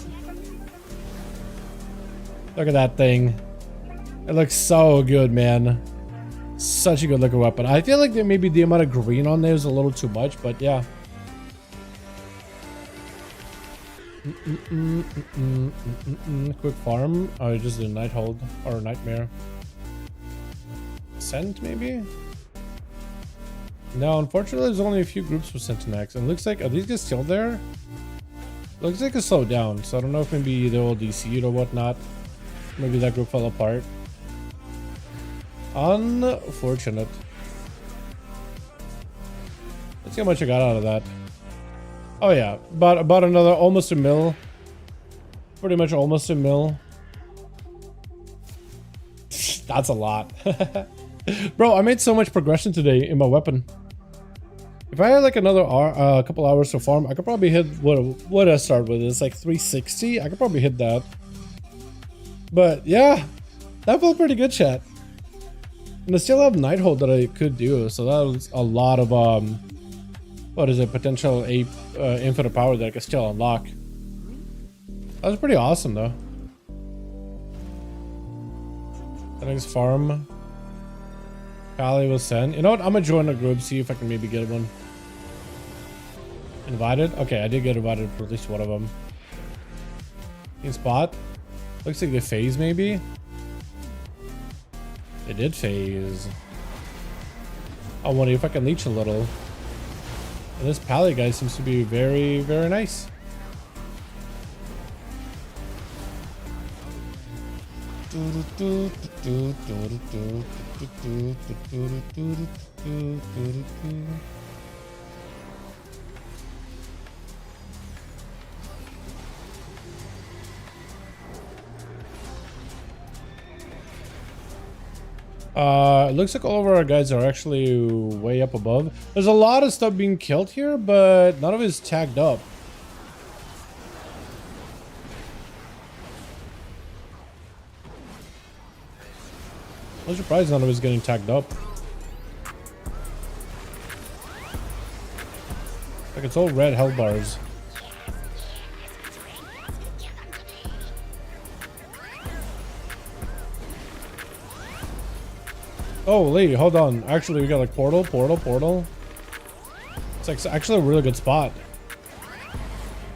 Look at that thing. It looks so good, man. Such a good looking weapon. I feel like maybe the amount of green on there is a little too much, but yeah. Quick farm. Oh, just a Nighthold or a Nightmare. Scent, maybe? No, unfortunately, there's only a few groups for Sentinax. And it looks like, are these guys still there? Looks like it's slowed down, so I don't know if maybe they're all DC'd or whatnot. Maybe that group fell apart. Unfortunate. Let's see how much I got out of that. Oh yeah, about another almost a mil. Pretty much almost a mil. That's a lot. Bro, I made so much progression today in my weapon. If I had like another couple hours to farm, I could probably hit what I start with. It's like 360. I could probably hit that. But yeah, that felt pretty good, chat. And I still have Nighthold that I could do, so that was a lot of what is it, potential infinite power that I could still unlock. That was pretty awesome though. The next farm, Kali will send. You know what? I'm gonna join a group, see if I can maybe get one. Invited? Okay, I did get invited for at least one of them. In spot? Looks like they phase maybe. They did phase. I wonder if I can leech a little. And this pally guy seems to be very, very nice. It looks like all of our guys are actually way up above. There's a lot of stuff being killed here, but none of it is tagged up. I'm surprised none of it is getting tagged up. Like it's all red health bars. Oh, lady, hold on. Actually, we got like portal. It's like actually a really good spot.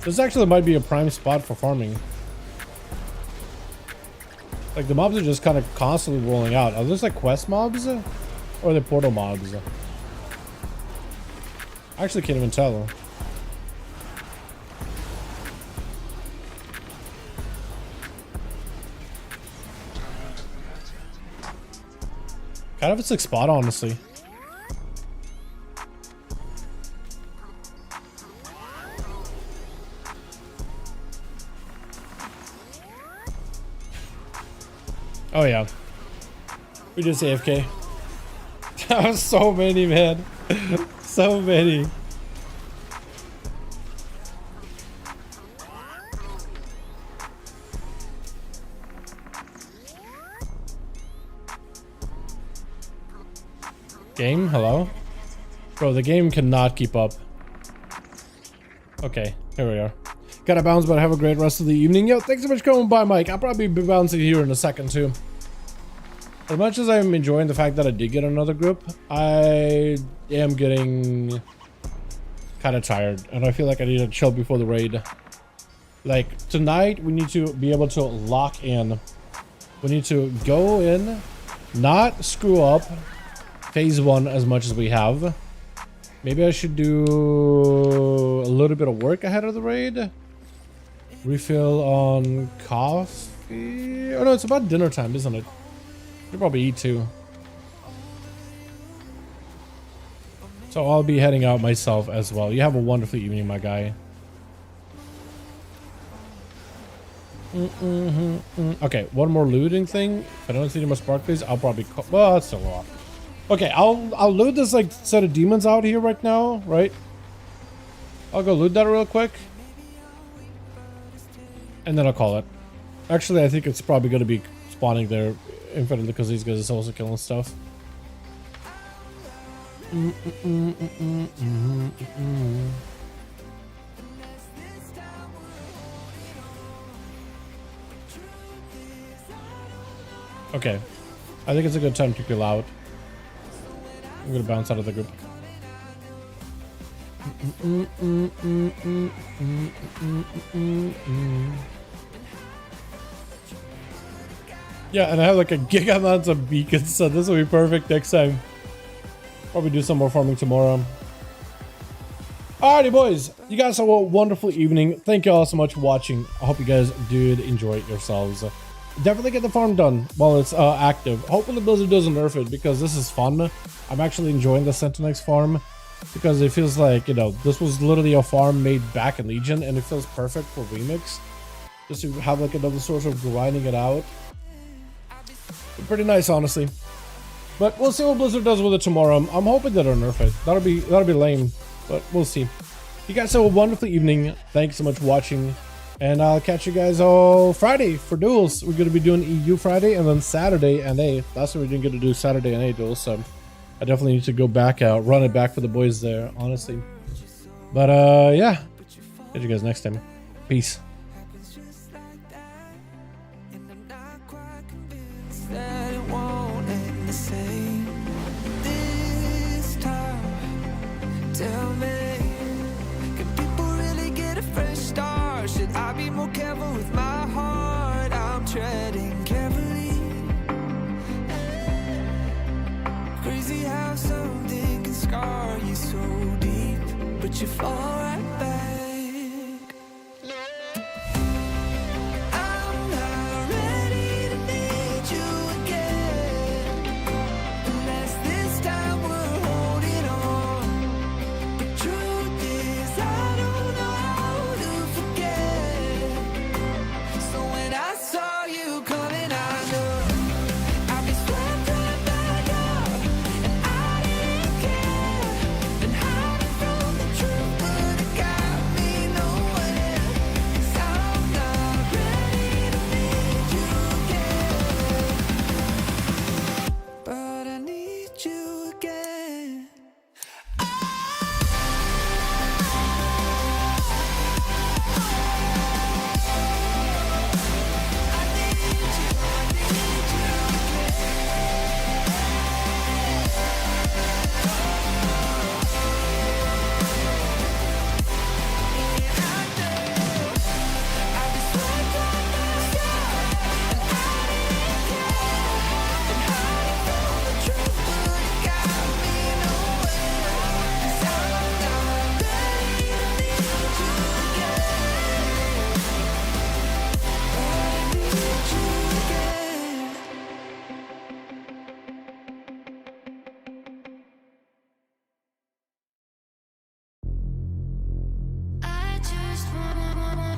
This actually might be a prime spot for farming. Like the mobs are just kind of constantly rolling out. Are those like quest mobs or are they portal mobs? I actually can't even tell. Kind of a sick spot, honestly. Oh yeah, we just AFK. That was so many, man. So many. Game, hello? Bro, the game cannot keep up. Okay, here we are. Gotta bounce, but have a great rest of the evening. Yo, thanks so much for coming by, Mike. I'll probably be bouncing here in a second, too. As much as I'm enjoying the fact that I did get another group, I am getting kind of tired. And I feel like I need to chill before the raid. Like, tonight, we need to be able to lock in. We need to go in, not screw up phase 1 as much as we have. Maybe I should do a little bit of work ahead of the raid. Refill on coffee. Oh no, it's about dinner time, isn't it? You'll probably eat too. So I'll be heading out myself as well. You have a wonderful evening, my guy. Okay, one more looting thing. If I don't see any more spark plays, I'll probably well, that's still a lot. Okay, I'll loot this like set of demons out here right now, right? I'll go loot that real quick. And then I'll call it. Actually, I think it's probably going to be spawning there infinitely because these guys are also killing stuff. Okay. I think it's a good time to peel out. I'm gonna bounce out of the group. Yeah, and I have like a gig amount of beacons, so this will be perfect next time. Probably do some more farming tomorrow. Alrighty, boys. You guys have a wonderful evening. Thank you all so much for watching. I hope you guys did enjoy it yourselves. Definitely get the farm done while it's active. Hopefully Blizzard doesn't nerf it because this is fun. I'm actually enjoying the Sentinax farm because it feels like, you know, this was literally a farm made back in Legion and it feels perfect for REMIX. Just to have like another source of grinding it out. Pretty nice, honestly. But we'll see what Blizzard does with it tomorrow. I'm hoping they don't nerf it. That'll be lame, but we'll see. You guys have a wonderful evening. Thanks so much for watching. And I'll catch you guys all Friday for duels. We're going to be doing EU Friday and then Saturday NA. Last time we didn't get to do Saturday NA duels, so I definitely need to go back out, run it back for the boys there, honestly. But yeah, catch you guys next time. Peace.
Careful with my heart, I'm treading carefully. Crazy how something can scar you so deep, but you fall